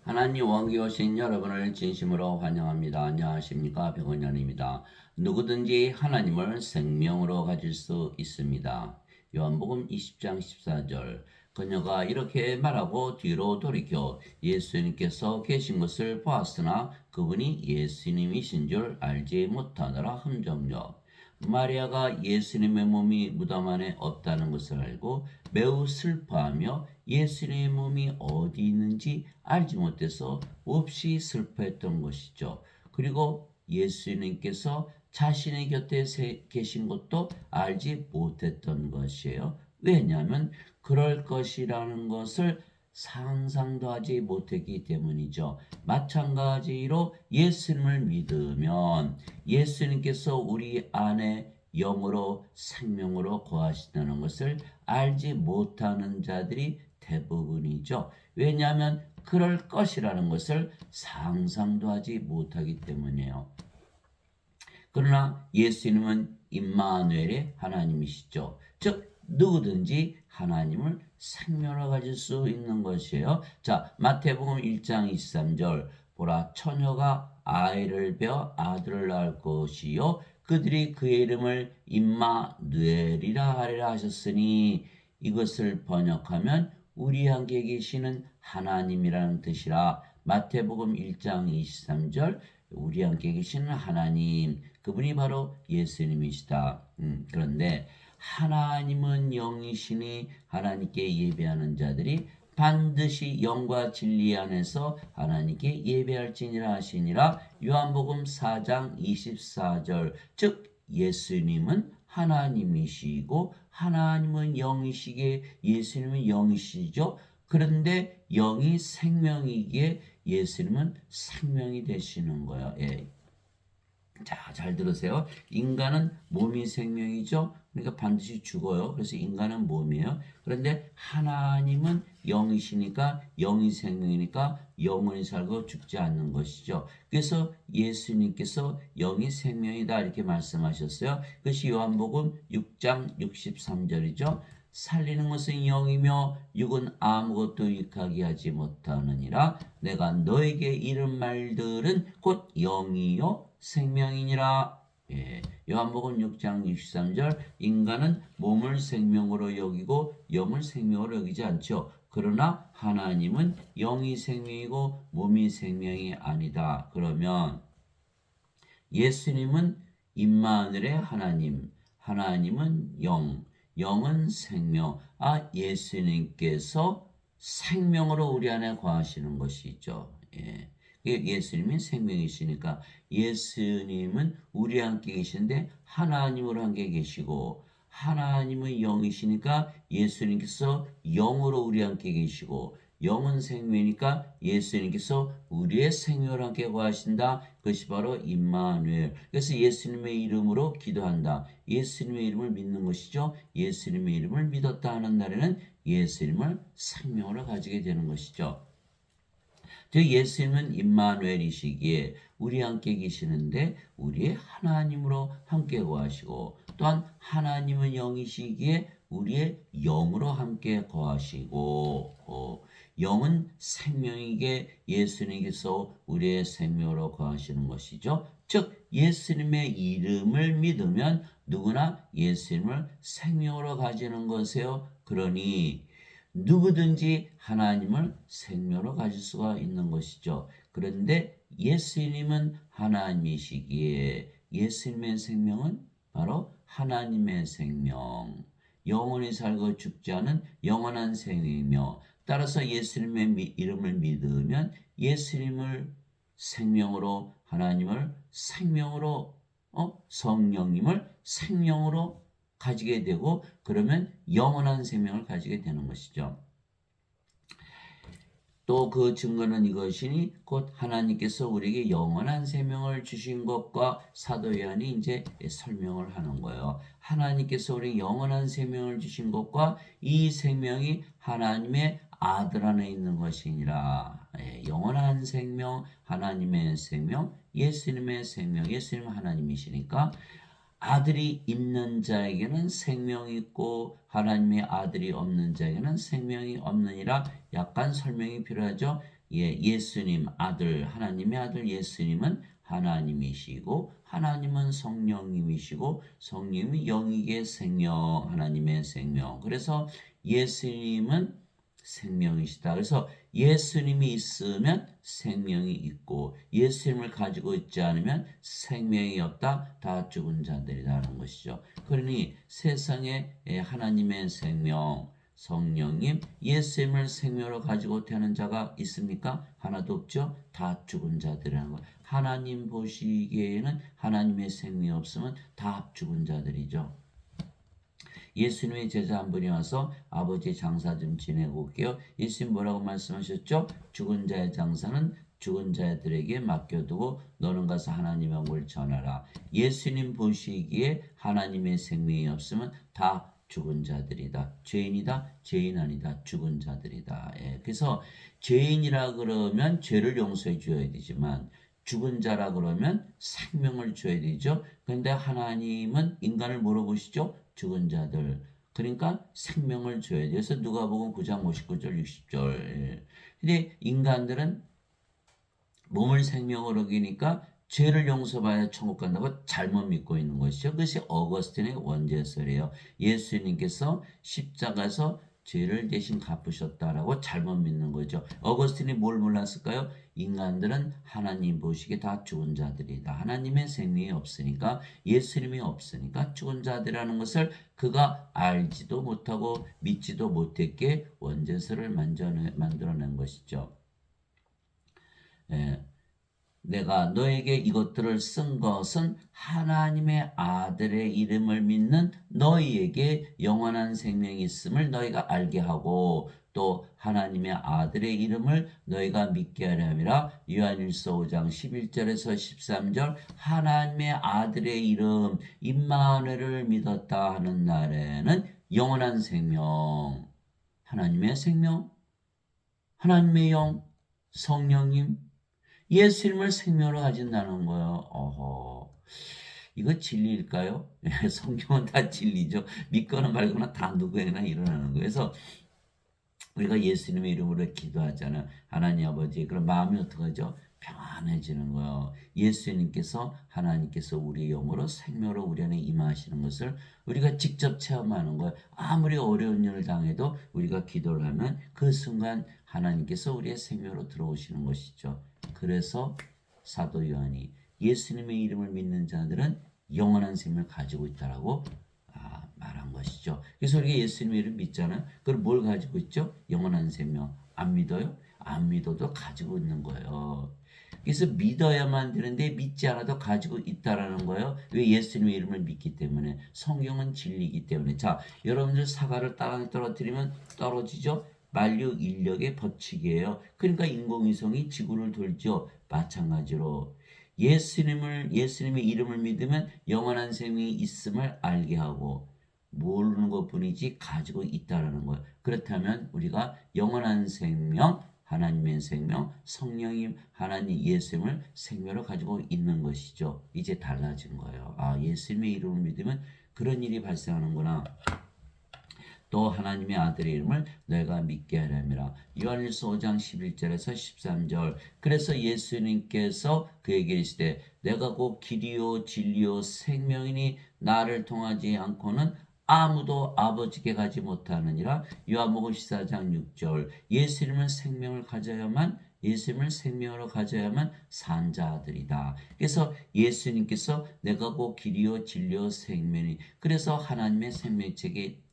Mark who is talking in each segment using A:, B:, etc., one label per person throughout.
A: 하나님 원기 오신 여러분을 진심으로 환영합니다. 안녕하십니까? 백원현입니다. 누구든지 하나님을 생명으로 가질 수 있습니다. 요한복음 20장 14절. 그녀가 이렇게 말하고 뒤로 돌이켜 예수님께서 계신 것을 보았으나 그분이 예수님이신 줄 알지 못하더라. 흠정력. 마리아가 예수님의 몸이 무덤 안에 없다는 것을 알고 매우 슬퍼하며 예수님의 몸이 어디 있는지 알지 못해서 몹시 슬퍼했던 것이죠. 그리고 예수님께서 자신의 곁에 계신 것도 알지 못했던 것이에요. 왜냐하면 그럴 것이라는 것을 상상도 하지 못했기 때문이죠. 마찬가지로 예수님을 믿으면 예수님께서 우리 안에 영으로 생명으로 거하신다는 것을 알지 못하는 자들이 대부분이죠. 왜냐하면 그럴 것이라는 것을 상상도 하지 못하기 때문이에요. 그러나 예수님은 임마누엘의 하나님이시죠. 즉 누구든지 하나님을 생명으로 가질 수 있는 것이에요. 자, 마태복음 1장 23절. 보라, 처녀가 아이를 베어 아들을 낳을 것이요 그들이 그의 이름을 임마누엘이라 하리라 하셨으니, 이것을 번역하면 우리 함께 계시는 하나님이라는 뜻이라. 마태복음 1장 23절. 우리 함께 계시는 하나님, 그분이 바로 예수님이시다. 그런데 하나님은 영이시니 하나님께 예배하는 자들이 반드시 영과 진리 안에서 하나님께 예배할지니라 하시니라. 요한복음 4장 24절. 즉 예수님은 하나님이시고 하나님은 영이시기에 예수님은 영이시죠. 그런데 영이 생명이기에 예수님은 생명이 되시는 거예요. 예. 자, 잘 들으세요. 인간은 몸이 생명이죠. 그러니까 반드시 죽어요. 그래서 인간은 몸이에요. 그런데 하나님은 영이시니까, 영이 생명이니까 영원히 살고 죽지 않는 것이죠. 그래서 예수님께서 영이 생명이다 이렇게 말씀하셨어요. 그것이 요한복음 6장 63절이죠. 살리는 것은 영이며 육은 아무것도 유익하게 하지 못하느니라. 내가 너에게 이른 말들은 곧 영이요 생명이니라. 예, 요한복음 6장 63절. 인간은 몸을 생명으로 여기고 영을 생명으로 여기지 않죠. 그러나 하나님은 영이 생명이고 몸이 생명이 아니다. 그러면 예수님은 임마누엘의 하나님, 하나님은 영, 영은 생명. 예수님께서 생명으로 우리 안에 거하시는 것이죠. 예. 예수님이 생명이시니까 예수님은 우리 함께 계신데 하나님으로 함께 계시고, 하나님은 영이시니까 예수님께서 영으로 우리 함께 계시고, 영은 생명이니까 예수님께서 우리의 생명을 함께 거하신다. 그것이 바로 임마누엘. 그래서 예수님의 이름으로 기도한다. 예수님의 이름을 믿는 것이죠. 예수님의 이름을 믿었다 하는 날에는 예수님을 생명으로 가지게 되는 것이죠. 즉 예수님은 임마누엘이시기에 우리 함께 계시는데 우리의 하나님으로 함께 거하시고, 또한 하나님은 영이시기에 우리의 영으로 함께 거하시고, 영은 생명이기에 예수님께서 우리의 생명으로 거하시는 것이죠. 즉 예수님의 이름을 믿으면 누구나 예수님을 생명으로 가지는 것이에요. 그러니 누구든지 하나님을 생명으로 가질 수가 있는 것이죠. 그런데 예수님은 하나님이시기에 예수님의 생명은 바로 하나님의 생명, 영원히 살고 죽지 않은 영원한 생명이며, 따라서 예수님의 이름을 믿으면 예수님을 생명으로, 하나님을 생명으로, 성령님을 생명으로 가지게 되고, 그러면 영원한 생명을 가지게 되는 것이죠. 또 그 증거는 이것이니 곧 하나님께서 우리에게 영원한 생명을 주신 것과 사도 요한이 이제 설명을 하는 거예요. 하나님께서 우리에게 영원한 생명을 주신 것과 이 생명이 하나님의 아들 안에 있는 것이니라. 영원한 생명, 하나님의 생명, 예수님의 생명. 예수님은 하나님이시니까 아들이 있는 자에게는 생명이 있고 하나님의 아들이 없는 자에게는 생명이 없느니라. 약간 설명이 필요하죠. 예수님 아들, 하나님의 아들 예수님은 하나님이시고 하나님은 성령님이시고 성령님이 영이계 생명, 하나님의 생명. 그래서 예수님은 생명이시다. 그래서 예수님이 있으면 생명이 있고 예수님을 가지고 있지 않으면 생명이 없다. 다 죽은 자들이라는 것이죠. 그러니 세상에 하나님의 생명, 성령님, 예수님을 생명으로 가지고 태어난 자가 있습니까? 하나도 없죠. 다 죽은 자들이라는 것. 하나님 보시기에는 하나님의 생명이 없으면 다 죽은 자들이죠. 예수님의 제자 한 분이 와서 아버지 장사 좀 지내고 올게요. 예수님 뭐라고 말씀하셨죠? 죽은 자의 장사는 죽은 자들에게 맡겨두고 너는 가서 하나님의 복을 전하라. 예수님 보시기에 하나님의 생명이 없으면 다 죽은 자들이다. 죄인이다. 죄인 아니다. 죽은 자들이다. 예, 그래서 죄인이라 그러면 죄를 용서해 줘야 되지만 죽은 자라 그러면 생명을 줘야 되죠. 그런데 하나님은 인간을 물어보시죠. 죽은 자들. 그러니까 생명을 줘야 돼요. 그래서 누가복음 9장 59절 60절. 근데 인간들은 몸을 생명으로 여기니까 죄를 용서받아야 천국 간다고 잘못 믿고 있는 것이죠. 그것이 어거스틴의 원죄설이에요. 예수님께서 십자가에서 죄를 대신 갚으셨다라고 잘못 믿는 거죠. 어거스틴이 뭘 몰랐을까요? 인간들은 하나님 보시기에 다 죽은 자들이다. 하나님의 생명이 없으니까 예수님이 없으니까 죽은 자들이라는 것을 그가 알지도 못하고 믿지도 못했기에 원죄설을 만들어낸 것이죠. 예. 내가 너에게 이것들을 쓴 것은 하나님의 아들의 이름을 믿는 너희에게 영원한 생명이 있음을 너희가 알게 하고 또 하나님의 아들의 이름을 너희가 믿게 하려 함이라. 요한일서 5장 11절에서 13절 하나님의 아들의 이름 임마누엘을 믿었다 하는 날에는 영원한 생명, 하나님의 생명, 하나님의 영, 성령님, 예수님을 생명으로 가진다는 거예요. 어허. 이거 진리일까요? 성경은 다 진리죠. 믿거나 말거나 다 누구에게나 일어나는 거예요. 그래서 우리가 예수님의 이름으로 기도하잖아요. 하나님 아버지, 그럼 마음이 어떡하죠? 평안해지는 거예요. 예수님께서 하나님께서 우리의 영으로 생명으로 우리 안에 임하시는 것을 우리가 직접 체험하는 거예요. 아무리 어려운 일을 당해도 우리가 기도를 하면 그 순간 하나님께서 우리의 생명으로 들어오시는 것이죠. 그래서 사도 요한이 예수님의 이름을 믿는 자들은 영원한 생명을 가지고 있다라고 말한 것이죠. 그래서 우리가 예수님의 이름 믿잖아요. 그걸 뭘 가지고 있죠? 영원한 생명. 안 믿어요? 안 믿어도 가지고 있는 거예요. 그래서 믿어야만 되는데 믿지 않아도 가지고 있다라는 거예요. 왜? 예수님의 이름을 믿기 때문에. 성경은 진리이기 때문에. 자, 여러분들 사과를 땅에 떨어뜨리면 떨어지죠? 만류 인력의 법칙이에요. 그러니까 인공위성이 지구를 돌죠. 마찬가지로 예수님의 이름을 믿으면 영원한 생명이 있음을 알게 하고 모르는 것뿐이지 가지고 있다라는 거예요. 그렇다면 우리가 영원한 생명, 하나님의 생명, 성령님, 하나님 예수님을 생명으로 가지고 있는 것이죠. 이제 달라진 거예요. 예수님의 이름을 믿으면 그런 일이 발생하는구나. 또 하나님의 아들의 이름을 너희가 믿게 하려니라. 요한일서 5장 11절에서 13절. 그래서 예수님께서 그에게 이르시되 내가 곧 길이요 진리요 생명이니 나를 통하지 않고는 아무도 아버지께 가지 못하느니라. 요한복음 14장 6절. 예수님은 생명을 가져야만 예수님을 생명으로 가져야만 산 자들이다. 그래서 예수님께서 내가 곧 길이요 진리요 생명이 그래서 하나님의 생명책에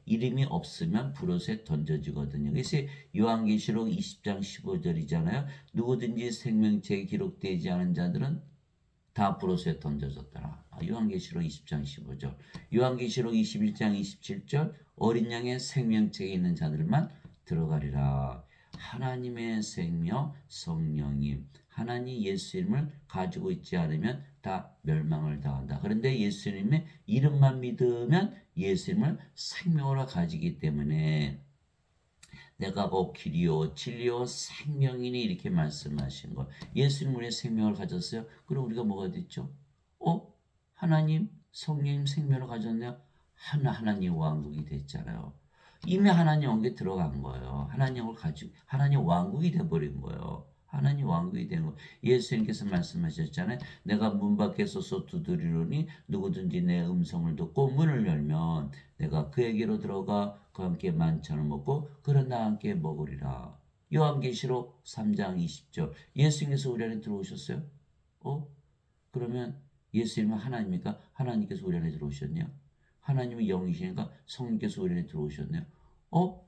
A: 이름이 없으면 불옷에 던져지거든요. 그래서 요한계시록 20장 15절이잖아요. 누구든지 생명책에 기록되지 않은 자들은 다 불옷에 던져졌더라. 요한계시록 20장 15절. 요한계시록 21장 27절. 어린 양의 생명책에 있는 자들만 들어가리라. 하나님의 생명 성령님 하나님 예수님을 가지고 있지 않으면 다 멸망을 당한다. 그런데 예수님의 이름만 믿으면 예수님을 생명으로 가지기 때문에 내가 곧 길이요 진리요 생명이니 이렇게 말씀하신 거. 예수님 우리의 생명을 가졌어요. 그럼 우리가 뭐가 됐죠? 하나님 성령 생명을 가졌네요. 하나님 왕국이 됐잖아요. 이미 하나님 왕국에 들어간 거예요. 하나님을 가지고 하나님 왕국이 돼버린 거예요. 하나님 왕국이 된 거. 예수님께서 말씀하셨잖아요. 내가 문 밖에 서서 두드리노니 누구든지 내 음성을 듣고 문을 열면 내가 그에게로 들어가 그와 함께 만찬을 먹고 그런 나와 함께 먹으리라. 요한계시록 3장 20절. 예수님께서 우리 안에 들어오셨어요? 그러면 예수님은 하나님입니까? 하나님께서 우리 안에 들어오셨네요. 하나님은 영이시니까 성령께서 우리 안에 들어오셨네요.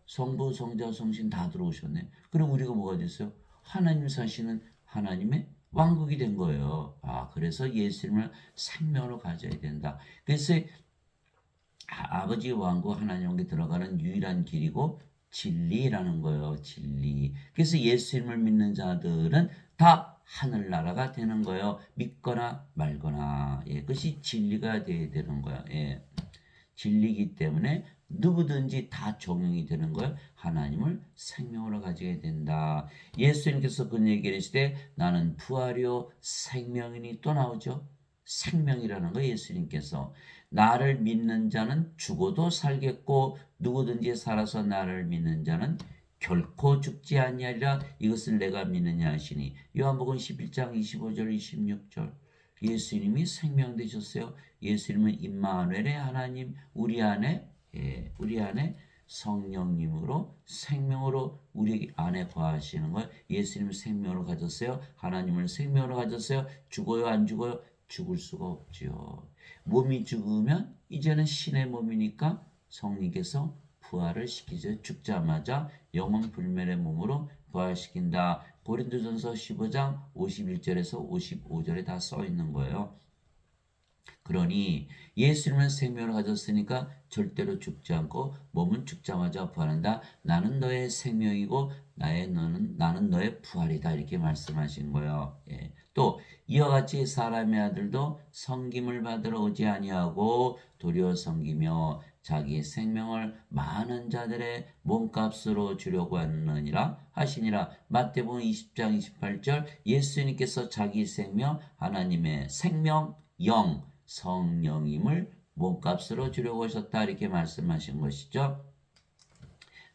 A: 성부, 성자, 성신 다 들어오셨네. 그럼 우리가 뭐가 됐어요? 하나님 사시는 하나님의 왕국이 된 거예요. 그래서 예수님을 생명으로 가져야 된다. 그래서 아버지 왕국 하나님 왕국에 들어가는 유일한 길이고 진리라는 거예요. 진리. 그래서 예수님을 믿는 자들은 다 하늘나라가 되는 거예요. 믿거나 말거나. 그것이 진리가 되어야 되는 거예요. 진리이기 때문에 누구든지 다 적용이 되는 걸 하나님을 생명으로 가지게 된다. 예수님께서 그 얘기를 했을 때 나는 부활이요 생명이니 또 나오죠. 생명이라는 거 예수님께서 나를 믿는 자는 죽어도 살겠고 누구든지 살아서 나를 믿는 자는 결코 죽지 아니하리라. 이것을 내가 믿느냐 하시니 요한복음 11장 25절 26절. 예수님이 생명 되셨어요. 예수님은 임마누엘의 하나님 우리 안에 성령님으로 생명으로 우리 안에 거하시는 걸 예수님을 생명으로 가졌어요. 하나님을 생명으로 가졌어요. 죽어요 안 죽어요? 죽을 수가 없지요. 몸이 죽으면 이제는 신의 몸이니까 성령께서 부활을 시키죠. 죽자마자 영원 불멸의 몸으로 부활시킨다. 고린도전서 15장 51절에서 55절에 다 써 있는 거예요. 그러니 예수님은 생명을 가졌으니까 절대로 죽지 않고 몸은 죽자마자 부활한다. 나는 너의 생명이고 나는 너의 부활이다. 이렇게 말씀하신 거예요. 또 이와 같이 사람의 아들도 섬김을 받으러 오지 아니하고 도리어 섬기며 자기 생명을 많은 자들의 몸값으로 주려고 하느니라 하시니라. 마태복음 20장 28절. 예수님께서 자기 생명 하나님의 생명 영 성령임을 몸값으로 주려고 하셨다. 이렇게 말씀하신 것이죠.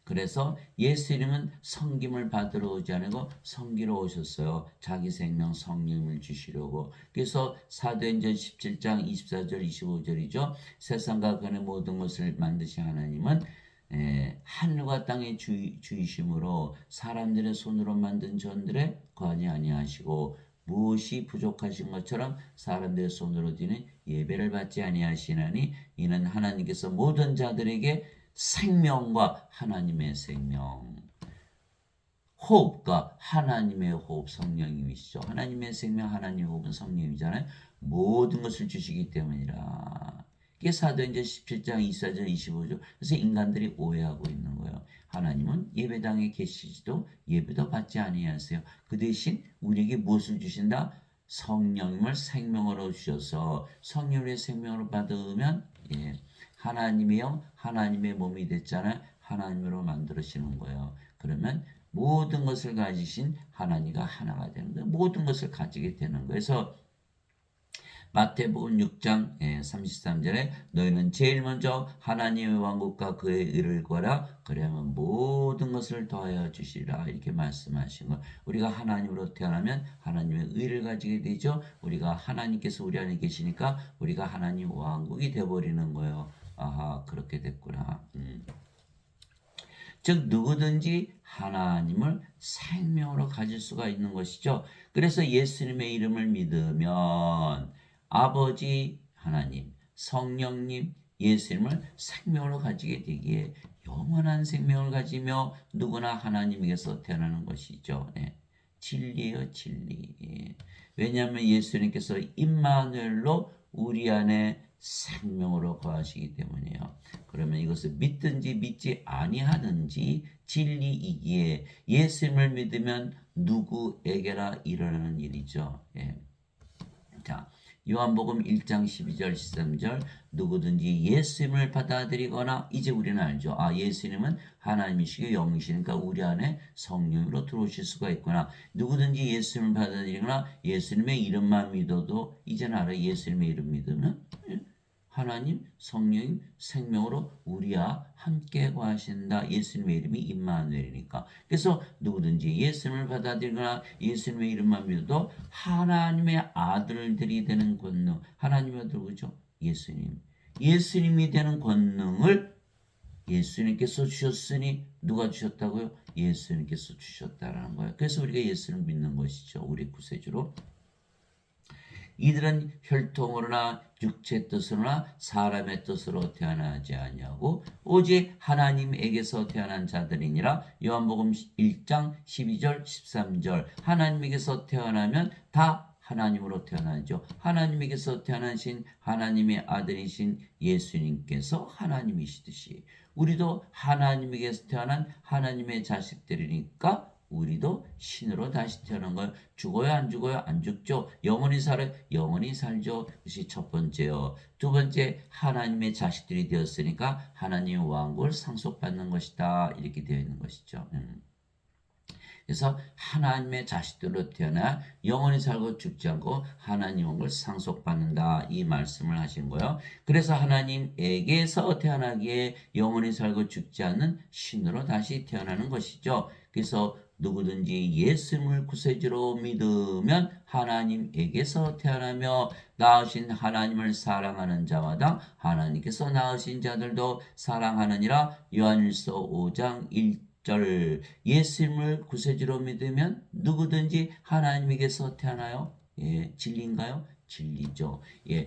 A: 그래서 예수님은 섬김을 받으러 오지 않고 섬기러 오셨어요. 자기 생명 성령을 주시려고. 그래서 사도행전 17장 24절 25절이죠. 세상과 그의 모든 것을 만드신 하나님은 하늘과 땅의 주이심으로 사람들의 손으로 만든 전들에 관이 아니하시고 무엇이 부족하신 것처럼 사람들의 손으로 드는 예배를 받지 아니하시나니 이는 하나님께서 모든 자들에게 생명과 하나님의 생명, 호흡과 하나님의 호흡 성령님이시죠. 하나님의 생명, 하나님의 호흡은 성령이잖아요. 모든 것을 주시기 때문이라. 이게 사도행전 17장 24절 25절. 그래서 인간들이 오해하고 있는 거예요. 하나님은 예배당에 계시지도 예배도 받지 아니하세요. 그 대신 우리에게 무엇을 주신다? 성령님을 생명으로 주셔서 성령의 생명으로 받으면 하나님의 영, 하나님의 몸이 됐잖아요. 하나님으로 만들어지는 거예요. 그러면 모든 것을 가지신 하나님과 하나가 되는 거예요. 모든 것을 가지게 되는 거예요. 그래서 마태복음 6장 33절에 너희는 제일 먼저 하나님의 왕국과 그의 의를 구하라. 그러면 모든 것을 더하여 주시리라. 이렇게 말씀하신 거. 우리가 하나님으로 태어나면 하나님의 의를 가지게 되죠. 우리가 하나님께서 우리 안에 계시니까 우리가 하나님 왕국이 되어버리는 거예요. 그렇게 됐구나. 즉 누구든지 하나님을 생명으로 가질 수가 있는 것이죠. 그래서 예수님의 이름을 믿으면 아버지 하나님, 성령님, 예수님을 생명으로 가지게 되기에 영원한 생명을 가지며 누구나 하나님에게서 태어나는 것이죠. 진리예요, 진리. 왜냐하면 예수님께서 임마누엘로 우리 안에 생명으로 거하시기 때문이에요. 그러면 이것을 믿든지 믿지 아니하든지 진리이기에 예수님을 믿으면 누구에게나 일어나는 일이죠. 자, 요한복음 1장 12절 13절 누구든지 예수님을 받아들이거나 이제 우리는 알죠. 예수님은 하나님이시고 영이시니까 우리 안에 성령으로 들어오실 수가 있구나. 누구든지 예수님을 받아들이거나 예수님의 이름만 믿어도 이제는 알아요. 예수님의 이름 믿으면 하나님, 성령님, 생명으로 우리와 함께 거하신다. 예수님의 이름이 임마누엘이니까. 그래서 누구든지 예수님을 받아들이거나 예수님의 이름만 믿어도 하나님의 아들들이 되는 권능. 하나님의 아들 누구죠? 예수님. 예수님이 되는 권능을 예수님께서 주셨으니 누가 주셨다고요? 예수님께서 주셨다라는 거예요. 그래서 우리가 예수를 믿는 것이죠. 우리 구세주로. 이들은 혈통으로나 육체 뜻으로나 사람의 뜻으로 태어나지 아니하고 오직 하나님에게서 태어난 자들이니라. 요한복음 1장 12절 13절. 하나님에게서 태어나면 다 하나님으로 태어나죠. 하나님에게서 태어나신 하나님의 아들이신 예수님께서 하나님이시듯이 우리도 하나님에게서 태어난 하나님의 자식들이니까 우리도 신으로 다시 태어난 거예요. 죽어요, 안 죽어요? 안 죽죠. 영원히 살아요, 영원히 살죠. 그것이 첫 번째요. 두 번째, 하나님의 자식들이 되었으니까 하나님의 왕국을 상속받는 것이다. 이렇게 되어 있는 것이죠. 그래서 하나님의 자식들로 태어나 영원히 살고 죽지 않고 하나님 왕국을 상속받는다. 이 말씀을 하신 거예요. 그래서 하나님에게서 태어나기에 영원히 살고 죽지 않는 신으로 다시 태어나는 것이죠. 그래서 누구든지 예수님을 구세주로 믿으면 하나님에게서 태어나며 낳으신 하나님을 사랑하는 자마다 하나님께서 낳으신 자들도 사랑하느니라. 요한일서 5장 1절. 예수님을 구세주로 믿으면 누구든지 하나님에게서 태어나요. 예, 진리인가요? 진리죠. 예,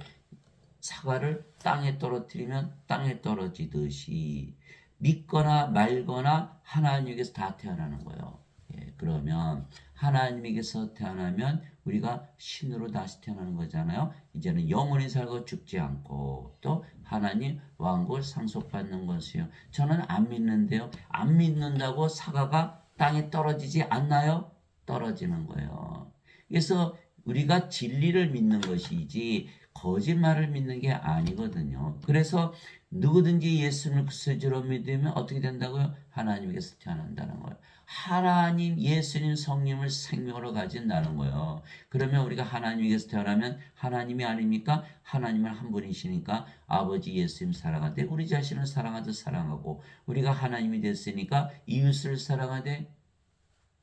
A: 사과를 땅에 떨어뜨리면 땅에 떨어지듯이 믿거나 말거나 하나님에게서 다 태어나는 거예요. 예, 그러면 하나님에게서 태어나면 우리가 신으로 다시 태어나는 거잖아요. 이제는 영원히 살고 죽지 않고 또 하나님 왕국을 상속받는 것이요. 저는 안 믿는데요. 안 믿는다고 사과가 땅에 떨어지지 않나요? 떨어지는 거예요. 그래서 우리가 진리를 믿는 것이지 거짓말을 믿는 게 아니거든요. 그래서 누구든지 예수님을 구세주로 믿으면 어떻게 된다고요? 하나님께서 태어난다는 거예요. 하나님, 예수님, 성령을 생명으로 가진다는 거예요. 그러면 우리가 하나님에게서 태어나면 하나님이 아닙니까? 하나님은 한 분이시니까 아버지 예수님 사랑하되 우리 자신을 사랑하듯 사랑하고 우리가 하나님이 됐으니까 이웃을 사랑하되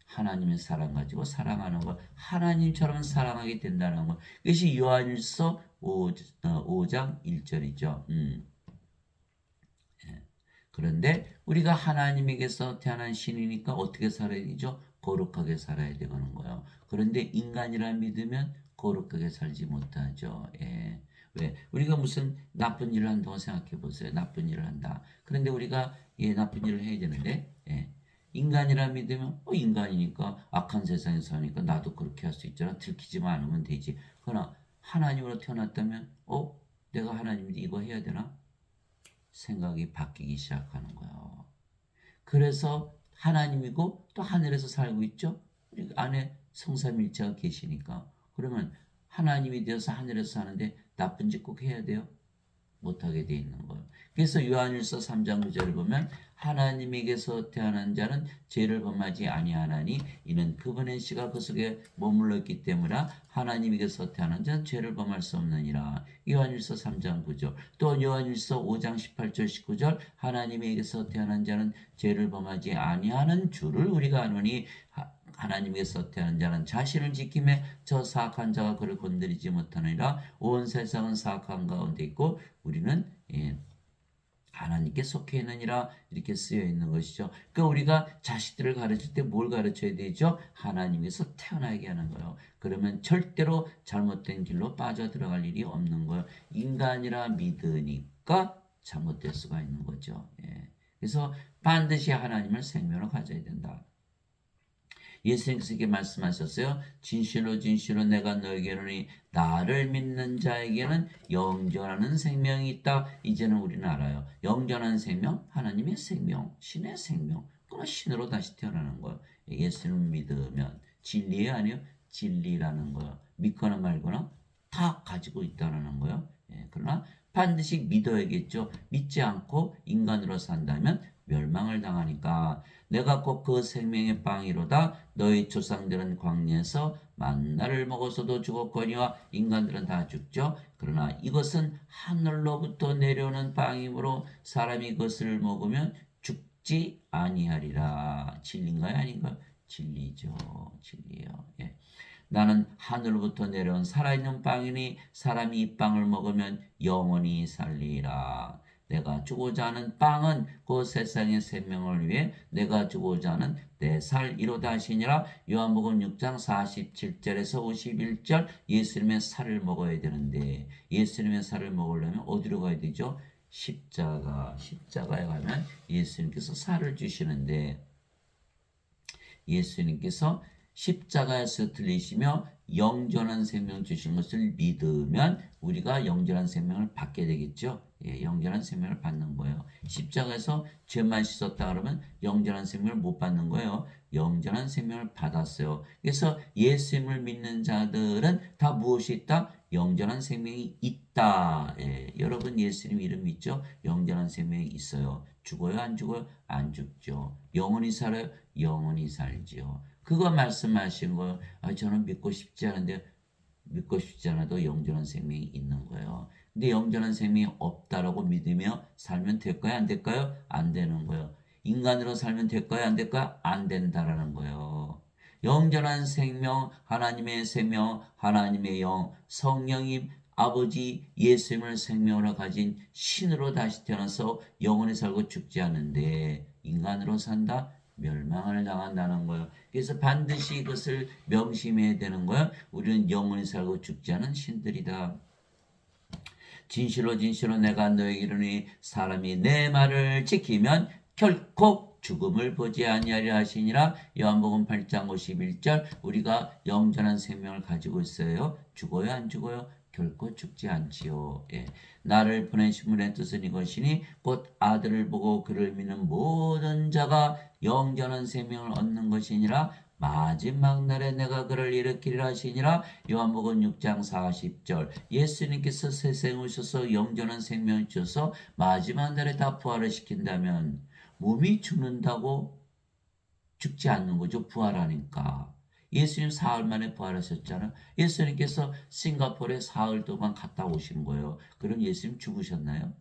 A: 하나님의 사랑 가지고 사랑하는 것, 하나님처럼 사랑하게 된다는 것. 그것이 요한일서 5장 1절이죠. 그런데 우리가 하나님에게서 태어난 신이니까 어떻게 살아야 되죠? 거룩하게 살아야 되는 거예요. 그런데 인간이라 믿으면 거룩하게 살지 못하죠. 예. 왜? 우리가 무슨 나쁜 일을 한다고 생각해 보세요. 나쁜 일을 한다. 그런데 우리가 나쁜 일을 해야 되는데 인간이라 믿으면 인간이니까 악한 세상에 사니까 나도 그렇게 할 수 있잖아. 들키지만 않으면 되지. 그러나 하나님으로 태어났다면 내가 하나님인데 이거 해야 되나? 생각이 바뀌기 시작하는 거예요. 그래서 하나님이고 또 하늘에서 살고 있죠. 우리 안에 성삼일체가 계시니까. 그러면 하나님이 되어서 하늘에서 사는데 나쁜 짓 꼭 해야 돼요? 못하게 돼 있는 거예요. 그래서 요한일서 3장 9절을 보면 하나님에게서 태어난 자는 죄를 범하지 아니하나니 이는 그분의 씨가 그 속에 머물러 있기 때문이라. 하나님에게서 태어난 자는 죄를 범할 수 없느니라. 요한일서 3장 9절. 또 요한일서 5장 18절 19절. 하나님에게서 태어난 자는 죄를 범하지 아니하는 줄을 우리가 아노니 하나님에게서 태어난 자는 자신을 지킴에 저 사악한 자가 그를 건드리지 못하느니라. 온 세상은 사악한 가운데 있고 우리는 하나님께 속해 있느니라. 이렇게 쓰여 있는 것이죠. 그러니까 우리가 자식들을 가르칠 때 뭘 가르쳐야 되죠? 하나님에서 태어나게 하는 거예요. 그러면 절대로 잘못된 길로 빠져 들어갈 일이 없는 거예요. 인간이라 믿으니까 잘못될 수가 있는 거죠. 그래서 반드시 하나님을 생명으로 가져야 된다. 예수님께서 이렇게 말씀하셨어요. 진실로 진실로 내가 너에게 이르노니 나를 믿는 자에게는 영존하는 생명이 있다. 이제는 우리는 알아요. 영존하는 생명, 하나님의 생명, 신의 생명. 그러나 신으로 다시 태어나는 거예요. 예수님을 믿으면 진리예요, 아니에요? 진리라는 거예요. 믿거나 말거나 다 가지고 있다는 거예요. 그러나 반드시 믿어야겠죠. 믿지 않고 인간으로 산다면 멸망을 당하니까 내가 곧 그 생명의 빵이로다. 너희 조상들은 광야에서 만나를 먹어서도 죽었거니와 인간들은 다 죽죠. 그러나 이것은 하늘로부터 내려오는 빵이므로 사람이 그것을 먹으면 죽지 아니하리라. 진리인가요? 아닌가요? 진리죠. 진리예요. 예. 나는 하늘로부터 내려온 살아있는 빵이니 사람이 이 빵을 먹으면 영원히 살리라. 내가 주고자 하는 빵은 그 세상의 생명을 위해 내가 주고자 하는 내 살이로다 하시니라. 요한복음 6장 47절에서 51절 예수님의 살을 먹어야 되는데 예수님의 살을 먹으려면 어디로 가야 되죠? 십자가에 가면 예수님께서 살을 주시는데 예수님께서 십자가에서 들리시며 영전한 생명 주신 것을 믿으면 우리가 영전한 생명을 받게 되겠죠. 예, 영전한 생명을 받는 거예요. 십자가에서 죄만 씻었다 그러면 영전한 생명을 못 받는 거예요. 영전한 생명을 받았어요. 그래서 예수님을 믿는 자들은 다 무엇이 있다? 영전한 생명이 있다. 예, 여러분 예수님 이름 믿죠? 영전한 생명이 있어요. 죽어요? 안 죽어요? 안 죽죠. 영원히 살아요? 영원히 살지요. 그거 말씀하신 거예요. 저는 믿고 싶지 않은데 믿고 싶지 않아도 영전한 생명이 있는 거예요. 근데 영전한 생명이 없다라고 믿으며 살면 될까요? 안 될까요? 안 되는 거예요. 인간으로 살면 될까요? 안 될까요? 안 된다라는 거예요. 영전한 생명, 하나님의 생명, 하나님의 영, 성령님, 아버지 예수님을 생명으로 가진 신으로 다시 태어나서 영원히 살고 죽지 않는데 인간으로 산다? 멸망을 당한다는 거예요. 그래서 반드시 이것을 명심해야 되는 거예요. 우리는 영원히 살고 죽지 않은 신들이다. 진실로 진실로 내가 너에게 이르니 사람이 내 말을 지키면 결코 죽음을 보지 아니하리라 하시니라. 요한복음 8장 51절 우리가 영전한 생명을 가지고 있어요. 죽어요? 안 죽어요? 결코 죽지 않지요. 예. 나를 보내신 분의 뜻은 이것이니 곧 아들을 보고 그를 믿는 모든 자가 영전한 생명을 얻는 것이니라. 마지막 날에 내가 그를 일으키리라 하시니라. 요한복음 6장 40절 예수님께서 세상에 오셔서 영전한 생명을 주셔서 마지막 날에 다 부활을 시킨다면 몸이 죽는다고 죽지 않는 거죠. 부활하니까. 예수님 사흘 만에 부활하셨잖아요. 예수님께서 싱가포르에 사흘 동안 갔다 오신 거예요. 그럼 예수님 죽으셨나요?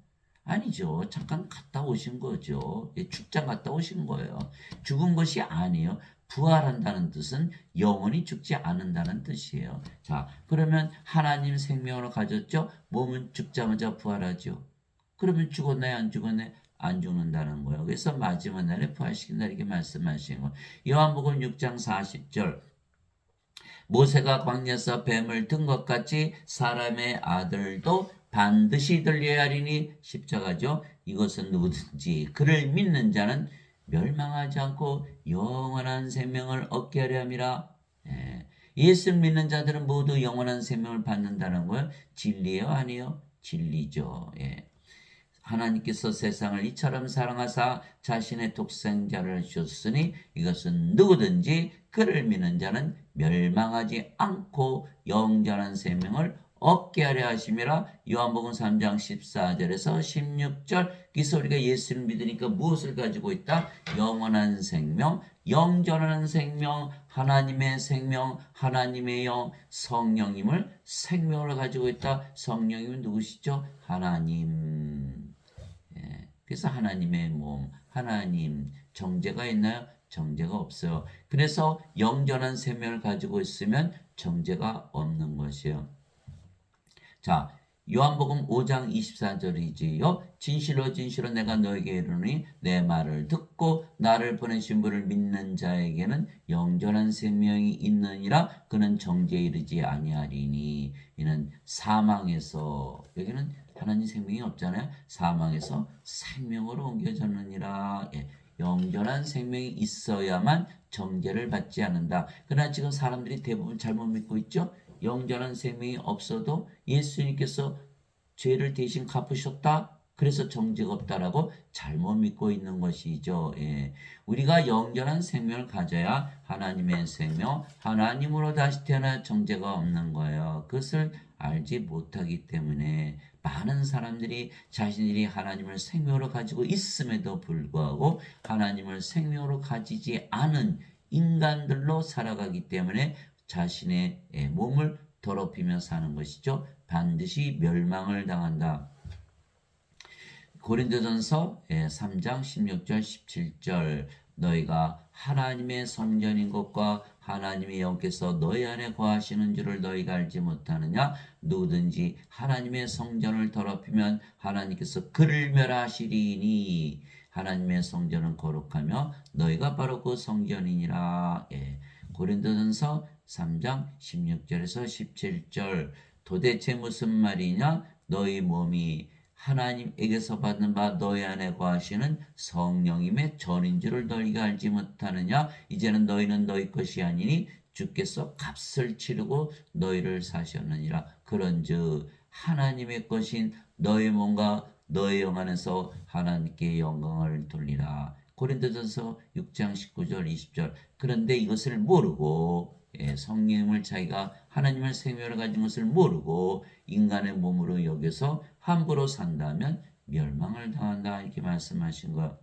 A: 아니죠. 잠깐 갔다 오신 거죠. 출장 갔다 오신 거예요. 죽은 것이 아니에요. 부활한다는 뜻은 영원히 죽지 않는다는 뜻이에요. 자, 그러면 하나님 생명을 가졌죠? 몸은 죽자마자 부활하죠. 그러면 죽었나요? 안 죽었나요? 안 죽는다는 거예요. 그래서 마지막 날에 부활시킨다 이렇게 말씀하신 거예요. 요한복음 6장 40절 모세가 광야에서 뱀을 든 것 같이 사람의 아들도 반드시 들려야 하리니 십자가죠. 이것은 누구든지 그를 믿는 자는 멸망하지 않고 영원한 생명을 얻게 하려 함이라. 예. 예수를 믿는 자들은 모두 영원한 생명을 받는다는 거예요. 진리예요? 아니에요? 진리죠. 예. 하나님께서 세상을 이처럼 사랑하사 자신의 독생자를 주셨으니 이것은 누구든지 그를 믿는 자는 멸망하지 않고 영원한 생명을 얻게 하려 하심이라. 요한복음 3장 14절에서 16절. 그래서 우리가 예수를 믿으니까 무엇을 가지고 있다? 영원한 생명, 영전한 생명, 하나님의 생명, 하나님의 영, 성령님을 생명을 가지고 있다. 성령님은 누구시죠? 하나님. 그래서 하나님의 몸, 하나님, 정죄가 있나요? 정죄가 없어요. 그래서 영전한 생명을 가지고 있으면 정죄가 없는 것이에요. 자, 요한복음 5장 24절이지요. 진실로 진실로 내가 너에게 이르노니 내 말을 듣고 나를 보내신 분을 믿는 자에게는 영전한 생명이 있느니라. 그는 정죄에 이르지 아니하리니. 이는 사망에서, 여기는 하나님 생명이 없잖아요. 사망에서 생명으로 옮겨졌느니라. 예. 영전한 생명이 있어야만 정죄를 받지 않는다. 그러나 지금 사람들이 대부분 잘못 믿고 있죠. 영전한 생명이 없어도 예수님께서 죄를 대신 갚으셨다. 그래서 정죄가 없다라고 잘못 믿고 있는 것이죠. 예. 우리가 영전한 생명을 가져야 하나님의 생명, 하나님으로 다시 태어나 정죄가 없는 거예요. 그것을 알지 못하기 때문에 많은 사람들이 자신들이 하나님을 생명으로 가지고 있음에도 불구하고 하나님을 생명으로 가지지 않은 인간들로 살아가기 때문에 자신의 몸을 더럽히며 사는 것이죠. 반드시 멸망을 당한다. 고린도전서 3장 16절 17절 너희가 하나님의 성전인 것과 하나님의 영께서 너희 안에 거하시는 줄을 너희가 알지 못하느냐. 누구든지 하나님의 성전을 더럽히면 하나님께서 그를 멸하시리니 하나님의 성전은 거룩하며 너희가 바로 그 성전이니라. 고린도전서 3장 16절에서 17절 도대체 무슨 말이냐. 너희 몸이 하나님에게서 받는 바 너희 안에 거하시는 성령님의 전인 줄을 너희가 알지 못하느냐. 이제는 너희는 너희 것이 아니니 주께서 값을 치르고 너희를 사셨느니라. 그런즉 하나님의 것인 너희 몸과 너희 영 안에서 하나님께 영광을 돌리라. 고린도전서 6장 19절 20절 그런데 이것을 모르고 성령님을 자기가 하나님의 생명을 가진 것을 모르고 인간의 몸으로 여겨서 함부로 산다면 멸망을 당한다 이렇게 말씀하신 것.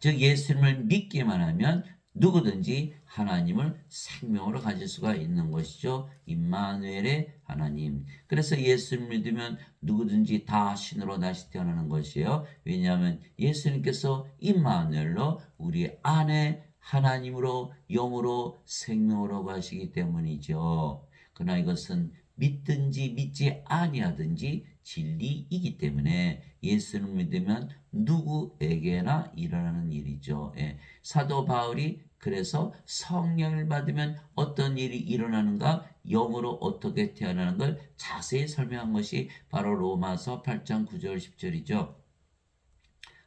A: 즉 예수님을 믿기만 하면 누구든지 하나님을 생명으로 가질 수가 있는 것이죠. 임마누엘의 하나님. 그래서 예수를 믿으면 누구든지 다 신으로 다시 태어나는 것이에요. 왜냐하면 예수님께서 임마누엘로 우리 안에 하나님으로 영으로 생명으로 가시기 때문이죠. 그러나 이것은 믿든지 믿지 아니하든지 진리이기 때문에 예수를 믿으면 누구에게나 일어나는 일이죠. 사도 바울이 그래서 성령을 받으면 어떤 일이 일어나는가, 영으로 어떻게 태어나는 걸 자세히 설명한 것이 바로 로마서 8장 9절 10절이죠.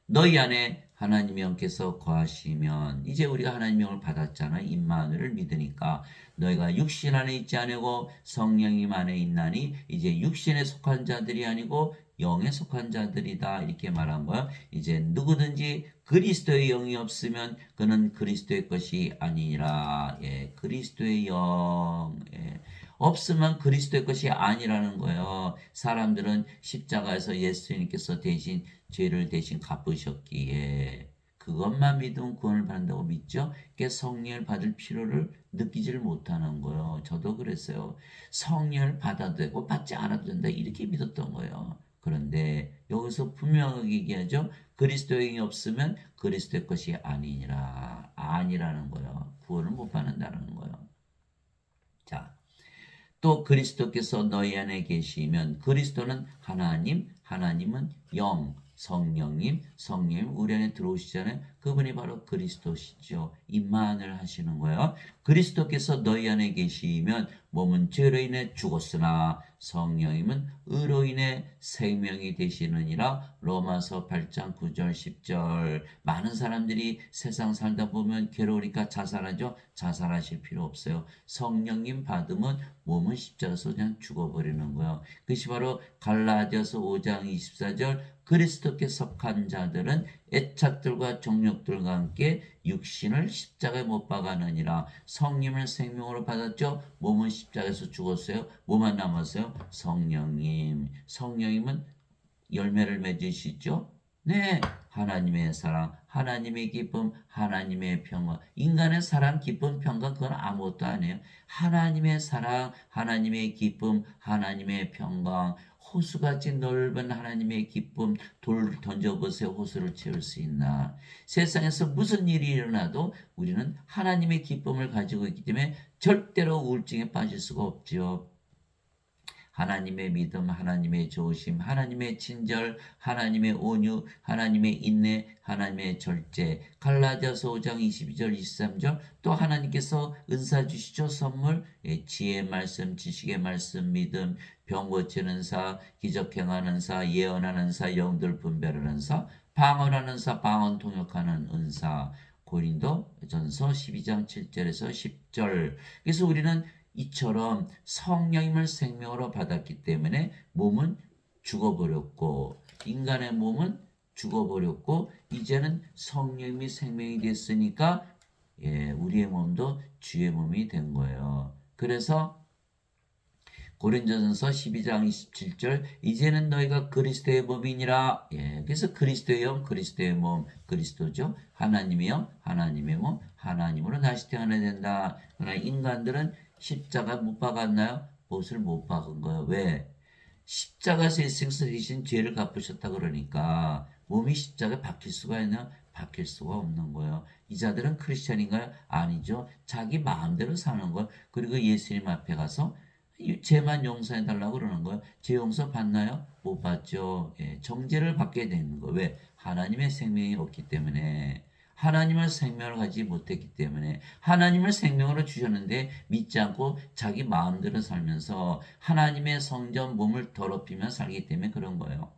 A: 너희 안에 하나님의 영께서 거하시면, 이제 우리가 하나님의 영을 받았잖아. 임마누엘을 믿으니까 너희가 육신 안에 있지 아니고 성령님 안에 있나니 이제 육신에 속한 자들이 아니고 영에 속한 자들이다 이렇게 말한 거야. 이제 누구든지 그리스도의 영이 없으면 그는 그리스도의 것이 아니니라. 그리스도의 영 없으면 그리스도의 것이 아니라는 거예요. 사람들은 십자가에서 예수님께서 대신 죄를 대신 갚으셨기에 그것만 믿으면 구원을 받는다고 믿죠. 그게 성령을 받을 필요를 느끼지를 못하는 거예요. 저도 그랬어요. 성령을 받아도 되고 받지 않아도 된다 이렇게 믿었던 거예요. 그런데 여기서 분명하게 얘기하죠. 그리스도의 영이 없으면 그리스도의 것이 아니니라. 아니라는 거예요. 구원을 못 받는다는 거예요. 자, 또 그리스도께서 너희 안에 계시면, 그리스도는 하나님, 하나님은 영, 성령님, 성령님 우리 안에 들어오시잖아요. 그분이 바로 그리스도시죠. 임마누엘 하시는 거예요. 그리스도께서 너희 안에 계시면 몸은 죄로 인해 죽었으나 성령님은 의로 인해 생명이 되시느니라. 로마서 8장 9절 10절. 많은 사람들이 세상 살다 보면 괴로우니까 자살하죠. 자살하실 필요 없어요. 성령님 받으면 몸은 십자가에서 그냥 죽어버리는 거예요. 그것이 바로 갈라디아서 5장 24절 그리스도께 속한 자들은 애착들과 정욕들과 함께 육신을 십자가에 못 박아느니라. 성령을 생명으로 받았죠. 몸은 십자가에서 죽었어요. 뭐만 남았어요? 성령님. 성령님은 열매를 맺으시죠. 네, 하나님의 사랑, 하나님의 기쁨, 하나님의 평화. 인간의 사랑, 기쁨, 평화 그건 아무것도 아니에요. 하나님의 사랑, 하나님의 기쁨, 하나님의 평강. 호수같이 넓은 하나님의 기쁨, 돌을 던져보세요. 호수를 채울 수 있나. 세상에서 무슨 일이 일어나도 우리는 하나님의 기쁨을 가지고 있기 때문에 절대로 우울증에 빠질 수가 없죠. 하나님의 믿음, 하나님의 조심, 하나님의 친절, 하나님의 온유, 하나님의 인내, 하나님의 절제. 갈라디아서 5장 22절 23절 또 하나님께서 은사 주시죠. 선물, 지혜의 말씀, 지식의 말씀, 믿음, 병 고치는 사, 기적 행하는 사, 예언하는 사, 영들 분별하는 사, 방언하는 사, 방언 통역하는 은사. 고린도전서 12장 7절에서 10절. 그래서 우리는 이처럼 성령님을 생명으로 받았기 때문에 몸은 죽어버렸고 인간의 몸은 죽어버렸고 이제는 성령님이 생명이 됐으니까 우리의 몸도 주의 몸이 된 거예요. 그래서 고린도전서 12장 27절 이제는 너희가 그리스도의 몸이니라. 예, 그래서 그리스도의 영, 그리스도의 몸, 그리스도죠. 하나님의 영, 하나님의 몸, 하나님으로 다시 태어나야 된다. 그러나 인간들은 십자가 못 박았나요? 못을 못 박은 거예요. 왜? 십자가에서 예수께서 대신 죄를 갚으셨다 그러니까 몸이 십자가에 박힐 수가 있나? 박힐 수가 없는 거예요. 이 자들은 크리스찬인가요? 아니죠. 자기 마음대로 사는 거예요. 그리고 예수님 앞에 가서 죄만 용서해 달라고 그러는 거예요. 죄 용서 받나요? 못 받죠. 예, 정죄를 받게 되는 거예요. 왜? 하나님의 생명이 없기 때문에. 하나님을 생명을 가지지 못했기 때문에 하나님을 생명으로 주셨는데 믿지 않고 자기 마음대로 살면서 하나님의 성전 몸을 더럽히며 살기 때문에 그런 거예요.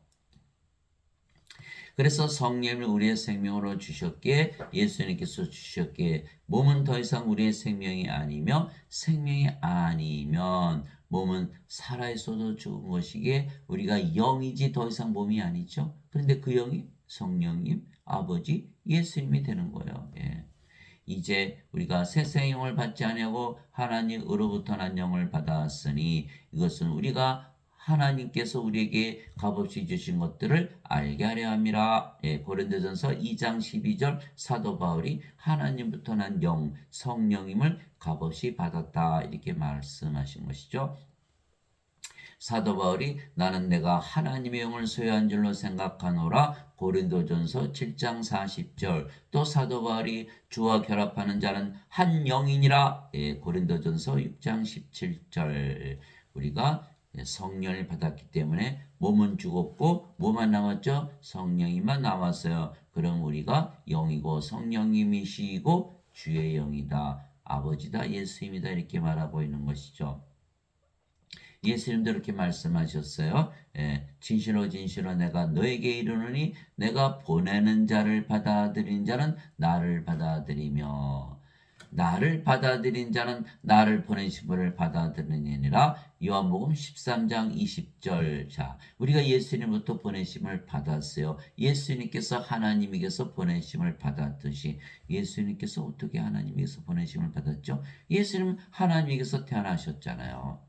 A: 그래서 성령을 우리의 생명으로 주셨기에 예수님께서 주셨기에 몸은 더 이상 우리의 생명이 아니며 생명이 아니면 몸은 살아있어도 죽은 것이기에 우리가 영이지 더 이상 몸이 아니죠. 그런데 그 영이 성령님, 아버지, 예수님이 되는 거예요. 예. 이제 우리가 새 영을 받지 아니하고 하나님으로부터 난 영을 받았으니 이것은 우리가 하나님께서 우리에게 값없이 주신 것들을 알게 하려 함이라. 예, 고린도전서 2장 12절 사도 바울이 하나님부터 난 영, 성령임을 값없이 받았다 이렇게 말씀하신 것이죠. 사도 바울이 나는 내가 하나님의 영을 소유한 줄로 생각하노라 고린도전서 7장 40절 또 사도 바울이 주와 결합하는 자는 한 영이니라 예, 고린도전서 6장 17절 우리가 성령을 받았기 때문에 몸은 죽었고 뭐만 남았죠? 성령이만 남았어요. 그럼 우리가 영이고 성령님이시고 주의 영이다. 아버지다 예수님이다 이렇게 말하고 있는 것이죠. 예수님도 이렇게 말씀하셨어요. 예, 진실로 진실로 내가 너에게 이르노니 내가 보내는 자를 받아들인 자는 나를 받아들이며 나를 받아들인 자는 나를 보내신 분을 받아들이니라. 요한복음 13장 20절. 자, 우리가 예수님부터 보내심을 받았어요. 예수님께서 하나님에게서 보내심을 받았듯이 예수님께서 어떻게 하나님에게서 보내심을 받았죠? 예수님 하나님에게서 태어나셨잖아요.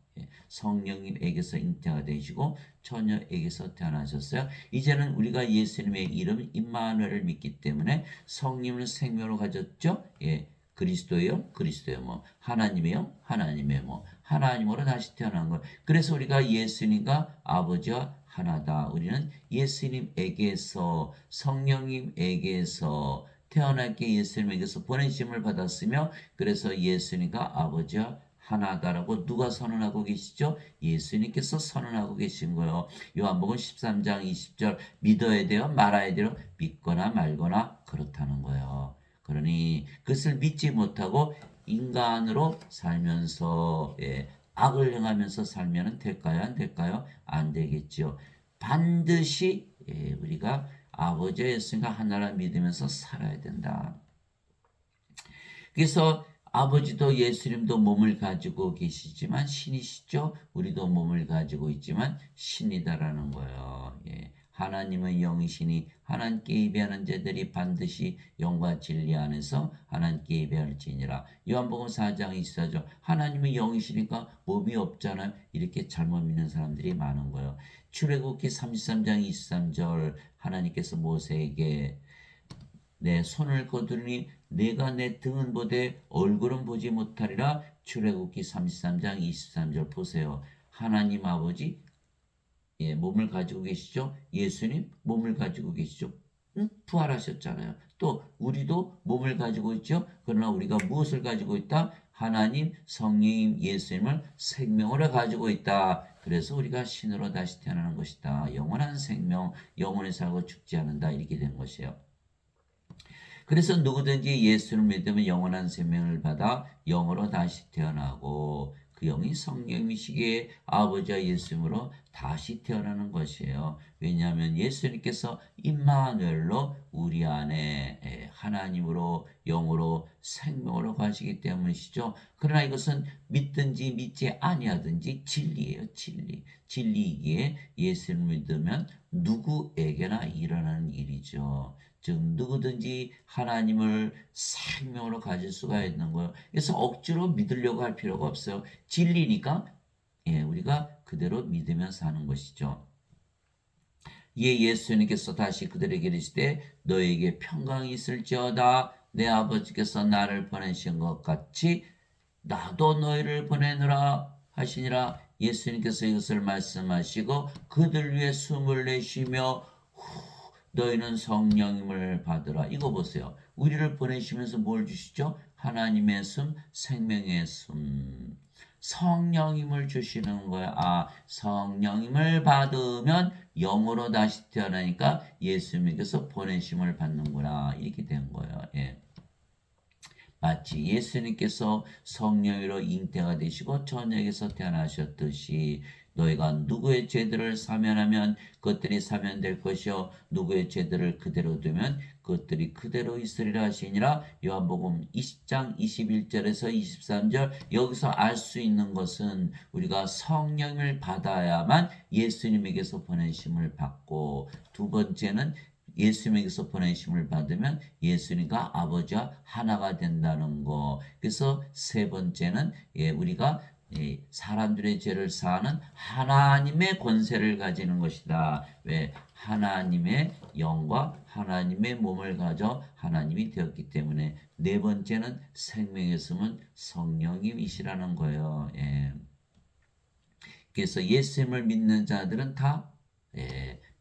A: 성령님에게서 잉태가 되시고 처녀에게서 태어나셨어요. 이제는 우리가 예수님의 이름 임마누엘을 믿기 때문에 성령을 생명으로 가졌죠. 예, 그리스도의 영, 그리스도의 뭐 하나님의 영, 하나님의 뭐 하나님으로 다시 태어난 것. 그래서 우리가 예수님과 아버지와 하나다. 우리는 예수님에게서 성령님에게서 태어났기에 예수님에게서 보내심을 받았으며 그래서 예수님과 아버지와 하나다라고 누가 선언하고 계시죠? 예수님께서 선언하고 계신 거예요. 요한복음 13장 20절 믿어야 돼요? 말아야 돼요? 믿거나 말거나 그렇다는 거예요. 그러니 그것을 믿지 못하고 인간으로 살면서 악을 행하면서 살면 될까요? 안 될까요? 안 되겠죠. 반드시 우리가 아버지와 예수님과 하나라 믿으면서 살아야 된다. 그래서 아버지도 예수님도 몸을 가지고 계시지만 신이시죠. 우리도 몸을 가지고 있지만 신이다라는 거예요. 예. 하나님은 영이시니 하나님께 예배하는 자들이 반드시 영과 진리 안에서 하나님께 예배할지니라. 요한복음 4장 24절 하나님은 영이시니까 몸이 없잖아요. 이렇게 잘못 믿는 사람들이 많은 거예요. 출애굽기 33장 23절 하나님께서 모세에게 내 손을 거두니 내가 내 등은 보되 얼굴은 보지 못하리라. 출애굽기 33장 23절 보세요. 하나님 아버지 몸을 가지고 계시죠. 예수님 몸을 가지고 계시죠. 부활하셨잖아요. 또 우리도 몸을 가지고 있죠. 그러나 우리가 무엇을 가지고 있다? 하나님 성령 예수님을 생명으로 가지고 있다. 그래서 우리가 신으로 다시 태어나는 것이다. 영원한 생명, 영원히 살고 죽지 않는다. 이렇게 된 것이에요. 그래서 누구든지 예수를 믿으면 영원한 생명을 받아 영으로 다시 태어나고 그 영이 성령이시기에 아버지와 예수님으로 다시 태어나는 것이에요. 왜냐하면 예수님께서 임마누엘로 우리 안에 하나님으로 영으로 생명으로 가시기 때문이시죠. 그러나 이것은 믿든지 믿지 아니하든지 진리예요. 진리. 진리이기에 예수를 믿으면 누구에게나 일어나는 일이죠. 즉 누구든지 하나님을 생명으로 가질 수가 있는 거예요. 그래서 억지로 믿으려고 할 필요가 없어요. 진리니까 우리가 그대로 믿으며 사는 것이죠. 이에 예수님께서 다시 그들에게 이르시되 너에게 평강이 있을지어다. 내 아버지께서 나를 보내신 것 같이 나도 너희를 보내느라 하시니라. 예수님께서 이것을 말씀하시고 그들 위해 숨을 내쉬며 너희는 성령님을 받으라. 이거 보세요. 우리를 보내시면서 뭘 주시죠? 하나님의 숨, 생명의 숨. 성령님을 주시는 거야. 성령님을 받으면 영으로 다시 태어나니까 예수님께서 보내심을 받는구나. 이렇게 된 거예요. 마치 예수님께서 성령으로 잉태가 되시고 저녁에서 태어나셨듯이 너희가 누구의 죄들을 사면하면 그것들이 사면될 것이요 누구의 죄들을 그대로 두면 그것들이 그대로 있으리라 하시니라. 요한복음 20장 21절에서 23절. 여기서 알 수 있는 것은 우리가 성령을 받아야만 예수님에게서 보내심을 받고, 두 번째는 예수님에게서 보내심을 받으면 예수님과 아버지와 하나가 된다는 거. 그래서 세 번째는 우리가 사람들의 죄를 사하는 하나님의 권세를 가지는 것이다. 왜? 하나님의 영과 하나님의 몸을 가져 하나님이 되었기 때문에. 네 번째는 생명의 숨은 성령님이시라는 거예요. 그래서 예수님을 믿는 자들은 다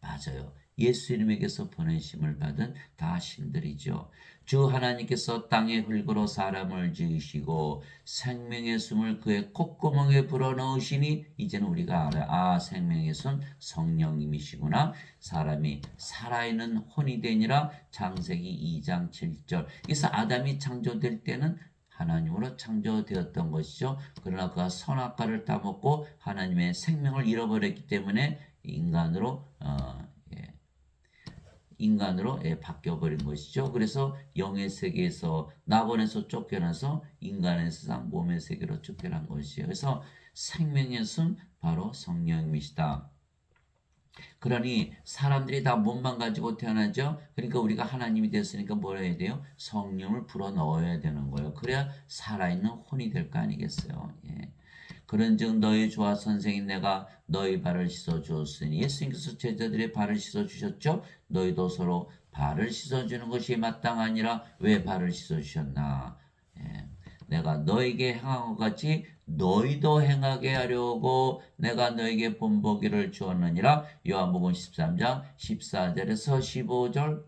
A: 맞아요. 예수님에게서 보내심을 받은 다 신들이죠. 주 하나님께서 땅의 흙으로 사람을 지으시고 생명의 숨을 그의 콧구멍에 불어넣으시니 이제는 우리가 알아. 생명의 숨 성령님이시구나. 사람이 살아있는 혼이 되니라. 창세기 2장 7절. 그래서 아담이 창조될 때는 하나님으로 창조되었던 것이죠. 그러나 그가 선악과를 따먹고 하나님의 생명을 잃어버렸기 때문에 인간으로 바뀌어버린 것이죠. 그래서 영의 세계에서 낙원에서 쫓겨나서 인간의 세상 몸의 세계로 쫓겨난 것이에요. 그래서 생명의 숨 바로 성령님이시다. 그러니 사람들이 다 몸만 가지고 태어나죠. 그러니까 우리가 하나님이 됐으니까 뭘 해야 돼요? 성령을 불어 넣어야 되는 거예요. 그래야 살아있는 혼이 될 거 아니겠어요. 그런즉 너희 주와 선생인 내가 너희 발을 씻어 주었으니. 예수님께서 제자들의 발을 씻어 주셨죠. 너희도 서로 발을 씻어 주는 것이 마땅하니라. 왜 발을 씻어 주셨나? 내가 너에게 행한 것 같이 너희도 행하게 하려고 내가 너에게 본보기를 주었느니라. 요한복음 13장 14절에서 15절.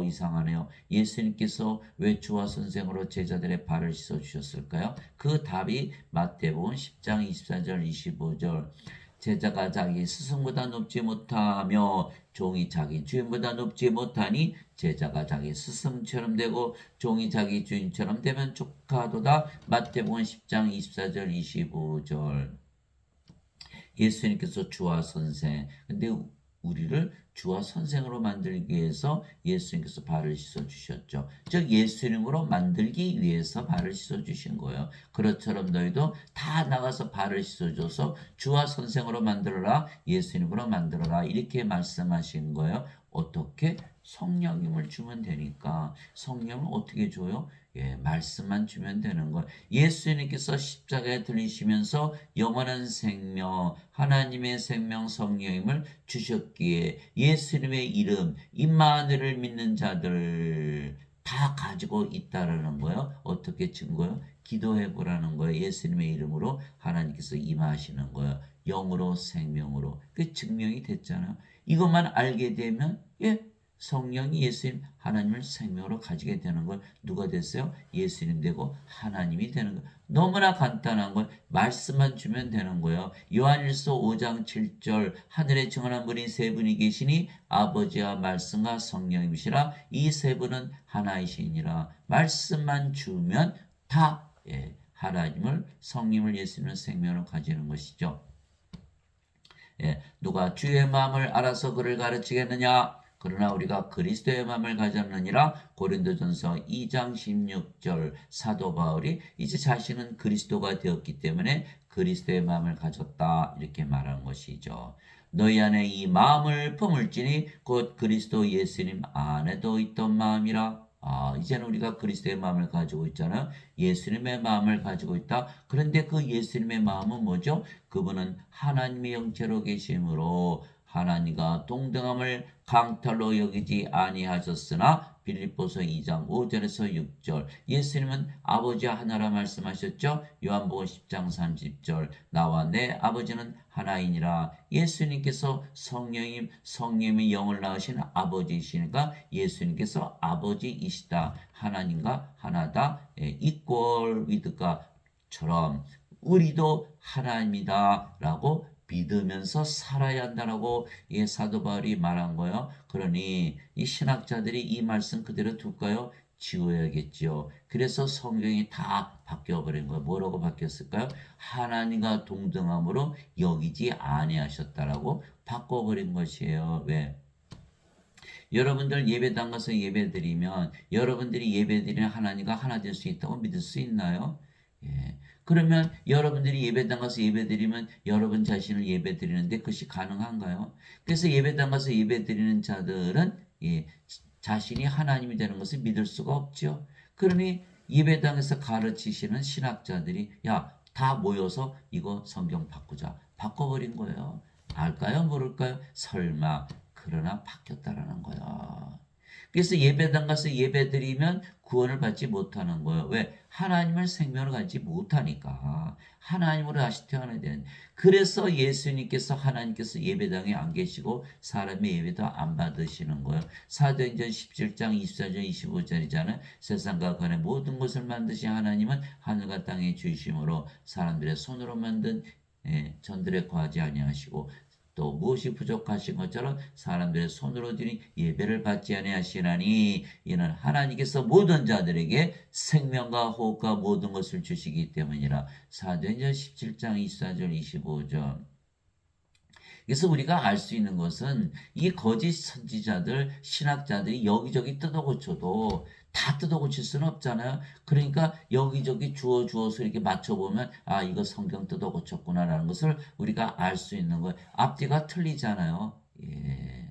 A: 이상하네요. 예수님께서 왜 주와 선생으로 제자들의 발을 씻어 주셨을까요? 그 답이 마태복음 10장 24절 25절. 제자가 자기 스승보다 높지 못하며 종이 자기 주인보다 높지 못하니 제자가 자기 스승처럼 되고 종이 자기 주인처럼 되면 족하도다. 마태복음 10장 24절 25절. 예수님께서 주와 선생. 근데 우리를 주와 선생으로 만들기 위해서 예수님께서 발을 씻어 주셨죠. 즉 예수님으로 만들기 위해서 발을 씻어 주신 거예요. 그것처럼 너희도 다 나가서 발을 씻어 줘서 주와 선생으로 만들어라. 예수님으로 만들어라. 이렇게 말씀하신 거예요. 어떻게? 성령님을 주면 되니까. 성령을 어떻게 줘요? 말씀만 주면 되는 거예요. 예수님께서 십자가에 들리시면서 영원한 생명, 하나님의 생명 성령님을 주셨기에 예수님의 이름, 임마누엘을 믿는 자들 다 가지고 있다라는 거예요. 어떻게 증거요? 기도해 보라는 거예요. 예수님의 이름으로 하나님께서 임하시는 거예요. 영으로 생명으로. 그 증명이 됐잖아요. 이것만 알게 되면 성령이 예수님 하나님을 생명으로 가지게 되는 걸 누가 됐어요? 예수님 되고 하나님이 되는 거예요. 너무나 간단한 걸 말씀만 주면 되는 거예요. 요한일서 5장 7절 하늘에 정한 분이 세 분이 계시니 아버지와 말씀과 성령이시라. 이 세 분은 하나이시니라. 말씀만 주면 다 하나님을 성령을 예수님을 생명으로 가지는 것이죠. 누가 주의 마음을 알아서 그를 가르치겠느냐? 그러나 우리가 그리스도의 마음을 가졌느니라. 고린도전서 2장 16절. 사도 바울이 이제 자신은 그리스도가 되었기 때문에 그리스도의 마음을 가졌다 이렇게 말한 것이죠. 너희 안에 이 마음을 품을지니 곧 그리스도 예수님 안에도 있던 마음이라. 이제는 우리가 그리스도의 마음을 가지고 있잖아요. 예수님의 마음을 가지고 있다. 그런데 그 예수님의 마음은 뭐죠? 그분은 하나님의 형체로 계심으로 하나님과 동등함을 강탈로 여기지 아니하셨으나 빌립보서 2장 5절에서 6절 예수님은 아버지와 하나라 말씀하셨죠. 요한복음 10장 30절 나와 내 아버지는 하나이니라. 예수님께서 성령님이 영을 낳으신 아버지이시니까 예수님께서 아버지이시다. 하나님과 하나다. equal with God처럼 우리도 하나님이다 라고 믿으면서 살아야 한다라고 사도 바울이 말한 거예요. 그러니 이 신학자들이 이 말씀 그대로 둘까요? 지워야겠죠. 그래서 성경이 다 바뀌어버린 거예요. 뭐라고 바뀌었을까요? 하나님과 동등함으로 여기지 아니하셨다라고 바꿔버린 것이에요. 왜? 여러분들 예배당 가서 예배드리면 여러분들이 예배드리는 하나님과 하나 될 수 있다고 믿을 수 있나요? 예. 그러면 여러분들이 예배당 가서 예배드리면 여러분 자신을 예배드리는데 그것이 가능한가요? 그래서 예배당 가서 예배드리는 자들은 자신이 하나님이 되는 것을 믿을 수가 없죠. 그러니 예배당에서 가르치시는 신학자들이 다 모여서 이거 성경 바꾸자. 바꿔버린 거예요. 알까요? 모를까요? 설마. 그러나 바뀌었다라는 거야. 그래서 예배당 가서 예배드리면 구원을 받지 못하는 거예요. 왜? 하나님을 생명을 갖지 못하니까. 하나님으로 다시 태어나야 되는. 그래서 예수님께서 하나님께서 예배당에 안 계시고 사람의 예배도 안 받으시는 거예요. 사도행전 17장 24절 25절이잖아요. 세상과 그 안에 모든 것을 만드신 하나님은 하늘과 땅의 주이심으로 사람들의 손으로 만든 전들에 거하지 아니하시고 또 무엇이 부족하신 것처럼 사람들의 손으로 드린 예배를 받지 아니하시나니 이는 하나님께서 모든 자들에게 생명과 호흡과 모든 것을 주시기 때문이라. 사도행전 17장 24절 25절. 그래서 우리가 알 수 있는 것은 이 거짓 선지자들, 신학자들이 여기저기 뜯어고쳐도 다 뜯어고칠 수는 없잖아요. 그러니까 여기저기 주워서 이렇게 맞춰보면 이거 성경 뜯어고쳤구나라는 것을 우리가 알 수 있는 거예요. 앞뒤가 틀리잖아요. 예.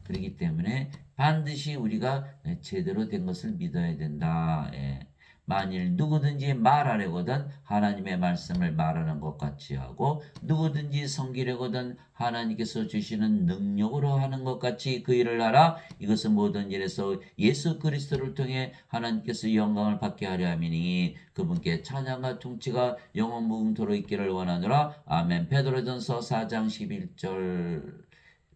A: 그렇기 때문에 반드시 우리가 제대로 된 것을 믿어야 된다. 예. 만일 누구든지 말하려거든 하나님의 말씀을 말하는 것 같이 하고 누구든지 섬기려거든 하나님께서 주시는 능력으로 하는 것 같이 그 일을 하라. 이것은 모든 일에서 예수 그리스도를 통해 하나님께서 영광을 받게 하려 함이니 그분께 찬양과 통치가 영원 무궁토록 있기를 원하노라. 아멘. 베드로전서 4장 11절.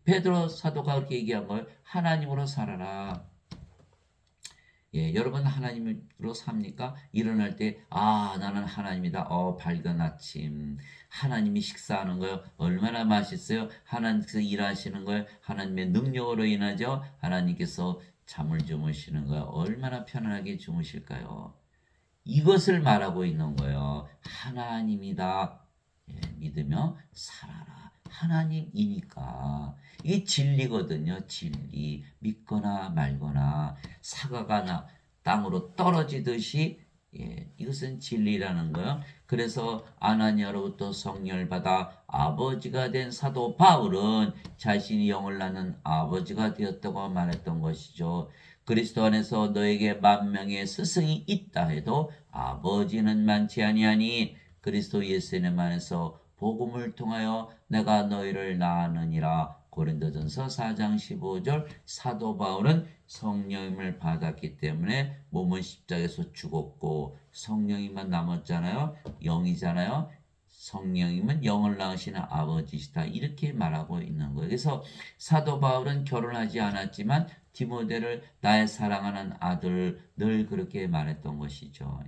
A: 베드로 사도가 그렇게 얘기한 거예요. 하나님으로 살아라. 여러분 하나님으로 삽니까? 일어날 때 나는 하나님이다. 밝은 아침. 하나님이 식사하는 거요. 얼마나 맛있어요. 하나님께서 일하시는 거요. 하나님의 능력으로 인하죠. 하나님께서 잠을 주무시는 거요. 얼마나 편안하게 주무실까요? 이것을 말하고 있는 거예요. 하나님이다. 믿으며 살아라. 하나님이니까. 이게 진리거든요. 진리. 믿거나 말거나 사과가 땅으로 떨어지듯이 이것은 진리라는 거예요. 그래서 아나니아로부터 성령을 받아 아버지가 된 사도 바울은 자신이 영을 낳는 아버지가 되었다고 말했던 것이죠. 그리스도 안에서 너에게 만명의 스승이 있다 해도 아버지는 많지 아니하니 그리스도 예수님 안에서 복음을 통하여 내가 너희를 낳았느니라. 고린도전서 4장 15절. 사도 바울은 성령님을 받았기 때문에 몸은 십자가에서 죽었고 성령님만 남았잖아요. 영이잖아요. 성령님은 영을 낳으시는 아버지시다. 이렇게 말하고 있는 거예요. 그래서 사도 바울은 결혼하지 않았지만 디모데를 나의 사랑하는 아들 늘 그렇게 말했던 것이죠.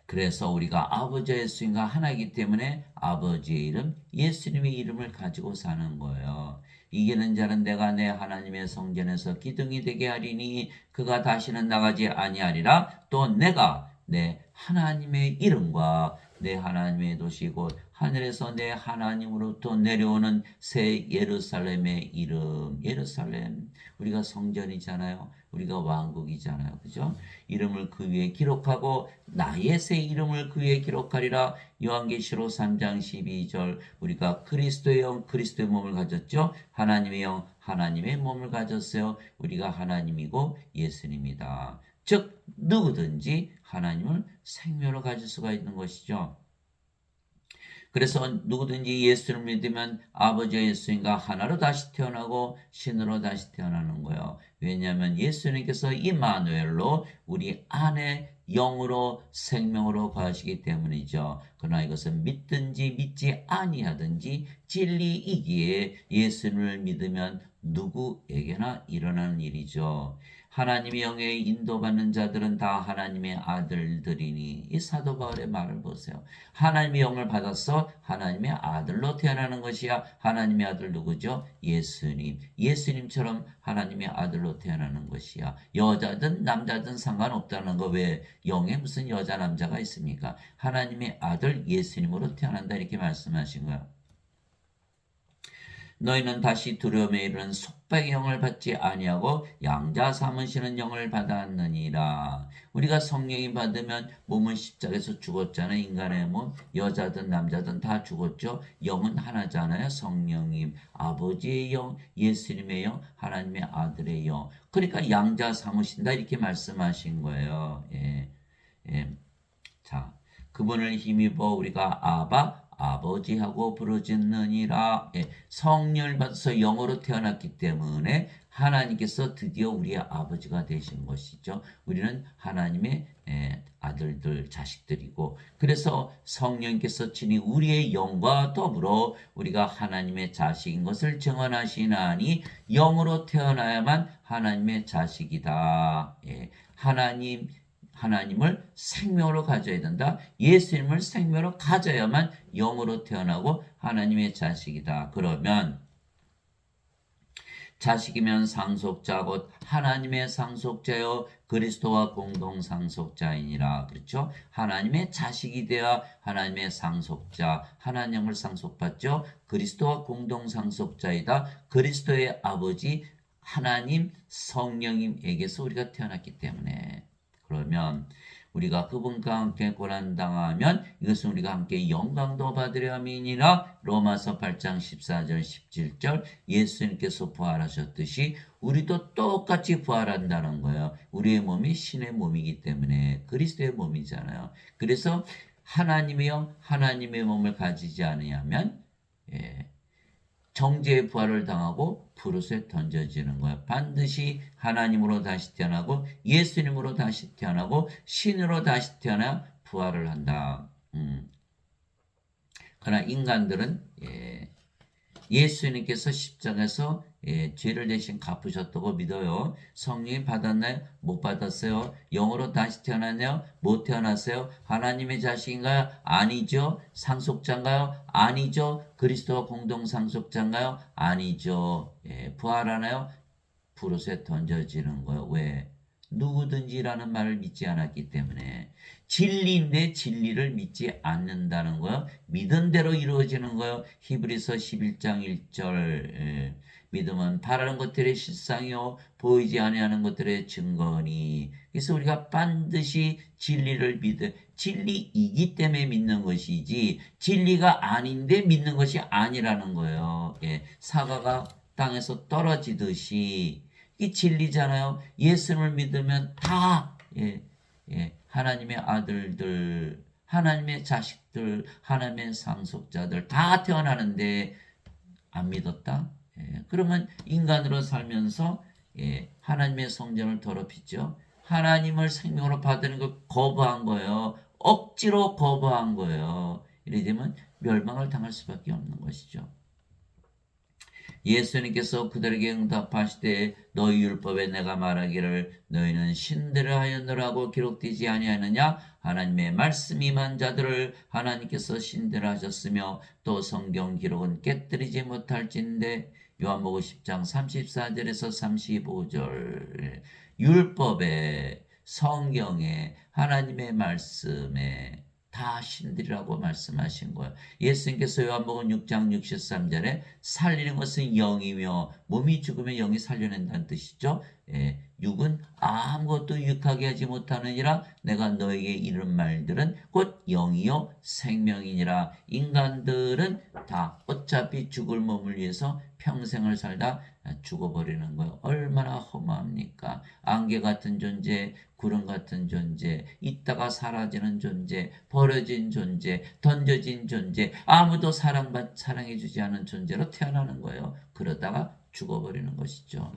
A: 그래서 우리가 아버지 예수님과 하나이기 때문에 아버지의 이름, 예수님의 이름을 가지고 사는 거예요. 이기는 자는 내가 내 하나님의 성전에서 기둥이 되게 하리니 그가 다시는 나가지 아니하리라. 또 내가 내 하나님의 이름과 내 하나님의 도시 곧 하늘에서 내 하나님으로부터 내려오는 새 예루살렘의 이름. 예루살렘, 우리가 성전이잖아요. 우리가 왕국이잖아요. 그죠? 이름을 그 위에 기록하고 나의 새 이름을 그 위에 기록하리라. 요한계시록 3장 12절. 우리가 그리스도의 영, 그리스도의 몸을 가졌죠. 하나님의 영, 하나님의 몸을 가졌어요. 우리가 하나님이고 예수님이다. 즉 누구든지 하나님을 생명으로 가질 수가 있는 것이죠. 그래서 누구든지 예수를 믿으면 아버지와 예수님과 하나로 다시 태어나고 신으로 다시 태어나는 거예요. 왜냐하면 예수님께서 임마누엘로 우리 안에 영으로 생명으로 거하시기 때문이죠. 그러나 이것은 믿든지 믿지 아니하든지 진리이기에 예수님을 믿으면 누구에게나 일어나는 일이죠. 하나님의 영에 인도받는 자들은 다 하나님의 아들들이니, 이 사도 바울의 말을 보세요. 하나님의 영을 받아서 하나님의 아들로 태어나는 것이야. 하나님의 아들 누구죠? 예수님. 예수님처럼 하나님의 아들로 태어나는 것이야. 여자든 남자든 상관없다는 거. 왜? 영에 무슨 여자 남자가 있습니까? 하나님의 아들 예수님으로 태어난다 이렇게 말씀하신 거야. 너희는 다시 두려움에 이르는 속박의 영을 받지 아니하고 양자 삼으시는 영을 받았느니라. 우리가 성령이 받으면 몸은 십자가에서 죽었잖아요. 인간의 몸, 여자든 남자든 다 죽었죠. 영은 하나잖아요. 성령님, 아버지의 영, 예수님의 영, 하나님의 아들의 영. 그러니까 양자 삼으신다 이렇게 말씀하신 거예요. 예, 예. 자, 그분을 힘입어 우리가 아바 아버지하고 부르짖느니라. 예, 성령을 받아서 영으로 태어났기 때문에 하나님께서 드디어 우리의 아버지가 되신 것이죠. 우리는 하나님의 아들들, 자식들이고, 그래서 성령께서 친히 우리의 영과 더불어 우리가 하나님의 자식인 것을 증언하시나니 영으로 태어나야만 하나님의 자식이다. 예, 하나님을 생명으로 가져야 된다. 예수님을 생명으로 가져야만 영으로 태어나고 하나님의 자식이다. 그러면 자식이면 상속자 곧 하나님의 상속자요 그리스도와 공동 상속자이니라. 그렇죠? 하나님의 자식이 되어 하나님의 상속자, 하나님을 상속받죠. 그리스도와 공동 상속자이다. 그리스도의 아버지 하나님 성령님에게서 우리가 태어났기 때문에. 그러면 우리가 그분과 함께 고난당하면 이것은 우리가 함께 영광도 받으려 함이니라. 로마서 8장 14절 17절 예수님께서 부활하셨듯이 우리도 똑같이 부활한다는 거예요. 우리의 몸이 신의 몸이기 때문에 그리스도의 몸이잖아요. 그래서 하나님의 영, 하나님의 몸을 가지지 않으면 정죄의 부활을 당하고 푸릇에 던져지는 거야. 반드시 하나님으로 다시 태어나고 예수님으로 다시 태어나고 신으로 다시 태어나 부활을 한다. 그러나 인간들은 예수님께서 십자가에서 죄를 대신 갚으셨다고 믿어요. 성령이 받았나요? 못 받았어요. 영으로 다시 태어났나요? 못 태어났어요. 하나님의 자식인가요? 아니죠. 상속자인가요? 아니죠. 그리스도와 공동 상속자인가요? 아니죠. 부활하나요? 푸릇에 던져지는 거예요. 왜? 누구든지라는 말을 믿지 않았기 때문에. 진리인데 진리를 믿지 않는다는 거예요. 믿은 대로 이루어지는 거예요. 히브리서 11장 1절 믿음은 바라는 것들의 실상이요 보이지 아니하는 것들의 증거니. 그래서 우리가 반드시 진리를 진리이기 때문에 믿는 것이지 진리가 아닌데 믿는 것이 아니라는 거예요. 사과가 땅에서 떨어지듯이 이 진리잖아요. 예수님을 믿으면 다 하나님의 아들들, 하나님의 자식들, 하나님의 상속자들 다 태어나는데 안 믿었다? 그러면 인간으로 살면서 하나님의 성전을 더럽히죠. 하나님을 생명으로 받는 걸 거부한 거예요. 억지로 거부한 거예요. 이래 되면 멸망을 당할 수밖에 없는 것이죠. 예수님께서 그들에게 응답하시되 너희 율법에 내가 말하기를 너희는 신들을 하였느라고 기록되지 아니하느냐. 하나님의 말씀이 임한 자들을 하나님께서 신들을 하셨으며 또 성경 기록은 깨뜨리지 못할진대. 요한복음 10장 34절에서 35절 율법에 성경에 하나님의 말씀에 다 신들이라고 말씀하신 거예요. 예수님께서 요한복음 6장 63절에 살리는 것은 영이며 몸이 죽으면 영이 살려낸다는 뜻이죠. 육은 아무것도 유익하게 하지 못하느니라. 내가 너에게 이른 말들은 곧 영이요 생명이니라. 인간들은 다 어차피 죽을 몸을 위해서 평생을 살다 죽어버리는 거예요. 얼마나 허무합니까? 안개 같은 존재, 구름 같은 존재, 있다가 사라지는 존재, 버려진 존재, 던져진 존재, 아무도 사랑해주지 않은 존재로 태어나는 거예요. 그러다가 죽어버리는 것이죠.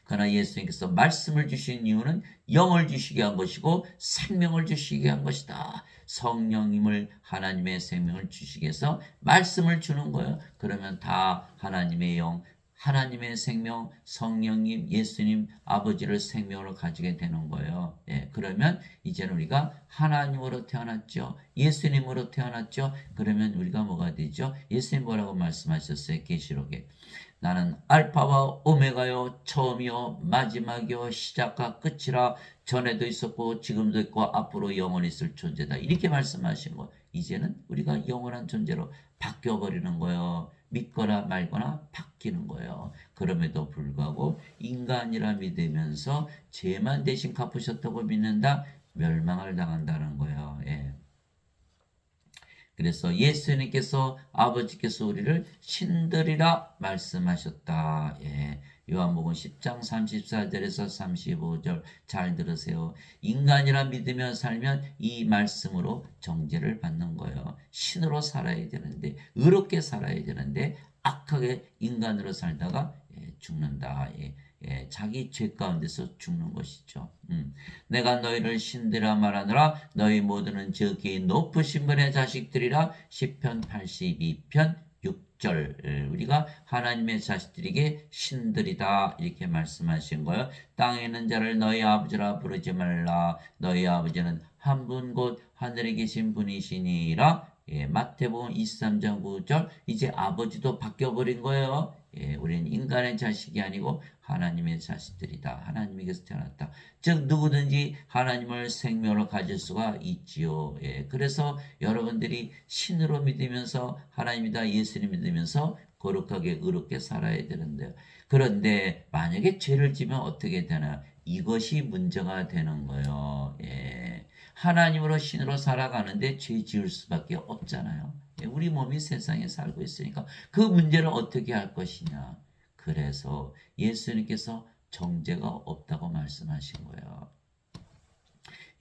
A: 그러나 예수님께서 말씀을 주신 이유는 영을 주시게 한 것이고 생명을 주시게 한 것이다. 성령님을 하나님의 생명을 주시기 위해서 말씀을 주는 거예요. 그러면 다 하나님의 영, 하나님의 생명, 성령님, 예수님, 아버지를 생명으로 가지게 되는 거예요. 예, 그러면 이제는 우리가 하나님으로 태어났죠. 예수님으로 태어났죠. 그러면 우리가 뭐가 되죠? 예수님 뭐라고 말씀하셨어요? 계시록에. 나는 알파와 오메가요 처음이요 마지막이요 시작과 끝이라. 전에도 있었고 지금도 있고 앞으로 영원히 있을 존재다. 이렇게 말씀하신 거. 이제는 우리가 영원한 존재로 바뀌어버리는 거예요. 믿거나 말거나 바뀌는 거예요. 그럼에도 불구하고 인간이라 믿으면서 죄만 대신 갚으셨다고 믿는다? 멸망을 당한다는 거예요. 예. 그래서 예수님께서 아버지께서 우리를 신들이라 말씀하셨다. 예. 요한복음 10장 34절에서 35절 잘 들으세요. 인간이라 믿으며 살면 이 말씀으로 정죄를 받는 거예요. 신으로 살아야 되는데, 의롭게 살아야 되는데 악하게 인간으로 살다가 죽는다. 예, 자기 죄 가운데서 죽는 것이죠. 내가 너희를 신들아 말하노라. 너희 모두는 저기 높으신 분의 자식들이라. 시편 82편 6절. 우리가 하나님의 자식들에게 신들이다 이렇게 말씀하신 거예요. 땅에 있는 자를 너희 아버지라 부르지 말라. 너희 아버지는 한 분 곧 하늘에 계신 분이시니라. 예, 마태복음 23장 9절. 이제 아버지도 바뀌어버린 거예요. 예, 우리는 인간의 자식이 아니고 하나님의 자식들이다. 하나님에게서 태어났다. 즉 누구든지 하나님을 생명으로 가질 수가 있지요. 예, 그래서 여러분들이 신으로 믿으면서 하나님이다 예수님 믿으면서 거룩하게 의롭게 살아야 되는데요. 그런데 만약에 죄를 지면 어떻게 되나? 이것이 문제가 되는 거예요. 예. 하나님으로 신으로 살아가는데 죄 지을 수밖에 없잖아요. 예, 우리 몸이 세상에 살고 있으니까 그 문제를 어떻게 할 것이냐. 그래서 예수님께서 정죄가 없다고 말씀하신 거예요.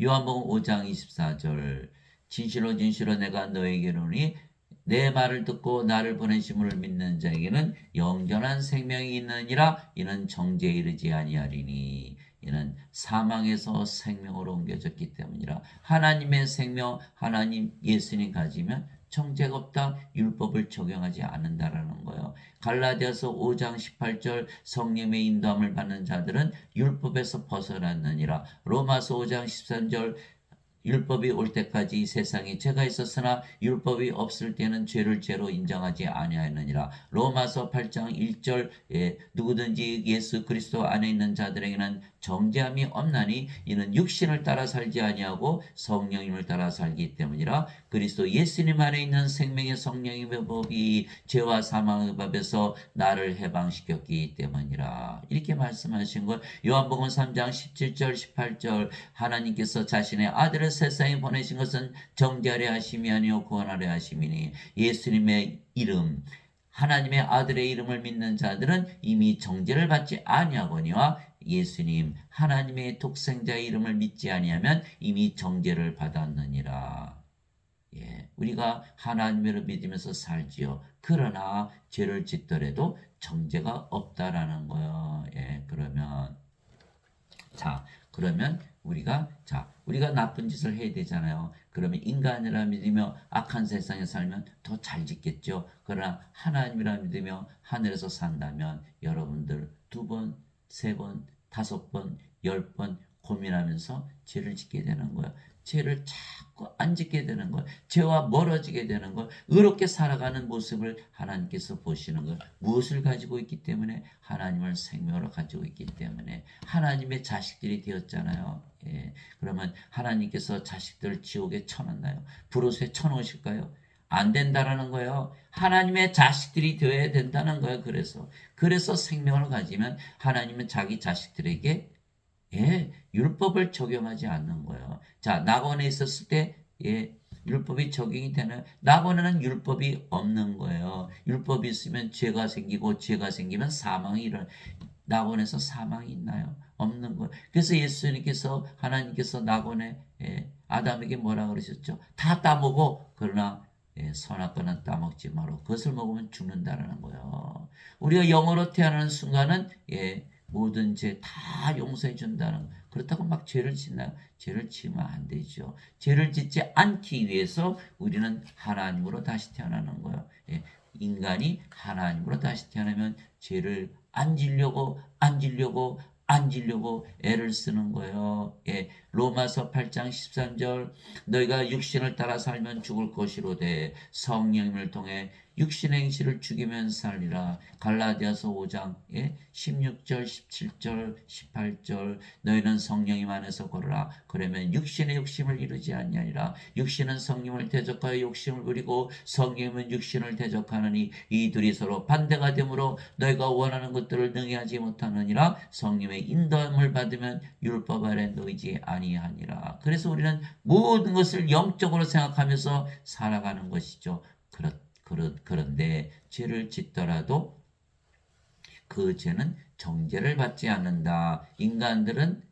A: 요한복음 5장 24절. 진실로 진실로 내가 너에게 이르노니 내 말을 듣고 나를 보내심을 믿는 자에게는 영원한 생명이 있느니라. 이는 정죄에 이르지 아니하리니. 이는 사망에서 생명으로 옮겨졌기 때문이라. 하나님의 생명, 하나님 예수님 가지면 정죄가 없다. 율법을 적용하지 않는다라는 거예요. 갈라디아서 5장 18절 성령의 인도함을 받는 자들은 율법에서 벗어났느니라. 로마서 5장 13절 율법이 올 때까지 이 세상에 죄가 있었으나 율법이 없을 때는 죄를 죄로 인정하지 아니하였느니라. 로마서 8장 1절 누구든지 예수 그리스도 안에 있는 자들에게는 정죄함이 없나니 이는 육신을 따라 살지 아니하고 성령님을 따라 살기 때문이라. 그리스도 예수님 안에 있는 생명의 성령님의 법이 죄와 사망의 법에서 나를 해방시켰기 때문이라. 이렇게 말씀하신 것. 요한복음 3장 17절 18절 하나님께서 자신의 아들을 세상에 보내신 것은 정죄하려 하심이 아니요 구원하려 하심이니. 예수님의 이름 하나님의 아들의 이름을 믿는 자들은 이미 정죄를 받지 아니하거니와 예수님 하나님의 독생자의 이름을 믿지 아니하면 이미 정죄를 받았느니라. 예, 우리가 하나님을 믿으면서 살지요. 그러나 죄를 짓더라도 정죄가 없다라는 거예요. 예, 그러면 우리가 나쁜 짓을 해야 되잖아요. 그러면 인간이라 믿으며 악한 세상에 살면 더 잘 짓겠죠. 그러나 하나님이라 믿으며 하늘에서 산다면 여러분들 2번, 3번, 5번, 10번 고민하면서 죄를 짓게 되는 거예요. 죄를 자꾸 안 짓게 되는 거예요. 죄와 멀어지게 되는 거예요. 의롭게 살아가는 모습을 하나님께서 보시는 거예요. 무엇을 가지고 있기 때문에? 하나님을 생명으로 가지고 있기 때문에 하나님의 자식들이 되었잖아요. 예. 그러면 하나님께서 자식들을 지옥에 쳐넣나요? 불옷에 쳐넣으실까요? 안 된다라는 거예요. 하나님의 자식들이 되어야 된다는 거예요. 그래서 생명을 가지면 하나님은 자기 자식들에게 율법을 적용하지 않는 거예요. 자, 낙원에 있었을 때 율법이 적용이 되나요? 낙원에는 율법이 없는 거예요. 율법이 있으면 죄가 생기고 죄가 생기면 사망이 일어나. 낙원에서 사망이 있나요? 없는 거예요. 그래서 예수님께서 하나님께서 낙원에 아담에게 뭐라 그러셨죠? 다 따먹어. 그러나 선악과는 따먹지 마라. 그것을 먹으면 죽는다라는 거예요. 우리가 영으로 태어나는 순간은 모든 죄 다 용서해 준다는 거예요. 그렇다고 막 죄를 짓나요? 죄를 지으면 안 되죠. 죄를 짓지 않기 위해서 우리는 하나님으로 다시 태어나는 거예요. 인간이 하나님으로 다시 태어나면 죄를 안 지려고 애를 쓰는 거예요. 로마서 8장 13절 너희가 육신을 따라 살면 죽을 것이로되 성령님을 통해 육신의 행실을 죽이면 살리라. 갈라디아서 5장 16절 17절 18절 너희는 성령님 안에서 걸으라. 그러면 육신의 욕심을 이루지 아니하리라. 육신은 성령을 대적하여 욕심을 부리고 성령은 육신을 대적하느니 이 둘이 서로 반대가 되므로 너희가 원하는 것들을 능히 하지 못하느니라. 성령의 인도함을 받으면 율법 아래 놓이지 아니하니라. 그래서 우리는 모든 것을 영적으로 생각하면서 살아가는 것이죠. 그런데 죄를 짓더라도 그 죄는 정죄를 받지 않는다. 인간들은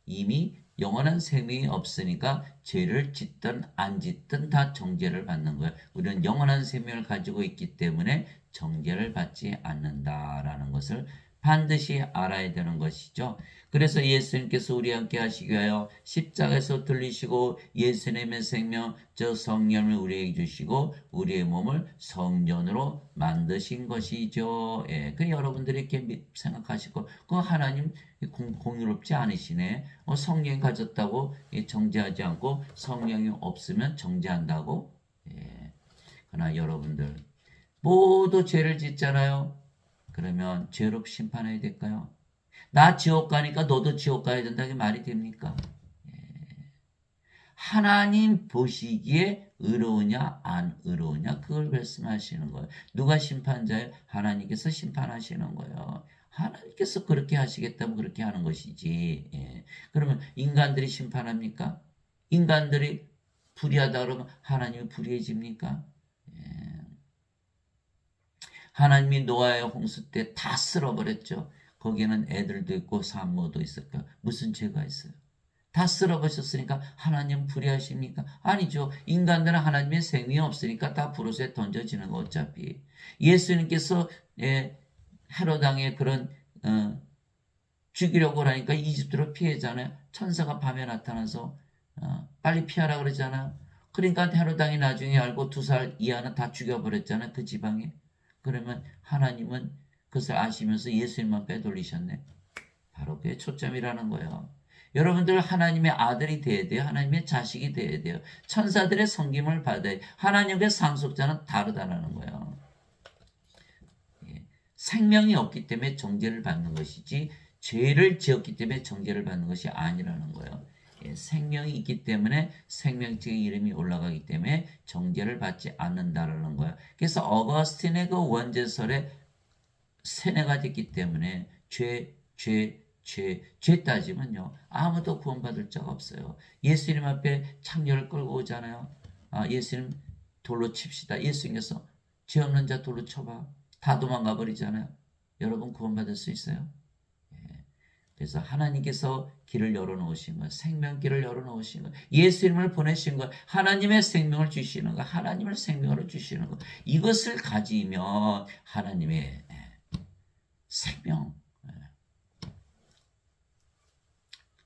A: 이미 영원한 생명이 없으니까 죄를 짓든 안 짓든 다 정죄를 받는 거예요. 우리는 영원한 생명을 가지고 있기 때문에 정죄를 받지 않는다라는 것을 반드시 알아야 되는 것이죠. 그래서 예수님께서 우리 함께 하시기 위하여 십자가에서 들리시고 예수님의 생명 저 성령을 우리에게 주시고 우리의 몸을 성전으로 만드신 것이죠. 그 여러분들이 이렇게 생각하시고 그 하나님 공유롭지 않으시네. 성령 가졌다고 정죄하지 않고 성령이 없으면 정죄한다고. 그러나 여러분들 모두 죄를 짓잖아요. 그러면 죄로 심판해야 될까요? 나 지옥 가니까 너도 지옥 가야 된다. 게 말이 됩니까? 하나님 보시기에 의로우냐 안 의로우냐 그걸 말씀하시는 거예요. 누가 심판자예요? 하나님께서 심판하시는 거예요. 하나님께서 그렇게 하시겠다면 그렇게 하는 것이지. 그러면 인간들이 심판합니까? 인간들이 불의하다 그러면 하나님이 불의해집니까? 하나님이 노아의 홍수 때 다 쓸어버렸죠. 거기에는 애들도 있고 산모도 있을까? 무슨 죄가 있어요? 다 쓸어버렸으니까 하나님 불의하십니까? 아니죠. 인간들은 하나님의 생명이 없으니까 다 불옷에 던져지는 거 어차피. 예수님께서 헤롯 왕의 그런 죽이려고 하니까 이집트로 피해잖아요. 천사가 밤에 나타나서 빨리 피하라 그러잖아요. 그러니까 헤롯 왕이 나중에 알고 2살 이하는 다 죽여버렸잖아요. 그 지방에. 그러면 하나님은 그것을 아시면서 예수님만 빼돌리셨네. 바로 그게 초점이라는 거예요. 여러분들 하나님의 아들이 되어야 돼요. 하나님의 자식이 되어야 돼요. 천사들의 섬김을 받아야 돼요. 하나님의 상속자는 다르다는 거예요. 생명이 없기 때문에 정죄를 받는 것이지 죄를 지었기 때문에 정죄를 받는 것이 아니라는 거예요. 생명이 있기 때문에 생명책의 이름이 올라가기 때문에 정죄를 받지 않는다라는 거예요. 그래서 어거스틴의 그 원죄설에 세뇌가 됐기 때문에 죄 따지면요. 아무도 구원받을 자가 없어요. 예수님 앞에 창녀를 끌고 오잖아요. 예수님 돌로 칩시다. 예수님께서 죄 없는 자 돌로 쳐봐. 다 도망가 버리잖아요. 여러분 구원받을 수 있어요? 그래서 하나님께서 길을 열어놓으신 거예요. 생명길을 열어놓으신 거예요. 예수님을 보내신 거예요. 하나님의 생명을 주시는 거예요. 하나님을 생명으로 주시는 거예요. 이것을 가지면 하나님의 생명,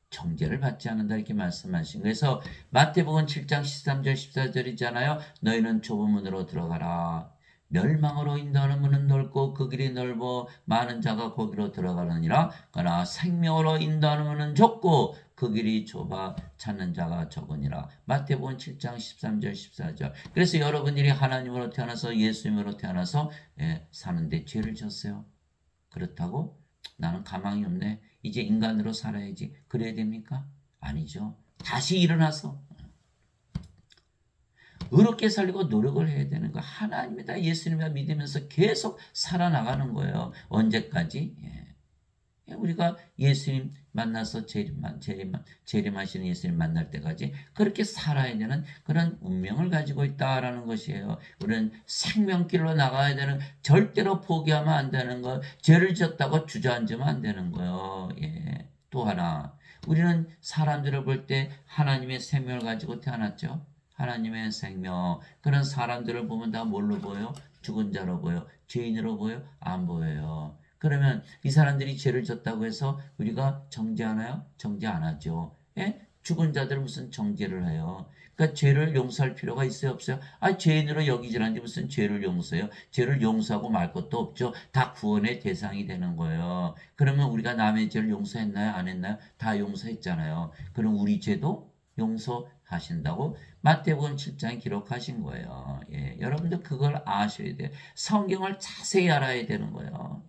A: 정죄를 받지 않는다 이렇게 말씀하신 거예요. 그래서 마태복음 7장 13절 14절이잖아요. 너희는 좁은 문으로 들어가라. 멸망으로 인도하는 문은 넓고 그 길이 넓어 많은 자가 거기로 들어가느니라. 그러나 생명으로 인도하는 문은 좁고 그 길이 좁아 찾는 자가 적으니라. 마태복음 7장 13절 14절. 그래서 여러분들이 하나님으로 태어나서 예수님으로 태어나서 사는데 죄를 졌어요. 그렇다고 나는 가망이 없네. 이제 인간으로 살아야지. 그래야 됩니까? 아니죠. 다시 일어나서 의롭게 살리고 노력을 해야 되는 거예요. 하나님이다 예수님이다 믿으면서 계속 살아나가는 거예요. 언제까지? 우리가 예수님 만나서 재림하시는 예수님 만날 때까지 그렇게 살아야 되는 그런 운명을 가지고 있다라는 것이에요. 우리는 생명길로 나가야 되는, 절대로 포기하면 안 되는 거, 죄를 지었다고 주저앉으면 안 되는 거예요. 또 하나, 우리는 사람들을 볼 때 하나님의 생명을 가지고 태어났죠. 하나님의 생명. 그런 사람들을 보면 다 뭘로 보여? 죽은 자로 보여? 죄인으로 보여? 안 보여요. 그러면 이 사람들이 죄를 졌다고 해서 우리가 정죄하나요? 정죄 안 하죠. 죽은 자들 무슨 정죄를 해요? 그러니까 죄를 용서할 필요가 있어요, 없어요? 죄인으로 여기질 않지 무슨 죄를 용서해요? 죄를 용서하고 말 것도 없죠. 다 구원의 대상이 되는 거예요. 그러면 우리가 남의 죄를 용서했나요? 안 했나요? 다 용서했잖아요. 그럼 우리 죄도 용서하신다고 마태복음 7장에 기록하신 거예요. 여러분들 그걸 아셔야 돼요. 성경을 자세히 알아야 되는 거예요.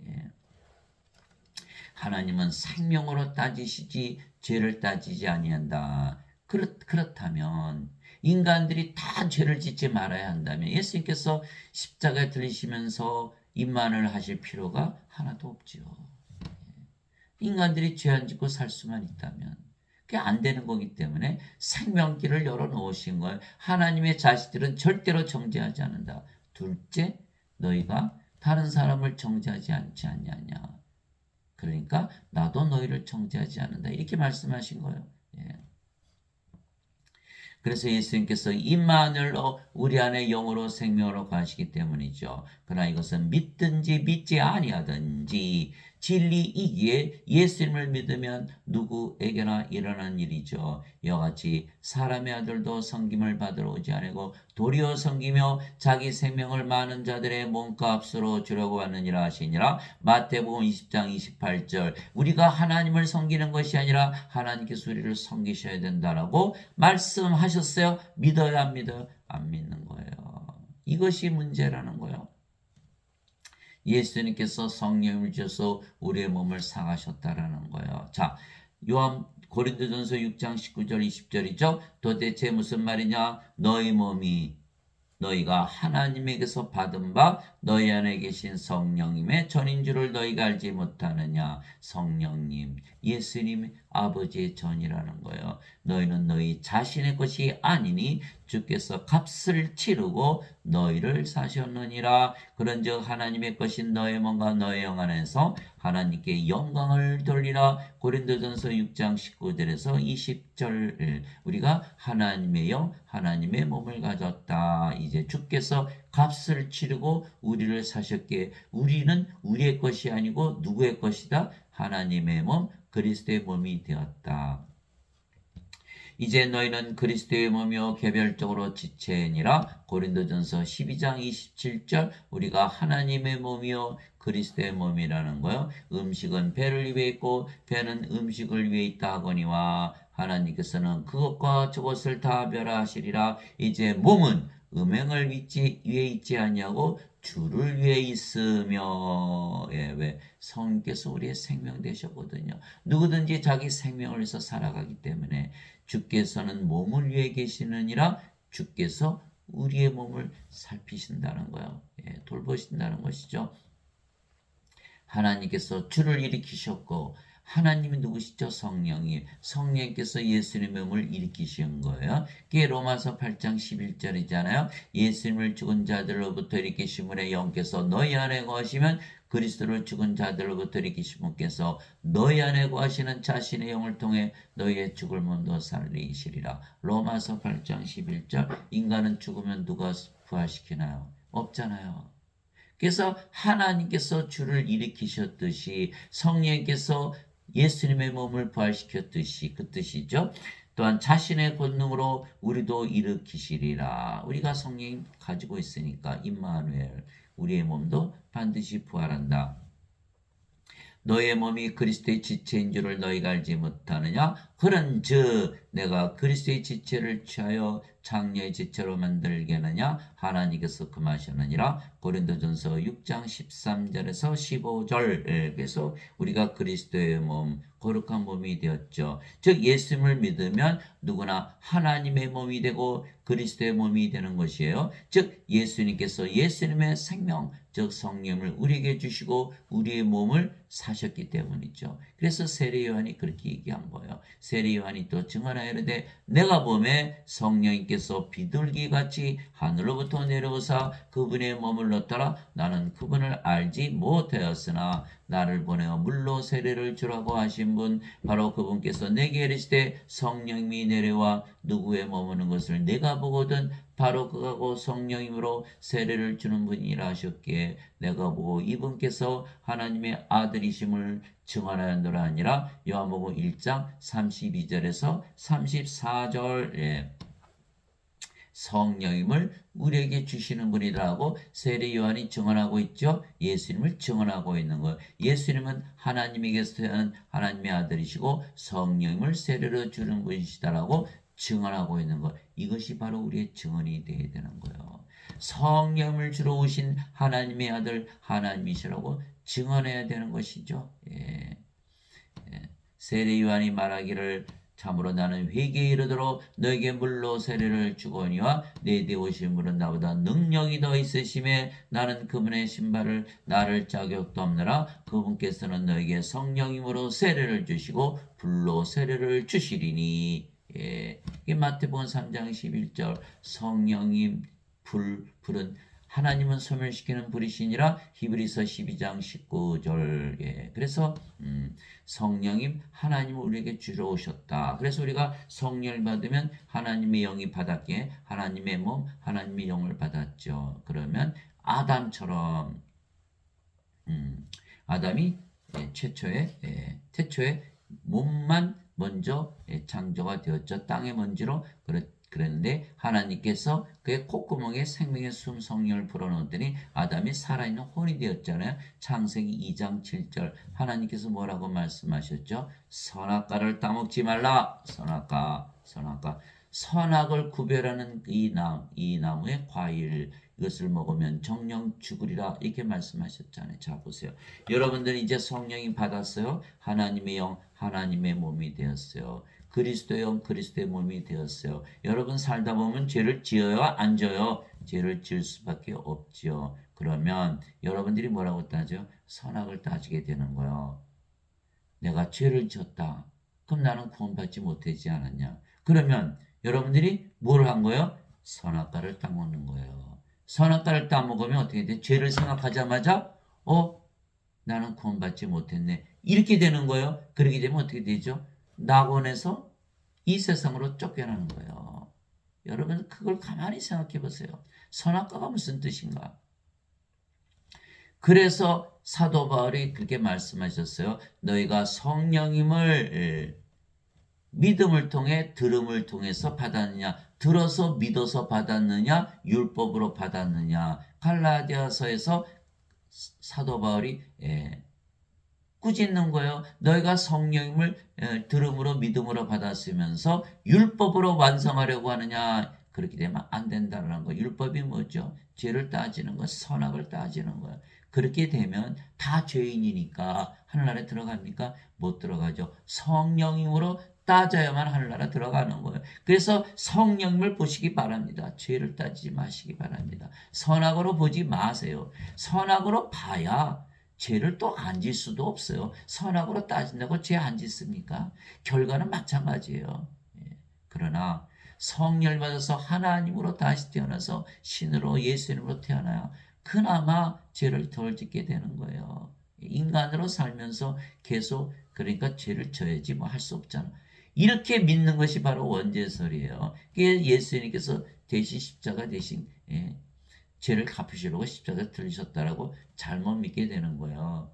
A: 하나님은 생명으로 따지시지 죄를 따지지 아니한다. 그렇다면 인간들이 다 죄를 짓지 말아야 한다면 예수님께서 십자가에 들리시면서 임만을 하실 필요가 하나도 없지요. 인간들이 죄 안 짓고 살 수만 있다면 그게 안 되는 거기 때문에 생명길을 열어놓으신 거예요. 하나님의 자식들은 절대로 정죄하지 않는다. 둘째, 너희가 다른 사람을 정죄하지 않지 않냐냐. 그러니까 나도 너희를 정죄하지 않는다. 이렇게 말씀하신 거예요. 그래서 예수님께서 임마누엘로 우리 안에 영으로 생명으로 가시기 때문이죠. 그러나 이것은 믿든지 믿지 아니하든지 진리이기에 예수님을 믿으면 누구에게나 일어나는 일이죠. 이와 같이 사람의 아들도 섬김을 받으러 오지 아니고 도리어 섬기며 자기 생명을 많은 자들의 몸값으로 주려고 하느니라 하시니라. 마태복음 20장 28절. 우리가 하나님을 섬기는 것이 아니라 하나님께서 우리를 섬기셔야 된다라고 말씀하셨어요. 믿어야 안 믿어요? 안 믿는 거예요. 이것이 문제라는 거예요. 예수님께서 성령을 주셔서 우리의 몸을 상하셨다라는 거예요. 자, 요한 고린도전서 6장 19절 20절이죠. 도대체 무슨 말이냐? 너희 몸이 너희가 하나님에게서 받은 바 너희 안에 계신 성령님의 전인 줄을 너희가 알지 못하느냐. 성령님, 예수님 아버지의 전이라는 거예요. 너희는 너희 자신의 것이 아니니 주께서 값을 치르고 너희를 사셨느니라. 그런즉 하나님의 것인 너의 몸과 너의 영 안에서 하나님께 영광을 돌리라. 고린도전서 6장 19절에서 20절. 우리가 하나님의 영, 하나님의 몸을 가졌다. 이제 주께서 값을 치르고 우리를 사셨기에 우리는 우리의 것이 아니고 누구의 것이다? 하나님의 몸, 그리스도의 몸이 되었다. 이제 너희는 그리스도의 몸이요 개별적으로 지체니라. 고린도전서 12장 27절. 우리가 하나님의 몸이요 그리스도의 몸이라는 거요. 음식은 배를 위해 있고 배는 음식을 위해 있다 하거니와 하나님께서는 그것과 저것을 다 멸하시리라. 이제 몸은 음행을 위해 있지 아니하고 주를 위해 있으며. 왜? 성령께서 우리의 생명 되셨거든요. 누구든지 자기 생명을 위해서 살아가기 때문에 주께서는 몸을 위해 계시느니라. 주께서 우리의 몸을 살피신다는 거예요. 돌보신다는 것이죠. 하나님께서 주를 일으키셨고 하나님이 누구시죠? 성령이. 성령께서 예수님의 몸을 일으키신 거예요. 그게 로마서 8장 11절이잖아요. 예수님을 죽은 자들로부터 일으키신 분의 영께서 너희 안에 거하시면 그리스도를 죽은 자들로부터 일으키신 분께서 너희 안에 거하시는 자신의 영을 통해 너희의 죽을 몸도 살리시리라. 로마서 8장 11절. 인간은 죽으면 누가 부활시키나요? 없잖아요. 그래서 하나님께서 주를 일으키셨듯이 성령께서 예수님의 몸을 부활시켰듯이 그 뜻이죠. 또한 자신의 권능으로 우리도 일으키시리라. 우리가 성령 가지고 있으니까 임마누엘, 우리의 몸도 반드시 부활한다. 너의 몸이 그리스도의 지체인 줄을 너희가 알지 못하느냐? 그런즉 내가 그리스도의 지체를 취하여 장녀의 지체로 만들게 하느냐 하나님께서 금하셨느니라. 고린도전서 6장 13절에서 15절. 그래서 우리가 그리스도의 몸, 거룩한 몸이 되었죠. 즉 예수님을 믿으면 누구나 하나님의 몸이 되고 그리스도의 몸이 되는 것이에요. 즉 예수님께서 예수님의 생명, 즉 성령을 우리에게 주시고 우리의 몸을 사셨기 때문이죠. 그래서 세례 요한이 그렇게 얘기한 거예요. 세례 요한이 또 증언하여 이르되 내가 보매 성령님께서 비둘기같이 하늘로부터 내려오사 그분의 몸을 넣더라. 나는 그분을 알지 못하였으나 나를 보내어 물로 세례를 주라고 하신 분 바로 그분께서 내게 이르시되 성령님이 내려와 누구의 머무는 것을 내가 보거든 바로 그하고 성령님으로 세례를 주는 분이라 하셨기에 내가 보고 이분께서 하나님의 아들이심을 증언하였노라 하니라. 요한복음 1장 32절에서 34절. 성령님을 우리에게 주시는 분이라고 세례 요한이 증언하고 있죠. 예수님을 증언하고 있는 거예요. 예수님은 하나님에게서 태어난 하나님의 아들이시고 성령님을 세례로 주는 분이시다라고 증언하고 있는 것. 이것이 바로 우리의 증언이 되어야 되는 거예요. 성령을 주러 오신 하나님의 아들 하나님이시라고 증언해야 되는 것이죠. 예. 세례 요한이 말하기를 참으로 나는 회개에 이르도록 너에게 물로 세례를 주거니와 내 뒤에 오신 분은 나보다 능력이 더 있으심에 나는 그분의 신발을 나를 자격도 없느라. 그분께서는 너에게 성령님으로 세례를 주시고 불로 세례를 주시리니. 예. 이게 마태복음 3장 11절. 성령님 불은 하나님은 소멸시키는 불이시니라. 히브리서 12장 19절. 예. 그래서 성령님 하나님은 우리에게 주러 오셨다. 그래서 우리가 성령을 받으면 하나님의 영이 받았기에 하나님의 몸, 하나님의 영을 받았죠. 그러면 아담처럼 아담이 최초의 몸만 먼저 창조가 되었죠. 땅의 먼지로. 그랬는데 하나님께서 그의 콧구멍에 생명의 숨 성령을 불어넣었더니 아담이 살아있는 혼이 되었잖아요. 창세기 2장 7절. 하나님께서 뭐라고 말씀하셨죠? 선악과를 따먹지 말라. 선악과. 선악을 구별하는 이 나무의 과일, 이것을 먹으면 정령 죽으리라. 이렇게 말씀하셨잖아요. 자 보세요. 여러분들은 이제 성령이 받았어요. 하나님의 영, 하나님의 몸이 되었어요. 그리스도의 영, 그리스도의 몸이 되었어요. 여러분 살다 보면 죄를 지어요? 안 져요? 죄를 지을 수밖에 없지요. 그러면 여러분들이 뭐라고 따져? 선악을 따지게 되는 거예요. 내가 죄를 지었다. 그럼 나는 구원받지 못하지 않았냐? 그러면 여러분들이 뭘 한 거예요? 선악과를 따먹는 거예요. 선악과를 따먹으면 어떻게 돼? 죄를 생각하자마자 나는 구원받지 못했네. 이렇게 되는 거예요. 그렇게 되면 어떻게 되죠? 낙원에서 이 세상으로 쫓겨나는 거예요. 여러분 그걸 가만히 생각해 보세요. 선악과가 무슨 뜻인가? 그래서 사도 바울이 그렇게 말씀하셨어요. 너희가 성령님을 믿음을 통해 들음을 통해서 받았느냐? 들어서 믿어서 받았느냐? 율법으로 받았느냐? 갈라디아서에서 사도 바울이 꾸짖는 거예요. 너희가 성령님을 들음으로 믿음으로 받았으면서 율법으로 완성하려고 하느냐? 그렇게 되면 안 된다는 거. 율법이 뭐죠? 죄를 따지는 거, 선악을 따지는 거예요. 그렇게 되면 다 죄인이니까 하늘나라에 들어갑니까? 못 들어가죠. 성령님으로 따져야만 하늘나라 들어가는 거예요. 그래서 성령님을 보시기 바랍니다. 죄를 따지지 마시기 바랍니다. 선악으로 보지 마세요. 선악으로 봐야 죄를 또 안 질 수도 없어요. 선악으로 따진다고 죄 안 짓습니까? 결과는 마찬가지예요. 그러나 성령을 받아서 하나님으로 다시 태어나서 신으로 예수님으로 태어나야 그나마 죄를 덜 짓게 되는 거예요. 인간으로 살면서 계속 그러니까 죄를 져야지 뭐 할 수 없잖아. 이렇게 믿는 것이 바로 원죄설이에요. 예수님께서 대신 십자가 대신 죄를 갚으시려고 십자가 들리셨다라고 잘못 믿게 되는 거예요.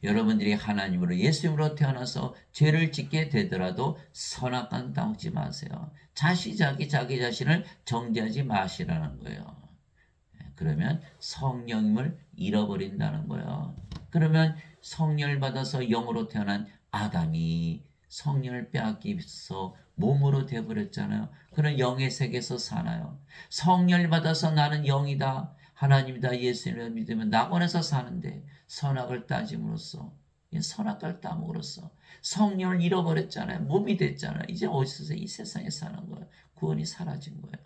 A: 여러분들이 하나님으로 예수님으로 태어나서 죄를 짓게 되더라도 선악과는 따먹지 마세요. 자기 자신을 정죄하지 마시라는 거예요. 그러면 성령님을 잃어버린다는 거예요. 그러면 성령을 받아서 영으로 태어난 아담이 성령을 빼앗기서 몸으로 되어버렸잖아요. 그런 영의 세계에서 사나요? 성령을 받아서 나는 영이다, 하나님이다, 예수님을 믿으면 낙원에서 사는데 선악을 따짐으로써, 선악을 따므로써 성령을 잃어버렸잖아요. 몸이 됐잖아요. 이제 어디서 이 세상에 사는 거예요. 구원이 사라진 거예요.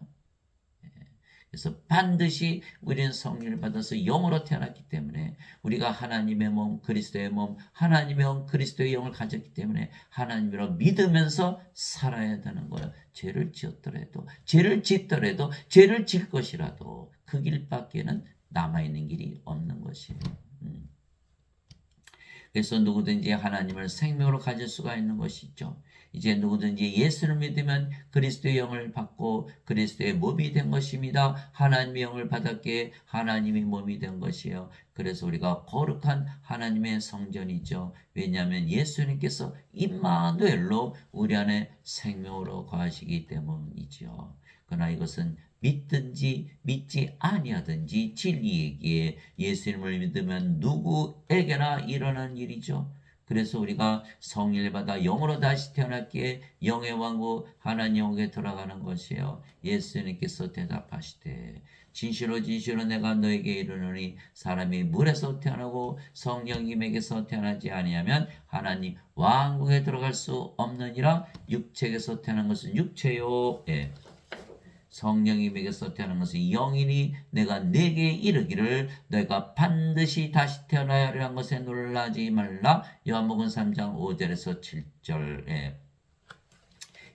A: 그래서 반드시 우리는 성령을 받아서 영으로 태어났기 때문에, 우리가 하나님의 몸, 그리스도의 몸, 하나님의 몸, 그리스도의 영을 가졌기 때문에 하나님으로 믿으면서 살아야 되는 거예요. 죄를 지었더라도, 죄를 짓더라도, 죄를 질 것이라도 그 길밖에는 남아있는 길이 없는 것이에요. 그래서 누구든지 하나님을 생명으로 가질 수가 있는 것이죠. 이제 누구든지 예수를 믿으면 그리스도의 영을 받고 그리스도의 몸이 된 것입니다. 하나님의 영을 받았기에 하나님의 몸이 된 것이에요. 그래서 우리가 거룩한 하나님의 성전이죠. 왜냐하면 예수님께서 임마누엘로 우리 안에 생명으로 거하시기 때문이죠. 그러나 이것은 믿든지 믿지 아니하든지 진리이기에 예수님을 믿으면 누구에게나 일어난 일이죠. 그래서 우리가 성령을 받아 영으로 다시 태어났기에 영의 왕국 하나님 영에 돌아가는 것이에요. 예수님께서 대답하시되 진실로 진실로 내가 너에게 이르노니 사람이 물에서 태어나고 성령님에게서 태어나지 아니하면 하나님 왕국에 들어갈 수 없느니라. 육체에게서 태어난 것은 육체요, 성령님에게서 태어난 것은 영이니 내가 네게 이르기를 너희가 반드시 다시 태어나야 하리라는 것에 놀라지 말라. 요한복음 3장 5절에서 7절에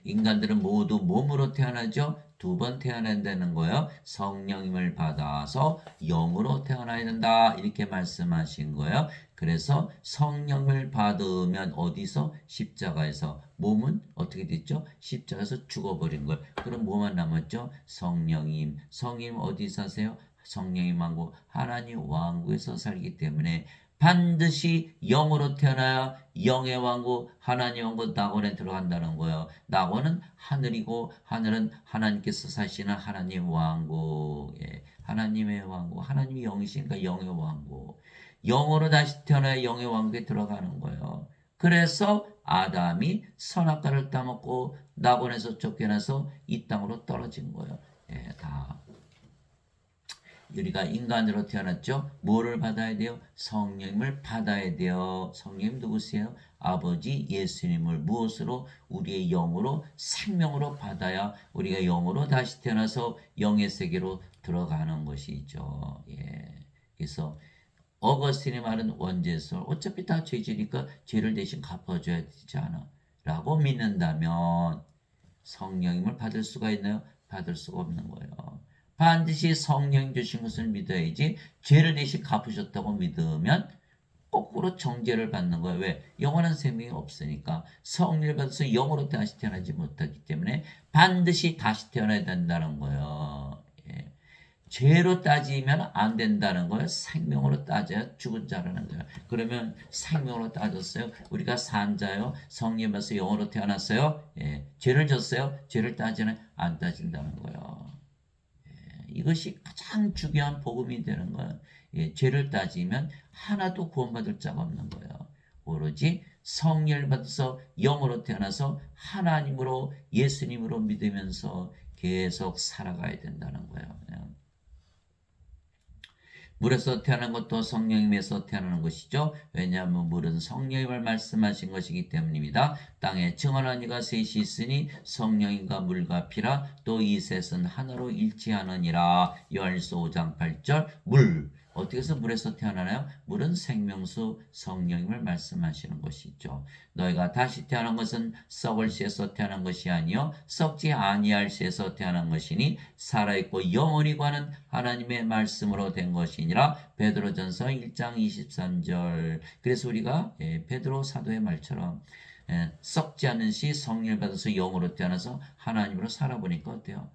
A: 인간들은 모두 몸으로 태어나죠. 두 번 태어난다는 거예요. 성령님을 받아서 영으로 태어나야 된다, 이렇게 말씀하신 거예요. 그래서 성령을 받으면 어디서? 십자가에서. 몸은 어떻게 됐죠? 십자가에서 죽어버린 거예요. 그럼 뭐만 남았죠? 성령님. 성님 어디 사세요? 성령님 왕국, 하나님 왕국에서 살기 때문에 반드시 영으로 태어나야 영의 왕국, 하나님 왕국 낙원에 들어간다는 거예요. 낙원은 하늘이고 하늘은 하나님께서 사시는 하나님 왕국, 하나님의 왕국, 하나님이 영이시니까 영의 왕국. 영으로 다시 태어나야 영의 왕국에 들어가는 거예요. 그래서 아담이 선악과를 따먹고 낙원에서 쫓겨나서 이 땅으로 떨어진 거예요. 다 우리가 인간으로 태어났죠. 뭐를 받아야 돼요? 성령님을 받아야 돼요. 성령님 누구세요? 아버지 예수님을 무엇으로? 우리의 영으로, 생명으로 받아야 우리가 영으로 다시 태어나서 영의 세계로 들어가는 것이죠. 그래서 어거스틴이 말은 원죄설, 어차피 다 죄지니까 죄를 대신 갚아줘야 되지 않아 라고 믿는다면 성령님을 받을 수가 있나요? 받을 수가 없는 거예요. 반드시 성령 주신 것을 믿어야지. 죄를 대신 갚으셨다고 믿으면 거꾸로 정죄를 받는 거예요. 왜? 영원한 생명이 없으니까. 성령을 받아서 영으로 다시 태어나지 못하기 때문에 반드시 다시 태어나야 된다는 거예요. 죄로 따지면 안 된다는 거예요. 생명으로 따져야 죽은 자라는 거예요. 그러면 생명으로 따졌어요. 우리가 산 자요. 성령 받아서 영으로 태어났어요. 죄를 졌어요. 죄를 따지는 안 따진다는 거예요. 이것이 가장 중요한 복음이 되는 거예요. 죄를 따지면 하나도 구원받을 자가 없는 거예요. 오로지 성령을 받아서 영으로 태어나서 하나님으로, 예수님으로 믿으면서 계속 살아가야 된다는 거예요. 물에서 태어난 것도 성령님에서 태어나는 것이죠. 왜냐하면 물은 성령님을 말씀하신 것이기 때문입니다. 땅에 증언한 이가 셋이 있으니 성령님과 물과 피라. 또 이 셋은 하나로 일치하느니라. 요한일서 5장 8절. 물, 어떻게 해서 물에서 태어나나요? 물은 생명수 성령님을 말씀하시는 것이죠. 너희가 다시 태어난 것은 썩을 씨에서 태어난 것이 아니요 썩지 아니할 씨에서 태어난 것이니 살아있고 영원히 관한 하나님의 말씀으로 된 것이니라. 베드로전서 1장 23절. 그래서 우리가 베드로 사도의 말처럼 썩지 않는 씨 성령을 받아서 영으로 태어나서 하나님으로 살아보니까 어때요?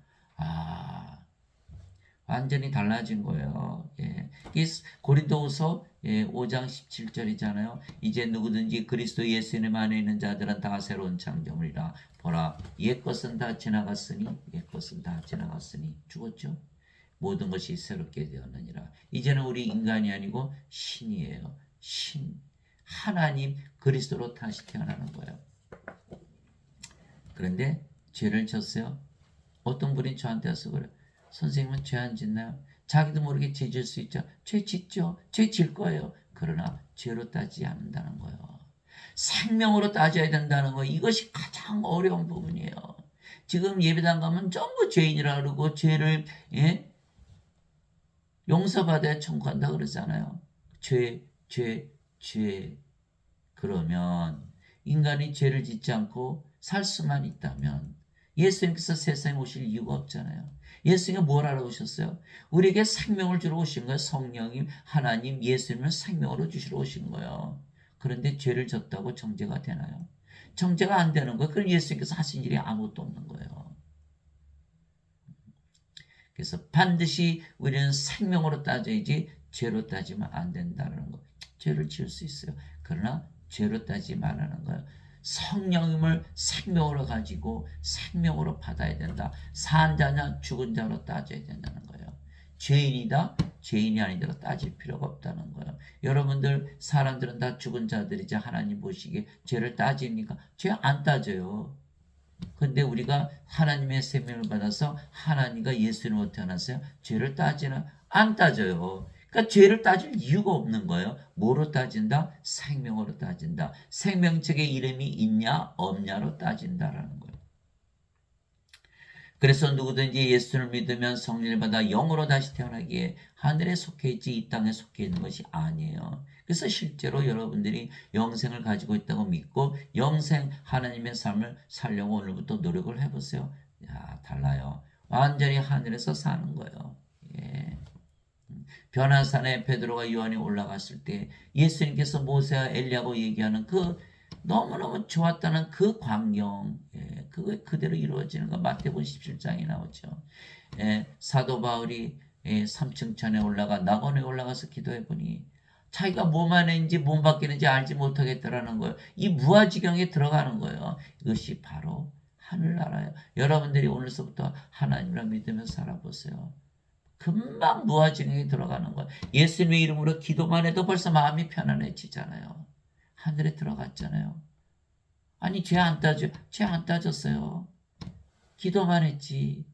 A: 완전히 달라진 거예요. 고린도후서 5장 17절이잖아요. 이제 누구든지 그리스도 예수님 안에 있는 자들은 다 새로운 창조물이라. 보라, 옛것은 다 지나갔으니, 옛것은 다 지나갔으니, 죽었죠. 모든 것이 새롭게 되었느니라. 이제는 우리 인간이 아니고 신이에요. 신, 하나님, 그리스도로 다시 태어나는 거예요. 그런데 죄를 졌어요. 어떤 분이 저한테 와서 그래. 선생님은 죄 안 짓나요? 자기도 모르게 죄 질 수 있죠. 죄 짓죠. 죄 질 거예요. 그러나 죄로 따지지 않는다는 거예요. 생명으로 따져야 된다는 거, 이것이 가장 어려운 부분이에요. 지금 예배당 가면 전부 죄인이라 그러고 죄를 용서받아야 천국한다 그러잖아요. 죄. 그러면 인간이 죄를 짓지 않고 살 수만 있다면 예수님께서 세상에 오실 이유가 없잖아요. 예수님이 뭘 하러 오셨어요? 우리에게 생명을 주러 오신 거예요. 성령님, 하나님, 예수님을 생명으로 주시러 오신 거예요. 그런데 죄를 졌다고 정죄가 되나요? 정죄가 안 되는 거예요. 그럼 예수님께서 하신 일이 아무것도 없는 거예요. 그래서 반드시 우리는 생명으로 따져야지 죄로 따지면 안 된다는 거. 죄를 지을 수 있어요. 그러나 죄로 따지지 말라는 거예요. 성령님을 생명으로 가지고 생명으로 받아야 된다. 산 자냐 죽은 자로 따져야 된다는 거예요. 죄인이다 죄인이 아니더라도 따질 필요가 없다는 거예요. 여러분들 사람들은 다 죽은 자들이지 하나님 보시기에 죄를 따집니까? 죄 안 따져요. 근데 우리가 하나님의 생명을 받아서 하나님과 예수님으로 태어났어요. 죄를 따지는 안 따져요. 그러니까 죄를 따질 이유가 없는 거예요. 뭐로 따진다? 생명으로 따진다. 생명책에 이름이 있냐 없냐로 따진다라는 거예요. 그래서 누구든지 예수를 믿으면 성령을 받아 영으로 다시 태어나기에 하늘에 속해 있지 이 땅에 속해 있는 것이 아니에요. 그래서 실제로 여러분들이 영생을 가지고 있다고 믿고 영생 하나님의 삶을 살려고 오늘부터 노력을 해보세요. 야, 달라요. 완전히 하늘에서 사는 거예요. 예. 변화산에 베드로가 요한이 올라갔을 때 예수님께서 모세와 엘리야고 얘기하는 그 너무너무 좋았다는 그 광경, 그거 그대로 이루어지는 거 마태복음 17장에 나오죠. 사도 바울이 3층 천에 올라가 낙원에 올라가서 기도해 보니 자기가 몸 안에 있는지 몸 밖에 있는지 알지 못하겠더라는 거예요. 이 무아지경에 들어가는 거예요. 이것이 바로 하늘나라예요. 여러분들이 오늘서부터 하나님을 믿으며 살아보세요. 금방 무아지경에 들어가는 거예요. 예수님의 이름으로 기도만 해도 벌써 마음이 편안해지잖아요. 하늘에 들어갔잖아요. 아니 죄 안 따졌어요. 기도만 했지.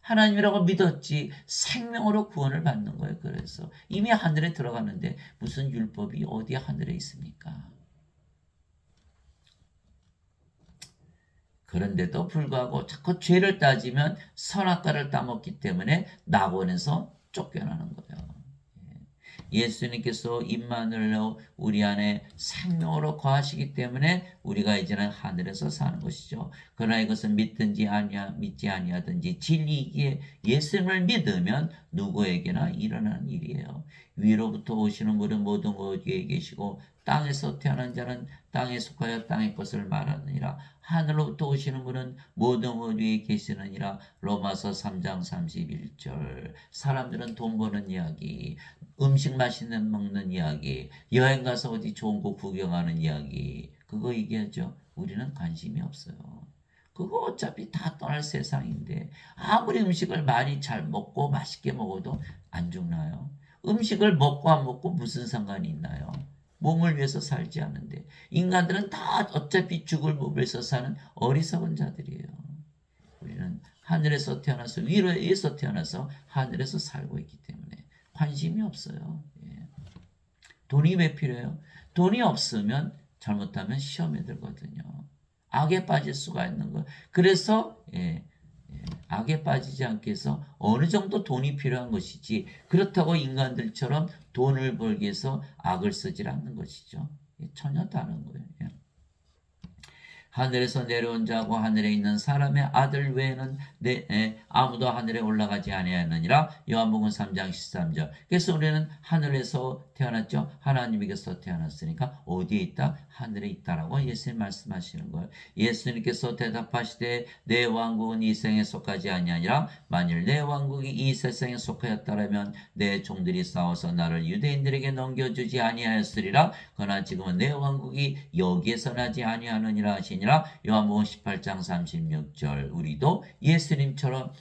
A: 하나님이라고 믿었지. 생명으로 구원을 받는 거예요. 그래서 이미 하늘에 들어갔는데 무슨 율법이 어디 하늘에 있습니까? 그런데도 불구하고 자꾸 죄를 따지면 선악과를 따먹기 때문에 낙원에서 쫓겨나는 거예요. 예수님께서 임마누엘로 우리 안에 생명으로 거하시기 때문에 우리가 이제는 하늘에서 사는 것이죠. 그러나 이것은 믿든지 믿지 아니하든지 진리이기에 예수님을 믿으면 누구에게나 일어나는 일이에요. 위로부터 오시는 분은 모든 것 위에 계시고 땅에서 태어난 자는 땅에 속하여 땅의 것을 말하느니라. 하늘로부터 오시는 분은 모든 것 위에 계시느니라. 로마서 3장 31절. 사람들은 돈 버는 이야기, 음식 맛있는 먹는 이야기, 여행 가서 어디 좋은 곳 구경하는 이야기, 그거 얘기하죠. 우리는 관심이 없어요. 그거 어차피 다 떠날 세상인데 아무리 음식을 많이 잘 먹고 맛있게 먹어도 안 죽나요? 음식을 먹고 안 먹고 무슨 상관이 있나요? 몸을 위해서 살지 않는데 인간들은 다 어차피 죽을 몸을 위해서 사는 어리석은 자들이에요. 우리는 하늘에서 태어나서 위로에서 태어나서 하늘에서 살고 있기 때문에 관심이 없어요. 예. 돈이 왜 필요해요? 돈이 없으면 잘못하면 시험에 들거든요. 악에 빠질 수가 있는 거예요. 그래서 악에 빠지지 않게 해서 어느 정도 돈이 필요한 것이지 그렇다고 인간들처럼 돈을 벌기 위해서 악을 쓰질 않는 것이죠. 전혀 다른 거예요. 하늘에서 내려온 자고 하늘에 있는 사람의 아들 외에는 아무도 하늘에 올라가지 아니하느니라. 요한복음 3장 13절. 그래서 우리는 하늘에서 태어났죠. 하나님에게서 태어났으니까 어디에 있다? 하늘에 있다라고 예수님 말씀하시는 거예요. 예수님께서 대답하시되 내 왕국은 이 세상에 속하지 아니하니라. 만일 내 왕국이 이 세상에 속하였다라면 내 종들이 싸워서 나를 유대인들에게 넘겨주지 아니하였으리라. 그러나 지금은 내 왕국이 여기에서 나지 아니하느니라 하시니 요한복음 18장 36절. 우리도 예수님처럼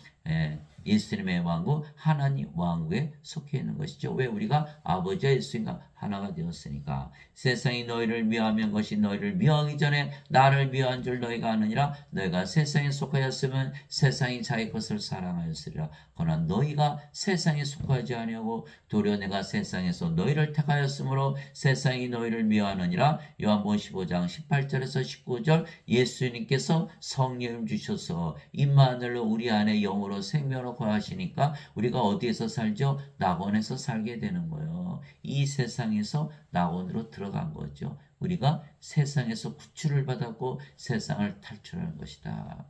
A: 예수님의 왕국, 하나님 왕국에 속해 있는 것이죠. 왜? 우리가 아버지와 예수님과 하나가 되었으니까. 세상이 너희를 미워하면 것이 너희를 미워하기 전에 나를 미워한 줄 너희가 아느니라. 너희가 세상에 속하였으면 세상이 자기 것을 사랑하였으리라. 그러나 너희가 세상에 속하지 아니하고 도리어 내가 세상에서 너희를 택하였으므로 세상이 너희를 미워하느니라. 요한복음 15장 18절에서 19절. 예수님께서 성령을 주셔서 임마누엘로 우리 안에 영으로 생명으로 거하시니까 우리가 어디에서 살죠? 낙원에서 살게 되는 거예요. 이 세상에서 낙원으로 들어간 거죠. 우리가 세상에서 구출을 받았고 세상을 탈출하는 것이다.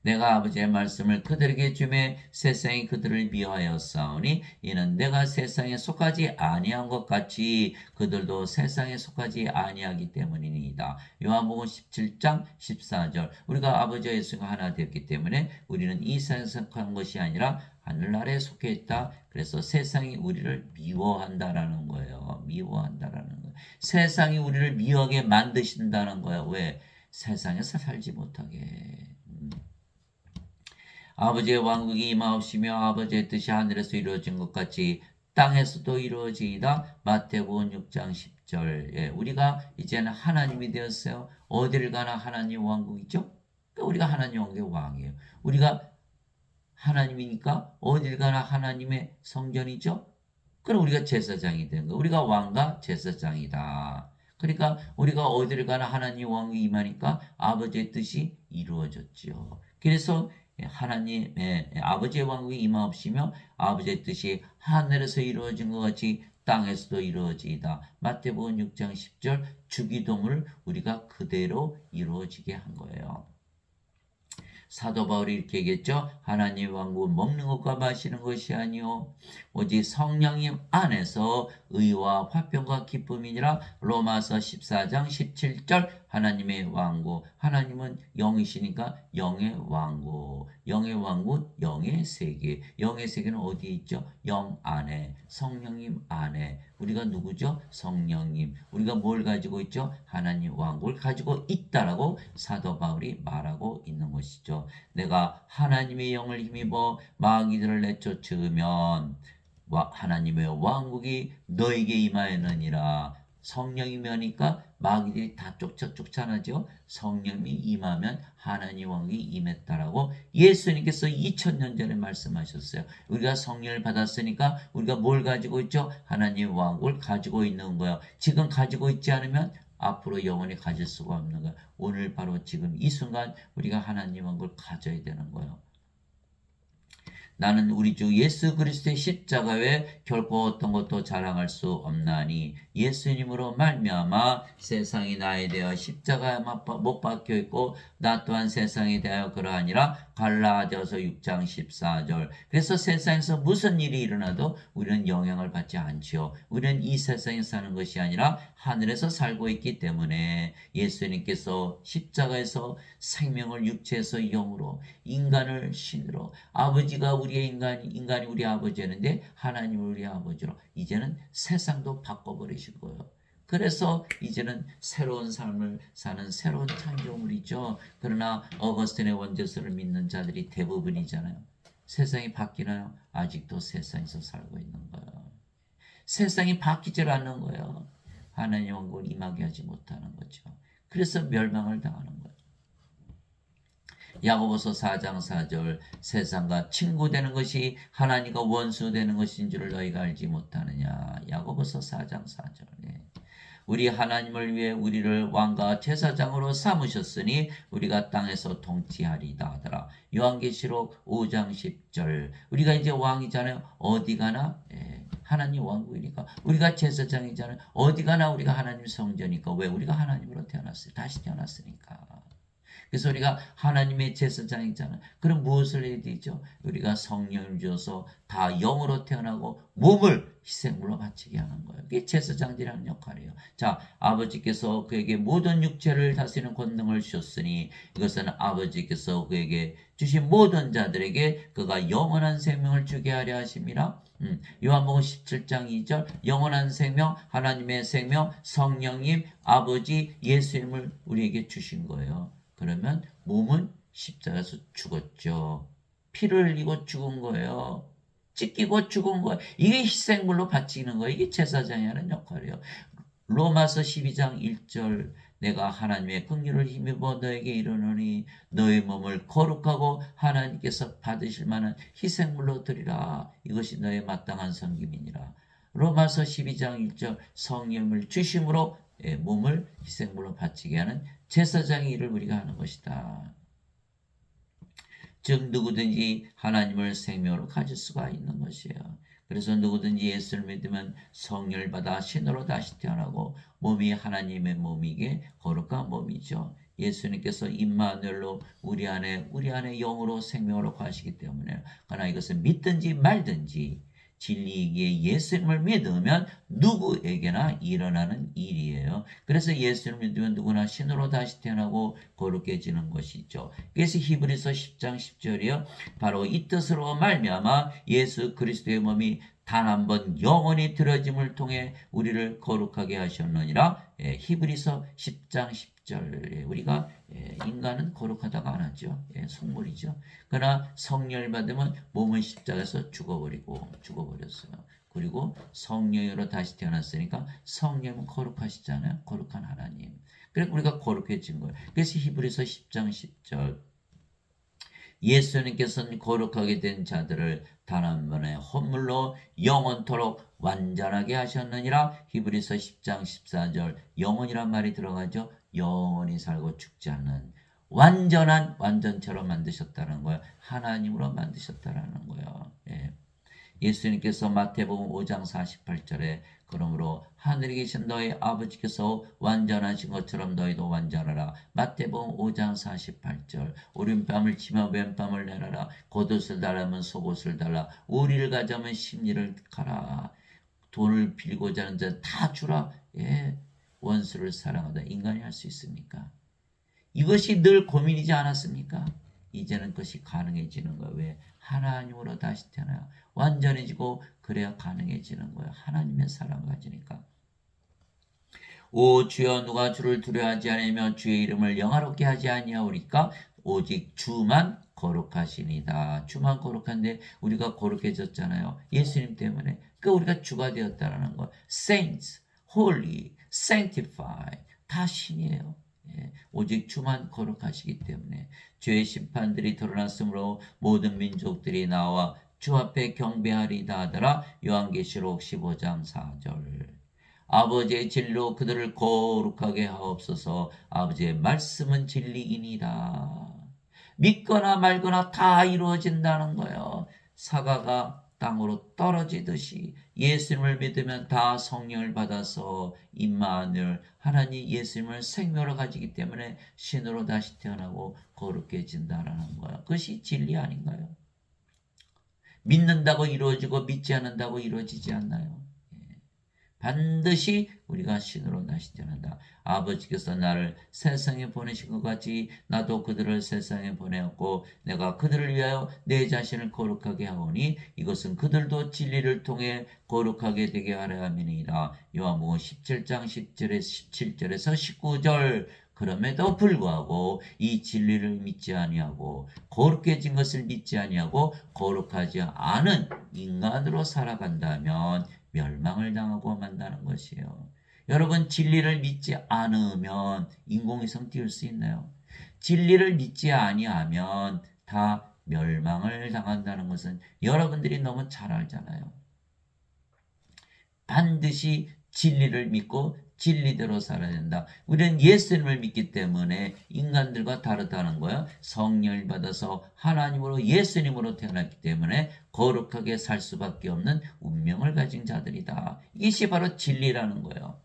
A: 내가 아버지의 말씀을 그들에게 주매 세상이 그들을 미워하였사오니 이는 내가 세상에 속하지 아니한 것 같이 그들도 세상에 속하지 아니하기 때문이니이다. 요한복음 17장 14절. 우리가 아버지와 예수가 하나 되었기 때문에 우리는 이 세상에 속한 것이 아니라 하늘나라에 속해 있다. 그래서 세상이 우리를 미워한다라는 거예요. 미워한다라는 거예요. 세상이 우리를 미워하게 만드신다는 거예요. 왜? 세상에서 살지 못하게. 아버지의 왕국이 임하옵시며 아버지의 뜻이 하늘에서 이루어진 것 같이 땅에서도 이루어지이다. 마태복음 6장 10절. 예, 우리가 이제는 하나님이 되었어요. 어디를 가나 하나님 왕국이죠. 그러니까 우리가 하나님 왕국의 왕이에요. 우리가 하나님이니까 어딜 가나 하나님의 성전이죠. 그럼 우리가 제사장이 된 거예요. 우리가 왕과 제사장이다. 그러니까 우리가 어디를 가나 하나님 왕국이 임하니까 아버지의 뜻이 이루어졌죠. 그래서 하나님의 아버지의 왕국이 임하옵시며 아버지의 뜻이 하늘에서 이루어진 것 같이 땅에서도 이루어지이다. 마태복음 6장 10절 주기도문을 우리가 그대로 이루어지게 한 거예요. 사도 바울이 이렇게 얘기했죠. 하나님의 왕국은 먹는 것과 마시는 것이 아니요 오직 성령님 안에서 의와 화평과 기쁨이니라. 로마서 14장 17절. 하나님의 왕국. 하나님은 영이시니까 영의 왕국. 영의 왕국, 영의 세계. 영의 세계는 어디에 있죠? 영 안에, 성령님 안에. 우리가 누구죠? 성령님. 우리가 뭘 가지고 있죠? 하나님 왕국을 가지고 있다라고 사도 바울이 말하고 있는 것이죠. 내가 하나님의 영을 힘입어 마귀들을 내쫓으면 하나님의 왕국이 너에게 임하였느니라. 성령이면 하니까 마귀들이 다 쫓아나죠. 성령이 임하면 하나님 왕국이 임했다라고 예수님께서 2000년 전에 말씀하셨어요. 우리가 성령을 받았으니까 우리가 뭘 가지고 있죠? 하나님 왕국을 가지고 있는 거예요. 지금 가지고 있지 않으면 앞으로 영원히 가질 수가 없는 거예요. 오늘 바로 지금 이 순간 우리가 하나님 왕국을 가져야 되는 거예요. 나는 우리 주 예수 그리스도의 십자가 외에 결코 어떤 것도 자랑할 수 없나니 예수님으로 말미암아 세상이 나에 대하여 십자가에 못 박혀 있고 나 또한 세상에 대하여 그러하니라. 갈라디아서 6장 14절. 그래서 세상에서 무슨 일이 일어나도 우리는 영향을 받지 않지요. 우리는 이 세상에 사는 것이 아니라 하늘에서 살고 있기 때문에 예수님께서 십자가에서 생명을 육체에서 영으로 인간을 신으로 아버지가 우리의 인간이 우리 아버지였는데 하나님을 우리 아버지로 이제는 세상도 바꿔버리신 거예요. 그래서 이제는 새로운 삶을 사는 새로운 창조물이죠. 그러나 어거스틴의 원죄서를 믿는 자들이 대부분이잖아요. 세상이 바뀌나요? 아직도 세상에서 살고 있는 거예요. 세상이 바뀌질 않는 거예요. 하나님 왕국을 임하게 하지 못하는 거죠. 그래서 멸망을 당하는 거예요. 야고보서 4장 4절 세상과 친구 되는 것이 하나님과 원수 되는 것인 줄을 너희가 알지 못하느냐. 야고보서 4장 4절. 네. 우리 하나님을 위해 우리를 왕과 제사장으로 삼으셨으니 우리가 땅에서 통치하리다 하더라. 요한계시록 5장 10절. 우리가 이제 왕이잖아요. 어디 가나 하나님 왕국이니까. 우리가 제사장이잖아요. 어디 가나 우리가 하나님 성전이니까. 왜? 우리가 하나님으로 태어났어요. 다시 태어났으니까. 그래서 우리가 하나님의 제사장이잖아요. 그럼 무엇을 해야 되죠? 우리가 성령을 주어서 다 영으로 태어나고 몸을 희생물로 바치게 하는 거예요. 그게 제사장들이라는 역할이에요. 자, 아버지께서 그에게 모든 육체를 다스리는 권능을 주셨으니 이것은 아버지께서 그에게 주신 모든 자들에게 그가 영원한 생명을 주게 하려 하심이라. 요한복음 17장 2절 영원한 생명, 하나님의 생명, 성령님, 아버지, 예수님을 우리에게 주신 거예요. 그러면 몸은 십자가에서 죽었죠. 피를 흘리고 죽은 거예요. 찢기고 죽은 거예요. 이게 희생물로 바치는 거예요. 이게 제사장이 하는 역할이에요. 로마서 12장 1절 내가 하나님의 긍휼을 힘입어 너에게 이르노니 너의 몸을 거룩하고 하나님께서 받으실 만한 희생물로 드리라. 이것이 너의 마땅한 섬김이니라. 로마서 12장 1절 성령을 주심으로 몸을 희생물로 바치게 하는 제사장의 일을 우리가 하는 것이다. 즉 누구든지 하나님을 생명으로 가질 수가 있는 것이에요. 그래서 누구든지 예수를 믿으면 성령을 받아 신으로 다시 태어나고 몸이 하나님의 몸이게 거룩한 몸이죠. 예수님께서 임마누엘로 우리 안에 영으로 생명으로 거하시기 때문에 그러나 이것은 믿든지 말든지 진리이기에 예수님을 믿으면 누구에게나 일어나는 일이에요. 그래서 예수님을 믿으면 누구나 신으로 다시 태어나고 거룩해지는 것이죠. 그래서 히브리서 10장 10절이요. 바로 이 뜻으로 말미암아 예수 그리스도의 몸이 단 한 번 영원히 드려짐을 통해 우리를 거룩하게 하셨느니라. 히브리서 10장 10절. 우리가 인간은 거룩하다가 안 하죠. 속물이죠. 그러나 성령을 받으면 몸은 십자가에서 죽어버렸어요. 그리고 성령으로 다시 태어났으니까 성령은 거룩하시잖아요. 거룩한 하나님. 그래서 우리가 거룩해진 거예요. 그래서 히브리서 10장 10절 예수님께서는 거룩하게 된 자들을 단 한 번의 헌물로 영원토록 완전하게 하셨느니라. 히브리서 10장 14절 영원이란 말이 들어가죠. 영원히 살고 죽지 않는 완전한 완전처럼 만드셨다는 거예요. 하나님으로 만드셨다는 거예요. 예수님께서 마태복음 5장 48절에 그러므로 하늘에 계신 너희 아버지께서 완전하신 것처럼 너희도 완전하라. 마태복음 5장 48절 오른뺨을 치며 왼뺨을 내라라. 겉옷을 달라면 속옷을 달라. 우리를 가자면 심리를 가라. 돈을 빌고자 하는 자 다 주라. 원수를 사랑하다. 인간이 할 수 있습니까? 이것이 늘 고민이지 않았습니까? 이제는 그것이 가능해지는 거예요. 왜? 하나님으로 다시 태어나요. 완전해지고 그래야 가능해지는 거예요. 하나님의 사랑을 가지니까. 오 주여 누가 주를 두려워하지 않으며 주의 이름을 영화롭게 하지 아니하오리까? 오직 주만 거룩하시니다. 주만 거룩한데 우리가 거룩해졌잖아요. 예수님 때문에. 그러니까 우리가 주가 되었다는 거예요. Saints, Holy, Sanctified 다 신이에요. 오직 주만 거룩하시기 때문에 죄의 심판들이 드러났으므로 모든 민족들이 나와 주 앞에 경배하리다 하더라. 요한계시록 15장 4절 아버지의 진리로 그들을 거룩하게 하옵소서. 아버지의 말씀은 진리이니라. 믿거나 말거나 다 이루어진다는 거예요. 사과가 땅으로 떨어지듯이 예수님을 믿으면 다 성령을 받아서 임마누엘 하나님 예수님을 생명으로 가지기 때문에 신으로 다시 태어나고 거룩해진다라는 거예요. 그것이 진리 아닌가요? 믿는다고 이루어지고 믿지 않는다고 이루어지지 않나요? 반드시 우리가 신으로 다시 태어난다. 아버지께서 나를 세상에 보내신 것 같이 나도 그들을 세상에 보내었고 내가 그들을 위하여 내 자신을 거룩하게 하오니 이것은 그들도 진리를 통해 거룩하게 되게 하려 함이니라. 요한복음 17장 17절에서 19절 그럼에도 불구하고 이 진리를 믿지 아니하고 거룩해진 것을 믿지 아니하고 거룩하지 않은 인간으로 살아간다면 멸망을 당하고 만다는 것이에요. 여러분 진리를 믿지 않으면 인공위성 띄울 수 있나요? 진리를 믿지 아니하면 다 멸망을 당한다는 것은 여러분들이 너무 잘 알잖아요. 반드시 진리를 믿고 진리대로 살아야 된다. 우리는 예수님을 믿기 때문에 인간들과 다르다는 거야. 성령을 받아서 하나님으로 예수님으로 태어났기 때문에 거룩하게 살 수밖에 없는 운명을 가진 자들이다. 이것이 바로 진리라는 거예요.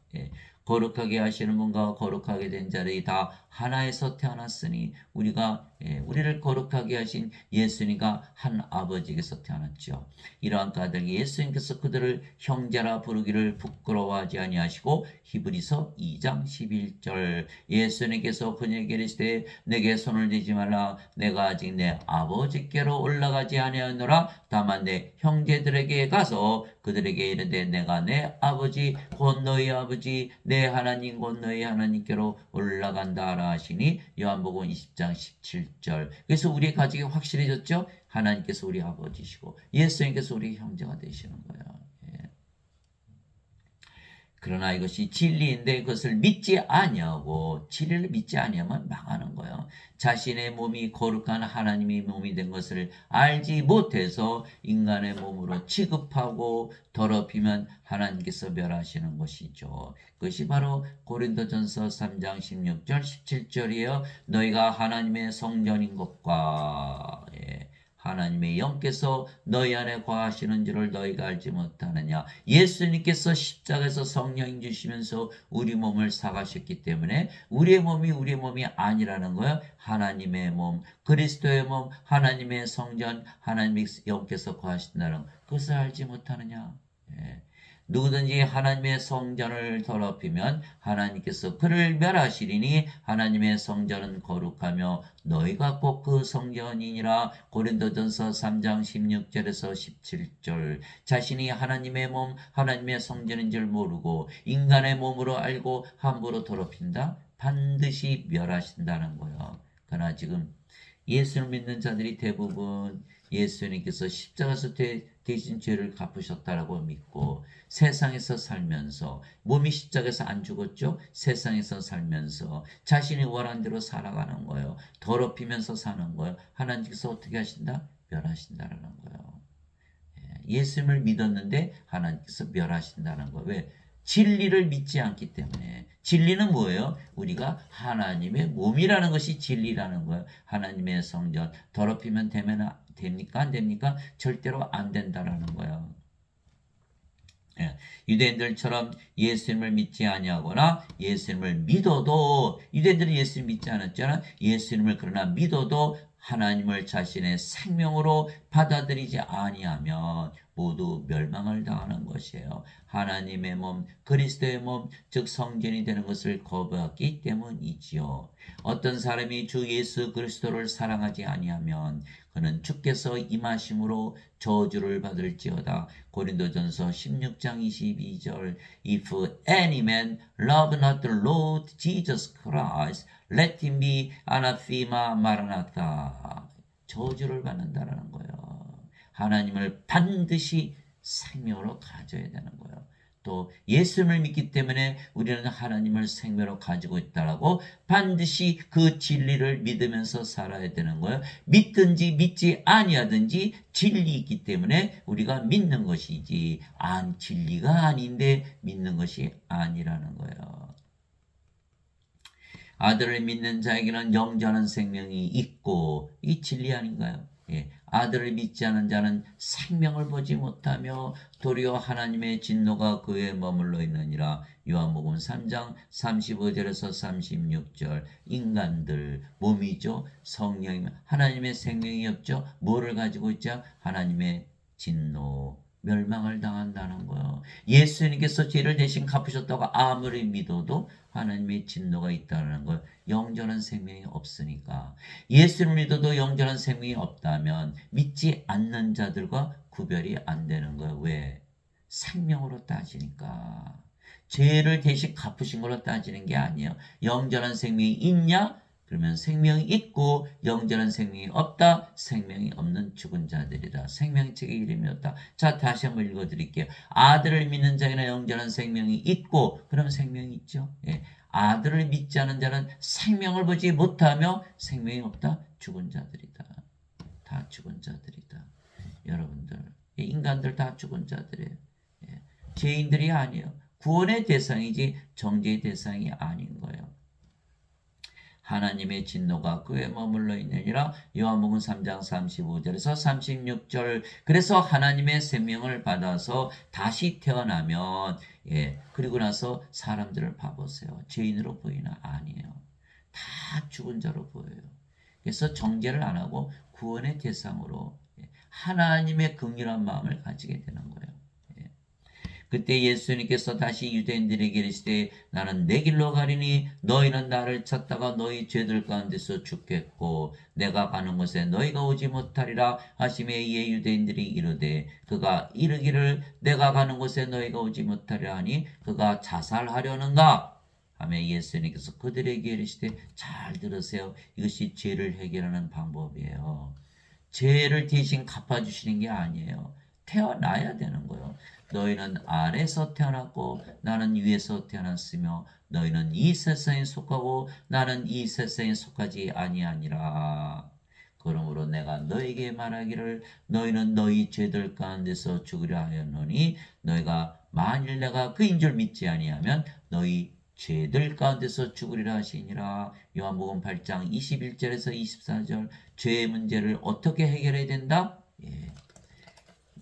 A: 거룩하게 하시는 분과 거룩하게 된 자들이 다 하나에서 태어났으니 우리를 거룩하게 하신 예수님과 한 아버지께서 태어났죠. 이러한 까닭에 예수님께서 그들을 형제라 부르기를 부끄러워하지 아니하시고 히브리서 2장 11절 예수님께서 그에게 이르시되 내게 손을 대지 말라 내가 아직 내 아버지께로 올라가지 아니하노라 다만 내 형제들에게 가서 그들에게 이르되 내가 내 아버지 곧 너희 아버지 내 하나님 곧 너희 하나님께로 올라간다라 하시니 요한복음 20장 17절 17절. 그래서 우리의 가족이 확실해졌죠? 하나님께서 우리 아버지시고 예수님께서 우리 형제가 되시는 거예요. 예. 그러나 이것이 진리인데 그것을 믿지 아니하고 진리를 믿지 아니하면 망하는 거예요. 자신의 몸이 거룩한 하나님의 몸이 된 것을 알지 못해서 인간의 몸으로 취급하고 더럽히면 하나님께서 멸하시는 것이죠. 그것이 바로 고린도전서 3장 16절 17절이에요. 너희가 하나님의 성전인 것과 하나님의 영께서 너희 안에 거하시는 줄을 너희가 알지 못하느냐. 예수님께서 십자가에서 성령 주시면서 우리 몸을 사가셨기 때문에 우리의 몸이 아니라는 거예요. 하나님의 몸, 그리스도의 몸, 하나님의 성전, 하나님의 영께서 거하신다는 그것을 알지 못하느냐. 누구든지 하나님의 성전을 더럽히면 하나님께서 그를 멸하시리니 하나님의 성전은 거룩하며 너희가 꼭 그 성전이니라. 고린도전서 3장 16절에서 17절. 자신이 하나님의 몸, 하나님의 성전인 줄 모르고 인간의 몸으로 알고 함부로 더럽힌다? 반드시 멸하신다는 거예요. 그러나 지금 예수를 믿는 자들이 대부분 예수님께서 십자가에서 대신 죄를 갚으셨다라고 믿고 세상에서 살면서 몸이 십자가에서 안 죽었죠? 세상에서 살면서 자신이 원한 대로 살아가는 거예요. 더럽히면서 사는 거예요. 하나님께서 어떻게 하신다? 멸하신다라는 거예요. 예수님을 믿었는데 하나님께서 멸하신다는 거예요. 왜? 진리를 믿지 않기 때문에. 진리는 뭐예요? 우리가 하나님의 몸이라는 것이 진리라는 거예요. 하나님의 성전 더럽히면 됩니까? 안 됩니까? 절대로 안 된다라는 거예요. 유대인들처럼 예수님을 믿지 아니하거나 예수님을 믿어도 유대인들은 예수님 믿지 않았잖아. 예수님을 그러나 믿어도 하나님을 자신의 생명으로 받아들이지 아니하면 모두 멸망을 당하는 것이에요. 하나님의 몸, 그리스도의 몸, 즉 성전이 되는 것을 거부했기 때문이지요. 어떤 사람이 주 예수 그리스도를 사랑하지 아니하면 그는 주께서 임하심으로 저주를 받을지어다. 고린도전서 16장 22절. If any man love not the Lord Jesus Christ, let him be anathema maranatha. 저주를 받는다라는 거예요. 하나님을 반드시 생명으로 가져야 되는 거예요. 또 예수님을 믿기 때문에 우리는 하나님을 생명으로 가지고 있다라고 반드시 그 진리를 믿으면서 살아야 되는 거예요. 믿든지 믿지 아니하든지 진리 있기 때문에 우리가 믿는 것이지 진리가 아닌데 믿는 것이 아니라는 거예요. 아들을 믿는 자에게는 영원한 생명이 있고 이 진리 아닌가요? 아들을 믿지 않은 자는 생명을 보지 못하며 도리어 하나님의 진노가 그에 머물러 있느니라. 요한복음 3장 35절에서 36절. 인간들 몸이죠. 성령이 하나님의 생명이 없죠. 뭐를 가지고 있죠? 하나님의 진노. 멸망을 당한다는 거예요. 예수님께서 죄를 대신 갚으셨다고 아무리 믿어도 하나님의 진노가 있다는 걸 영전한 생명이 없으니까 예수를 믿어도 영전한 생명이 없다면 믿지 않는 자들과 구별이 안 되는 거예요. 왜? 생명으로 따지니까. 죄를 대신 갚으신 걸로 따지는 게 아니에요. 영전한 생명이 있냐? 그러면 생명이 있고 영전한 생명이 없다. 생명이 없는 죽은 자들이다. 생명의 책의 이름이 없다. 자, 다시 한번 읽어드릴게요. 아들을 믿는 자에게는 영전한 생명이 있고 그러면 생명이 있죠. 아들을 믿지 않은 자는 생명을 보지 못하며 생명이 없다. 죽은 자들이다. 다 죽은 자들이다. 여러분들 인간들 다 죽은 자들이에요. 죄인들이 아니에요. 구원의 대상이지 정죄의 대상이 아닌 거예요. 하나님의 진노가 그에 머물러 있느니라. 요한복음 3장 35절에서 36절. 그래서 하나님의 생명을 받아서 다시 태어나면 그리고 나서 사람들을 봐보세요. 죄인으로 보이나? 아니에요. 다 죽은 자로 보여요. 그래서 정죄를 안 하고 구원의 대상으로 하나님의 긍휼한 마음을 가지게 되는 거예요. 그때 예수님께서 다시 유대인들에게 이르시되 나는 내 길로 가리니 너희는 나를 찾다가 너희 죄들 가운데서 죽겠고 내가 가는 곳에 너희가 오지 못하리라 하심에 이에 유대인들이 이르되 그가 이르기를 내가 가는 곳에 너희가 오지 못하리라 하니 그가 자살하려는가? 하며 예수님께서 그들에게 이르시되 잘 들으세요. 이것이 죄를 해결하는 방법이에요. 죄를 대신 갚아주시는 게 아니에요. 태어나야 되는 거예요. 너희는 아래서 태어났고 나는 위에서 태어났으며 너희는 이 세상에 속하고 나는 이 세상에 속하지 아니하니라. 그러므로 내가 너에게 말하기를 너희는 너희 죄들 가운데서 죽으려 하였노니 너희가 만일 내가 그인 줄 믿지 아니하면 너희 죄들 가운데서 죽으리라 하시니라. 요한복음 8장 21절에서 24절. 죄의 문제를 어떻게 해결해야 된다? 예.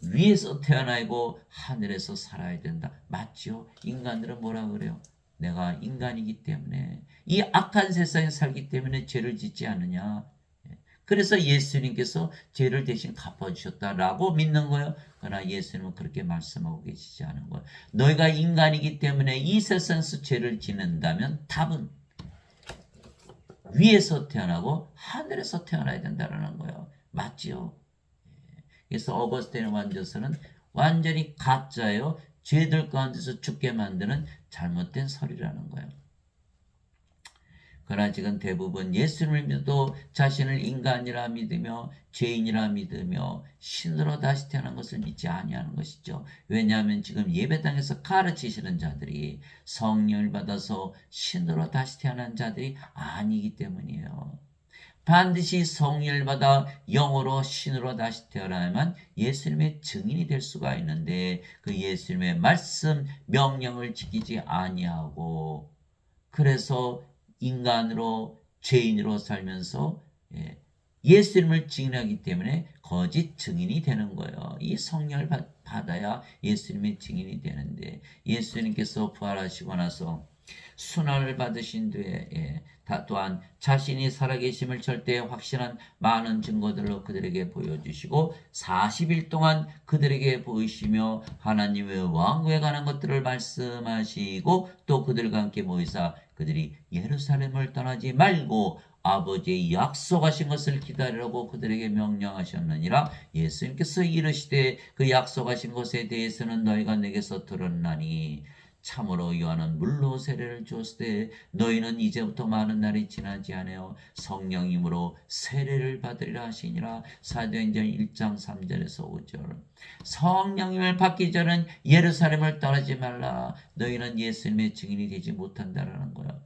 A: 위에서 태어나고 하늘에서 살아야 된다. 맞죠? 인간들은 뭐라 그래요? 내가 인간이기 때문에 이 악한 세상에 살기 때문에 죄를 짓지 않느냐. 그래서 예수님께서 죄를 대신 갚아주셨다라고 믿는 거예요. 그러나 예수님은 그렇게 말씀하고 계시지 않은 거예요. 너희가 인간이기 때문에 이 세상에서 죄를 짓는다면 답은 위에서 태어나고 하늘에서 태어나야 된다는 거예요. 맞지요? 그래서 어거스틴의 완전서는 완전히 가짜예요. 죄들 가운데서 죽게 만드는 잘못된 설이라는 거예요. 그러나 지금 대부분 예수님을 믿어도 자신을 인간이라 믿으며 죄인이라 믿으며 신으로 다시 태어난 것을 믿지 아니하는 것이죠. 왜냐하면 지금 예배당에서 가르치시는 자들이 성령을 받아서 신으로 다시 태어난 자들이 아니기 때문이에요. 반드시 성령을 받아 영으로 신으로 다시 태어나야만 예수님의 증인이 될 수가 있는데 그 예수님의 말씀 명령을 지키지 아니하고 그래서 인간으로 죄인으로 살면서 예수님을 증인하기 때문에 거짓 증인이 되는 거예요. 이 성령을 받아야 예수님의 증인이 되는데 예수님께서 부활하시고 나서 순환을 받으신 뒤에 또한 자신이 살아계심을 절대 확신한 많은 증거들로 그들에게 보여주시고 40일 동안 그들에게 보이시며 하나님의 왕국에 관한 것들을 말씀하시고 또 그들과 함께 모이사 그들이 예루살렘을 떠나지 말고 아버지의 약속하신 것을 기다리라고 그들에게 명령하셨느니라. 예수님께서 이르시되 그 약속하신 것에 대해서는 너희가 내게서 들었나니 참으로 요한은 물로 세례를 주었을 때 너희는 이제부터 많은 날이 지나지 않아요 성령님으로 세례를 받으리라 하시니라. 사도행전 1장 3절에서 5절. 성령님을 받기 전엔 예루살렘을 떠나지 말라. 너희는 예수님의 증인이 되지 못한다라는 거야.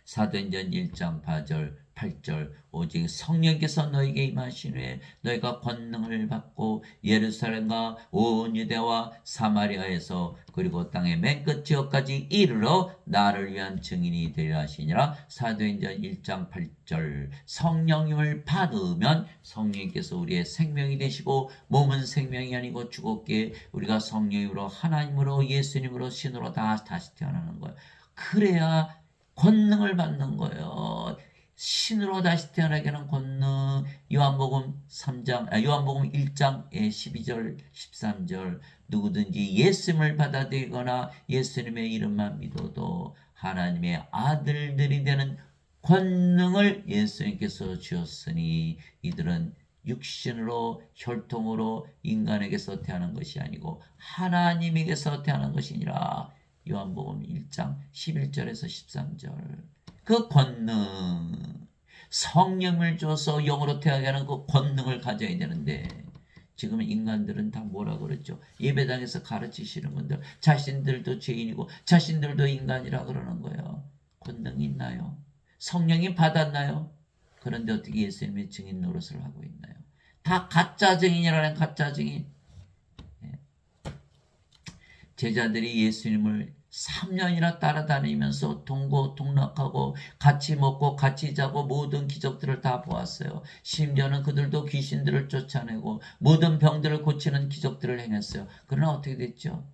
A: 사도행전 1장 8절 오직 성령께서 너에게 임하신 후에 너희가 권능을 받고 예루살렘과 온 유대와 사마리아에서 그리고 땅의 맨 끝 지역까지 이르러 나를 위한 증인이 되리라 하시니라. 사도행전 1장 8절. 성령님을 받으면 성령님께서 우리의 생명이 되시고 몸은 생명이 아니고 죽었기에 우리가 성령으로 하나님으로 예수님으로 신으로 다시 태어나는 거예요. 그래야 권능을 받는 거예요. 신으로 다시 태어나게 하는 권능. 요한복음 1장 12절 13절. 누구든지 예수님을 받아들이거나 예수님의 이름만 믿어도 하나님의 아들들이 되는 권능을 예수님께서 주었으니 이들은 육신으로 혈통으로 인간에게서 태어난 것이 아니고 하나님에게서 태어난 것이니라. 요한복음 1장 11절에서 13절. 그 권능, 성령을 줘서 영으로 태어나게 하는 그 권능을 가져야 되는데 지금 인간들은 다 뭐라 그러죠? 예배당에서 가르치시는 분들 자신들도 죄인이고 자신들도 인간이라 그러는 거예요. 권능이 있나요? 성령이 받았나요? 그런데 어떻게 예수님의 증인 노릇을 하고 있나요? 다 가짜 증인이라는 가짜 증인. 제자들이 예수님을 3년이나 따라다니면서 동고동락하고 같이 먹고 같이 자고 모든 기적들을 다 보았어요. 심지어는 그들도 귀신들을 쫓아내고 모든 병들을 고치는 기적들을 행했어요. 그러나 어떻게 됐죠?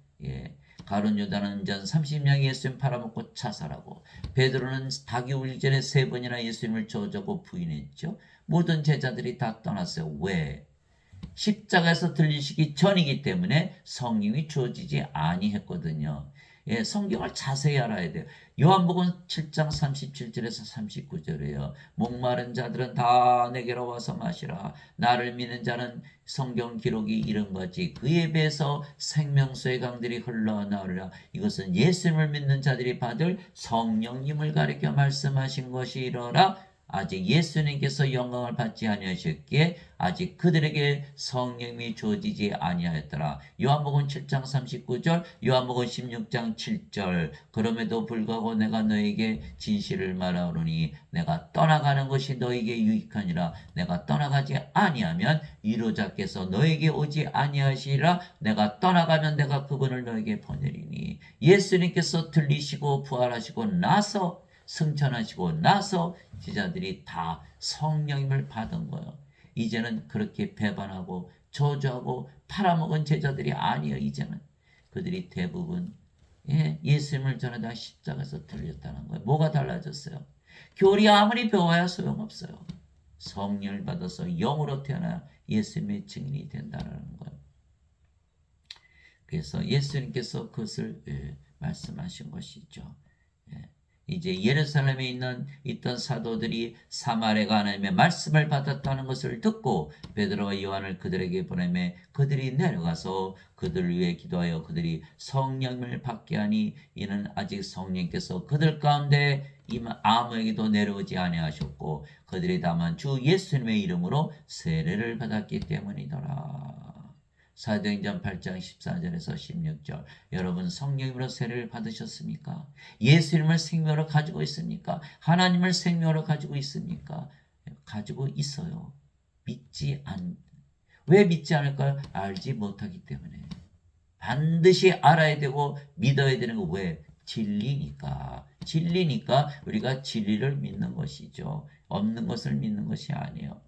A: 가룟 유다는 전 30명이 예수님 팔아먹고 자살하고 베드로는 닭이 울기 전에 3번이나 예수님을 저주하고 부인했죠. 모든 제자들이 다 떠났어요. 왜? 십자가에서 들리시기 전이기 때문에 성령이 주어지지 아니했거든요. 예, 성경을 자세히 알아야 돼요. 요한복음 7장 37절에서 39절이에요. 목마른 자들은 다 내게로 와서 마시라. 나를 믿는 자는 성경 기록이 이런 거지. 그에 비해서 생명수의 강들이 흘러나오리라. 이것은 예수님을 믿는 자들이 받을 성령님을 가리켜 말씀하신 것이로라. 아직 예수님께서 영광을 받지 아니하셨기에 아직 그들에게 성령이 주어지지 아니하였더라. 요한복음 7장 39절, 요한복음 16장 7절. 그럼에도 불구하고 내가 너에게 진실을 말하오니 내가 떠나가는 것이 너에게 유익하니라. 내가 떠나가지 아니하면 위로자께서 너에게 오지 아니하시리라. 내가 떠나가면 내가 그분을 너에게 보내리니. 예수님께서 들리시고 부활하시고 나서 승천하시고 나서 제자들이 다 성령님을 받은 거예요. 이제는 그렇게 배반하고 저주하고 팔아먹은 제자들이 아니에요. 이제는 그들이 대부분 예수님을 전하다 십자가에서 들렸다는 거예요. 뭐가 달라졌어요? 교리 아무리 배워야 소용없어요. 성령을 받아서 영으로 태어나 예수님의 증인이 된다는 거예요. 그래서 예수님께서 그것을 말씀하신 것이죠. 이제 예루살렘에 있던 사도들이 사마리아가 하나님의 말씀을 받았다는 것을 듣고 베드로와 요한을 그들에게 보내매 그들이 내려가서 그들을 위해 기도하여 그들이 성령을 받게 하니 이는 아직 성령께서 그들 가운데 아무에게도 내려오지 아니하셨고 그들이 다만 주 예수님의 이름으로 세례를 받았기 때문이더라. 사도행전 8장 14절에서 16절. 여러분 성령으로 세례를 받으셨습니까? 예수님을 생명으로 가지고 있습니까? 하나님을 생명으로 가지고 있습니까? 가지고 있어요. 왜 믿지 않을까요? 알지 못하기 때문에. 반드시 알아야 되고 믿어야 되는 거 왜? 진리니까. 진리니까 우리가 진리를 믿는 것이죠. 없는 것을 믿는 것이 아니에요.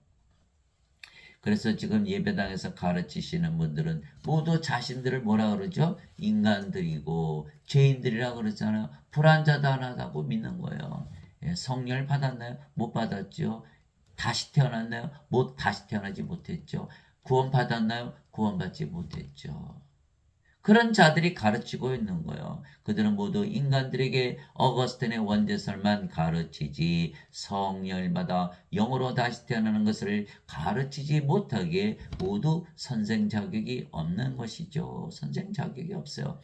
A: 그래서 지금 예배당에서 가르치시는 분들은 모두 자신들을 뭐라 그러죠? 인간들이고 죄인들이라 그러잖아요. 불완전하다고 믿는 거예요. 성령을 받았나요? 못 받았죠. 다시 태어났나요? 다시 태어나지 못했죠. 구원 받았나요? 구원받지 못했죠. 그런 자들이 가르치고 있는 거예요. 그들은 모두 인간들에게 어거스틴의 원죄설만 가르치지 성령을 받아 영으로 다시 태어나는 것을 가르치지 못하게 모두 선생 자격이 없는 것이죠. 선생 자격이 없어요.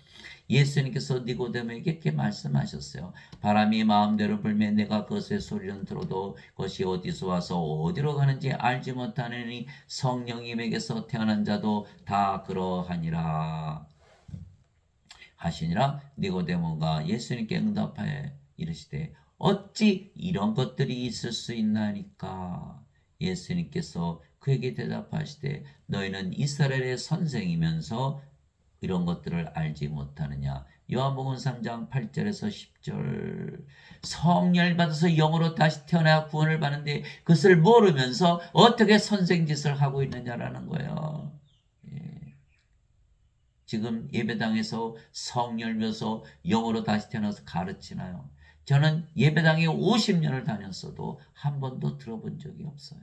A: 예수님께서 니고데모에게 이렇게 말씀하셨어요. 바람이 마음대로 불면 내가 그것의 소리는 들어도 그것이 어디서 와서 어디로 가는지 알지 못하느니 성령님에게서 태어난 자도 다 그러하니라. 하시니라. 니고데모가 예수님께 응답하여 이르시되 어찌 이런 것들이 있을 수 있나니까. 예수님께서 그에게 대답하시되 너희는 이스라엘의 선생이면서 이런 것들을 알지 못하느냐. 요한복음 3장 8절에서 10절. 성령을 받아서 영으로 다시 태어나 구원을 받는데 그것을 모르면서 어떻게 선생짓을 하고 있느냐라는 거예요. 지금 예배당에서 성령을 받아서 영으로 다시 태어나서 가르치나요? 저는 예배당에 50년을 다녔어도 한 번도 들어본 적이 없어요.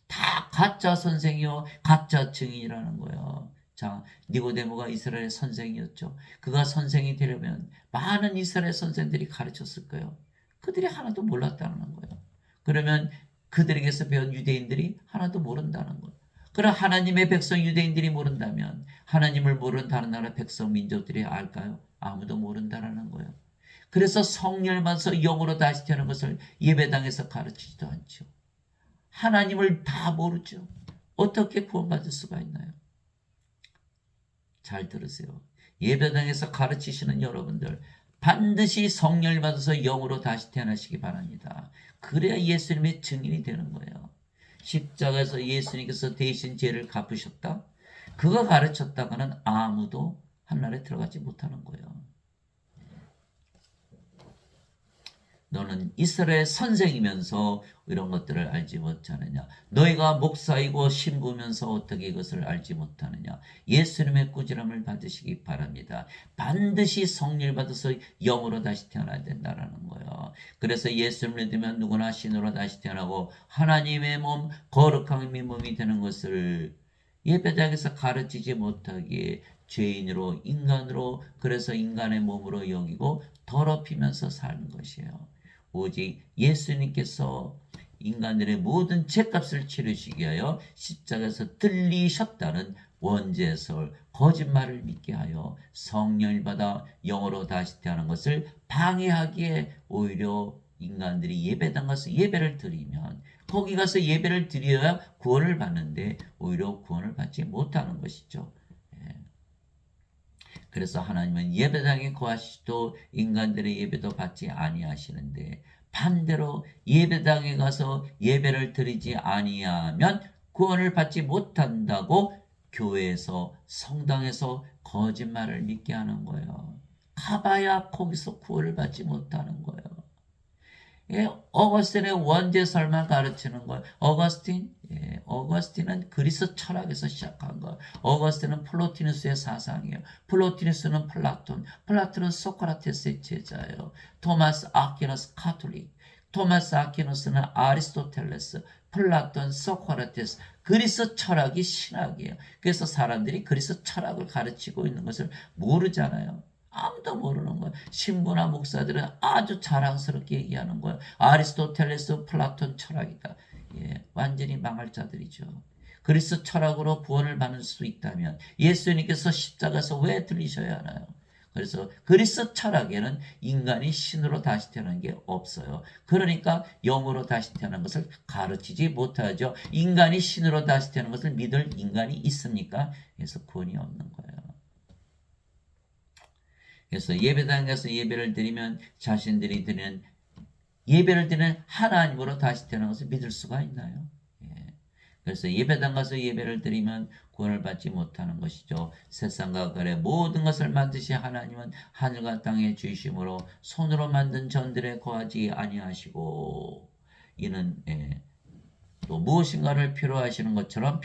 A: 다 가짜 선생이요, 가짜 증인이라는 거예요. 자, 니고데모가 이스라엘의 선생이었죠. 그가 선생이 되려면 많은 이스라엘 선생들이 가르쳤을 거예요. 그들이 하나도 몰랐다는 거예요. 그러면 그들에게서 배운 유대인들이 하나도 모른다는 거예요. 그럼 하나님의 백성 유대인들이 모른다면 하나님을 모르는 다른 나라 백성 민족들이 알까요? 아무도 모른다라는 거예요. 그래서 성령을 받아서 영으로 다시 태어난 것을 예배당에서 가르치지도 않죠. 하나님을 다 모르죠. 어떻게 구원받을 수가 있나요? 잘 들으세요. 예배당에서 가르치시는 여러분들 반드시 성령을 받아서 영으로 다시 태어나시기 바랍니다. 그래야 예수님의 증인이 되는 거예요. 십자가에서 예수님께서 대신 죄를 갚으셨다. 그거 가르쳤다가는 아무도 한날에 들어가지 못하는 거예요. 너는 이스라엘 선생이면서 이런 것들을 알지 못하느냐. 너희가 목사이고 신부면서 어떻게 이것을 알지 못하느냐. 예수님의 꾸지람을 받으시기 바랍니다. 반드시 성령을 받아서 영으로 다시 태어나야 된다는 거예요. 그래서 예수님을 믿으면 누구나 신으로 다시 태어나고 하나님의 몸, 거룩한 몸이 되는 것을 예배당에서 가르치지 못하기에 죄인으로 인간으로 그래서 인간의 몸으로 여기고 더럽히면서 사는 것이에요. 오직 예수님께서 인간들의 모든 죄값을 치르시기 위하여 십자가에서 들리셨다는 원죄설 거짓말을 믿게 하여 성령을 받아 영으로 다시 태어난 것을 방해하기에 오히려 인간들이 예배당 가서 예배를 드리면 거기 가서 예배를 드려야 구원을 받는데 오히려 구원을 받지 못하는 것이죠. 그래서 하나님은 예배당에 거하시도 인간들의 예배도 받지 아니하시는데 반대로 예배당에 가서 예배를 드리지 아니하면 구원을 받지 못한다고 교회에서 성당에서 거짓말을 믿게 하는 거예요. 가봐야 거기서 구원을 받지 못하는 거예요. 예, 어거스틴의 원죄설만 가르치는 거예요. 어거스틴? 예, 어거스틴은 그리스 철학에서 시작한 거예요. 어거스틴은 플로티누스의 사상이에요. 플로티누스는 플라톤, 플라톤은 소크라테스의 제자예요. 토마스 아퀴너스 카톨릭, 토마스 아퀴너스는 아리스토텔레스, 플라톤, 소크라테스, 그리스 철학이 신학이에요. 그래서 사람들이 그리스 철학을 가르치고 있는 것을 모르잖아요. 아무도 모르는 거예요. 신부나 목사들은 아주 자랑스럽게 얘기하는 거예요. 아리스토텔레스, 플라톤 철학이다. 예, 완전히 망할 자들이죠. 그리스 철학으로 구원을 받을 수 있다면 예수님께서 십자가에서 왜 들리셔야 하나요? 그래서 그리스 철학에는 인간이 신으로 다시 태어난 게 없어요. 그러니까 영으로 다시 태어난 것을 가르치지 못하죠. 인간이 신으로 다시 태어난 것을 믿을 인간이 있습니까? 그래서 구원이 없는 거예요. 그래서 예배당 가서 예배를 드리면 자신들이 드리는 예배를 드리는 하나님으로 다시 태어난 것을 믿을 수가 있나요? 예. 그래서 예배당 가서 예배를 드리면 구원을 받지 못하는 것이죠. 세상과 거래 모든 것을 만드신 하나님은 하늘과 땅의 주이심으로 손으로 만든 전들에 거하지 아니하시고 이는 또 무엇인가를 필요로 하시는 것처럼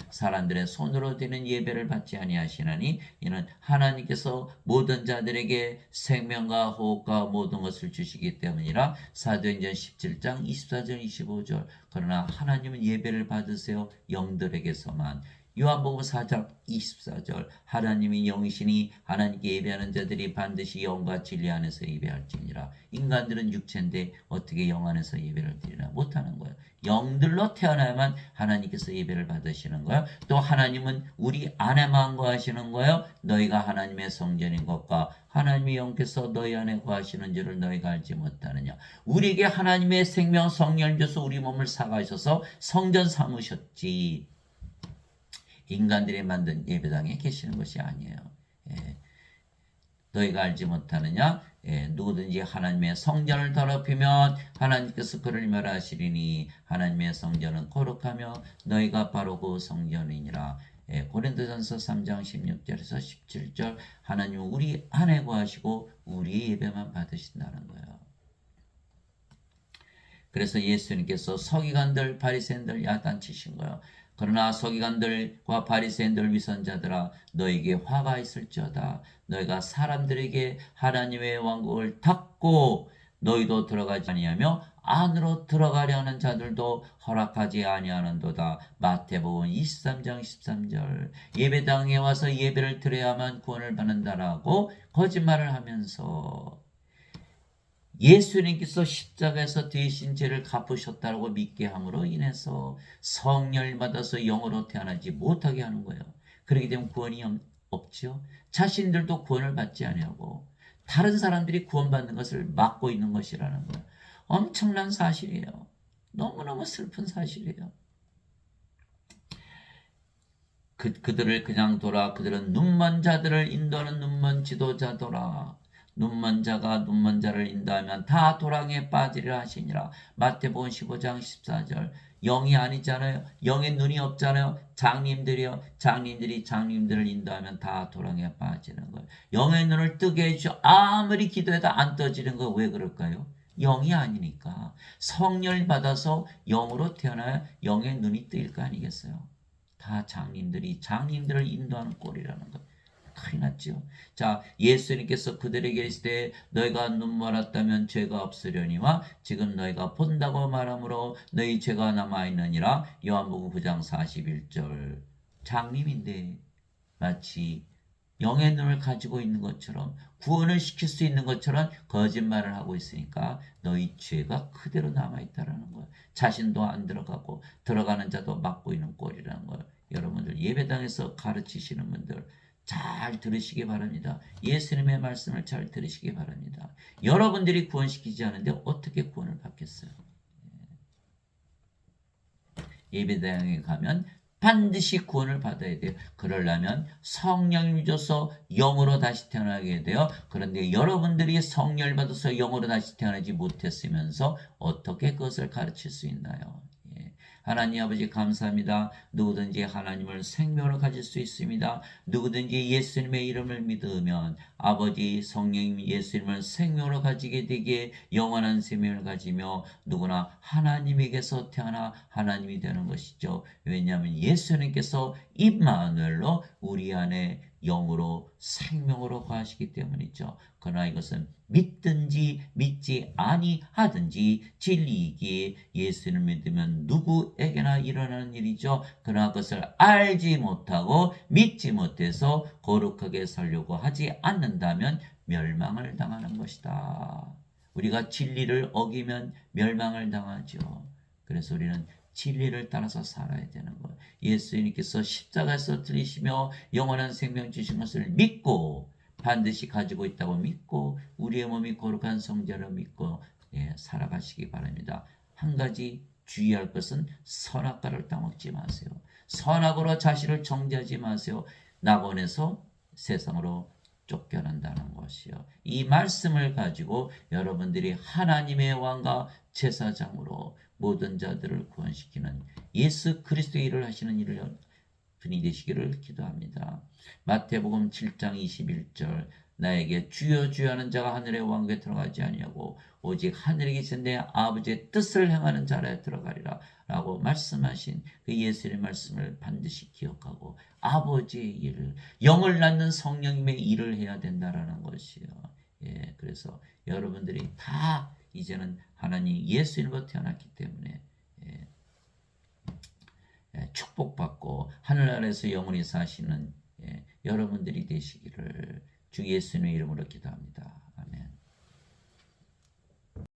A: 사람들의 손으로 드리는 예배를 받지 아니하시나니 이는 하나님께서 모든 자들에게 생명과 호흡과 모든 것을 주시기 때문이라. 사도행전 17장 24절 25절 그러나 하나님은 예배를 받으세요 영들에게서만. 요한복음 4장 24절 하나님이 영이시니 하나님께 예배하는 자들이 반드시 영과 진리 안에서 예배할지니라. 인간들은 육체인데 어떻게 영 안에서 예배를 드리나 못하는 거예요. 영들로 태어나야만 하나님께서 예배를 받으시는 거예요. 또 하나님은 우리 안에만 거하시는 거예요. 너희가 하나님의 성전인 것과 하나님의 영께서 너희 안에 거하시는 줄을 너희가 알지 못하느냐. 우리에게 하나님의 생명 성령을 줘서 우리 몸을 사가셔서 성전 삼으셨지. 인간들이 만든 예배당에 계시는 것이 아니에요. 예. 너희가 알지 못하느냐? 예. 누구든지 하나님의 성전을 더럽히면 하나님께서 그를 멸하시리니 하나님의 성전은 거룩하며 너희가 바로 그 성전이니라. 예. 고린도전서 3장 16절에서 17절 하나님은 우리 안에 거하시고 우리의 예배만 받으신다는 거예요. 그래서 예수님께서 서기관들, 바리새인들 야단치신 거예요. 그러나 서기관들과 바리새인들 위선자들아 너에게 화가 있을지어다. 너희가 사람들에게 하나님의 왕국을 닫고 너희도 들어가지 아니하며 안으로 들어가려는 자들도 허락하지 아니하는도다. 마태복음 23장 13절 예배당에 와서 예배를 드려야만 구원을 받는다라고 거짓말을 하면서 예수님께서 십자가에서 대신 죄를 갚으셨다고 믿게 함으로 인해서 성령을 받아서 영으로 태어나지 못하게 하는 거예요. 그렇게 되면 구원이 없죠. 자신들도 구원을 받지 아니하고 다른 사람들이 구원받는 것을 막고 있는 것이라는 거예요. 엄청난 사실이에요. 너무너무 슬픈 사실이에요. 그들을 그냥 둬라. 그들은 눈먼 자들을 인도하는 눈먼 지도자더라. 눈먼 자가 눈먼 자를 인도하면 다 도랑에 빠지리라 하시니라. 마태복음 15장 14절 영이 아니잖아요. 영의 눈이 없잖아요. 장님들이 장님들을 인도하면 다 도랑에 빠지는 거예요. 영의 눈을 뜨게 해주셔. 아무리 기도해도 안 떠지는 거 왜 그럴까요? 영이 아니니까. 성령을 받아서 영으로 태어나야 영의 눈이 뜨일 거 아니겠어요? 다 장님들을 인도하는 꼴이라는 것. 큰일 났죠. 자, 예수님께서 그들에게 이르시되 너희가 눈 멀었다면 죄가 없으려니와 지금 너희가 본다고 말하므로 너희 죄가 남아있느니라. 요한복음 9장 41절. 장님인데 마치 영의 눈을 가지고 있는 것처럼 구원을 시킬 수 있는 것처럼 거짓말을 하고 있으니까 너희 죄가 그대로 남아있다라는 거예요. 자신도 안 들어가고 들어가는 자도 막고 있는 꼴이라는 거예요. 여러분들 예배당에서 가르치시는 분들 잘 들으시기 바랍니다. 예수님의 말씀을 잘 들으시기 바랍니다. 여러분들이 구원시키지 않은데 어떻게 구원을 받겠어요? 예배당에 가면 반드시 구원을 받아야 돼요. 그러려면 성령을 줘서 영으로 다시 태어나게 돼요. 그런데 여러분들이 성령을 받아서 영으로 다시 태어나지 못했으면서 어떻게 그것을 가르칠 수 있나요? 하나님 아버지 감사합니다. 누구든지 하나님을 생명으로 가질 수 있습니다. 누구든지 예수님의 이름을 믿으면 아버지 성령님 예수님을 생명으로 가지게 되기에 영원한 생명을 가지며 누구나 하나님에게서 태어나 하나님이 되는 것이죠. 왜냐하면 예수님께서 임마누엘로 우리 안에 영으로 생명으로 거하시기 때문이죠. 그러나 이것은 믿든지 믿지 아니하든지 진리이기에 예수를 믿으면 누구에게나 일어나는 일이죠. 그러나 그것을 알지 못하고 믿지 못해서 거룩하게 살려고 하지 않는다면 멸망을 당하는 것이다. 우리가 진리를 어기면 멸망을 당하죠. 그래서 우리는 진리를 따라서 살아야 되는 거예요. 예수님께서 십자가에서 들이시며 영원한 생명 주신 것을 믿고 반드시 가지고 있다고 믿고 우리의 몸이 거룩한 성자를 믿고 살아가시기 바랍니다. 한 가지 주의할 것은 선악과를 따먹지 마세요. 선악으로 자신을 정죄하지 마세요. 낙원에서 세상으로 쫓겨난다는 것이요. 이 말씀을 가지고 여러분들이 하나님의 왕과 제사장으로 모든 자들을 구원시키는 예수 그리스도의 일을 하시는 일을 분이 되시기를 기도합니다. 마태복음 7장 21절 나에게 주여 주여 하는 자가 하늘의 왕국에 들어가지 아니하고 오직 하늘에 계신 내 아버지의 뜻을 행하는 자라에 들어가리라 라고 말씀하신 그 예수의 말씀을 반드시 기억하고 아버지의 일을 영을 낳는 성령님의 일을 해야 된다라는 것이요. 그래서 여러분들이 다 이제는 하나님 예수님으로 태어났기 때문에 축복받고 하늘나라에서 영원히 사시는 여러분들이 되시기를 주 예수님의 이름으로 기도합니다.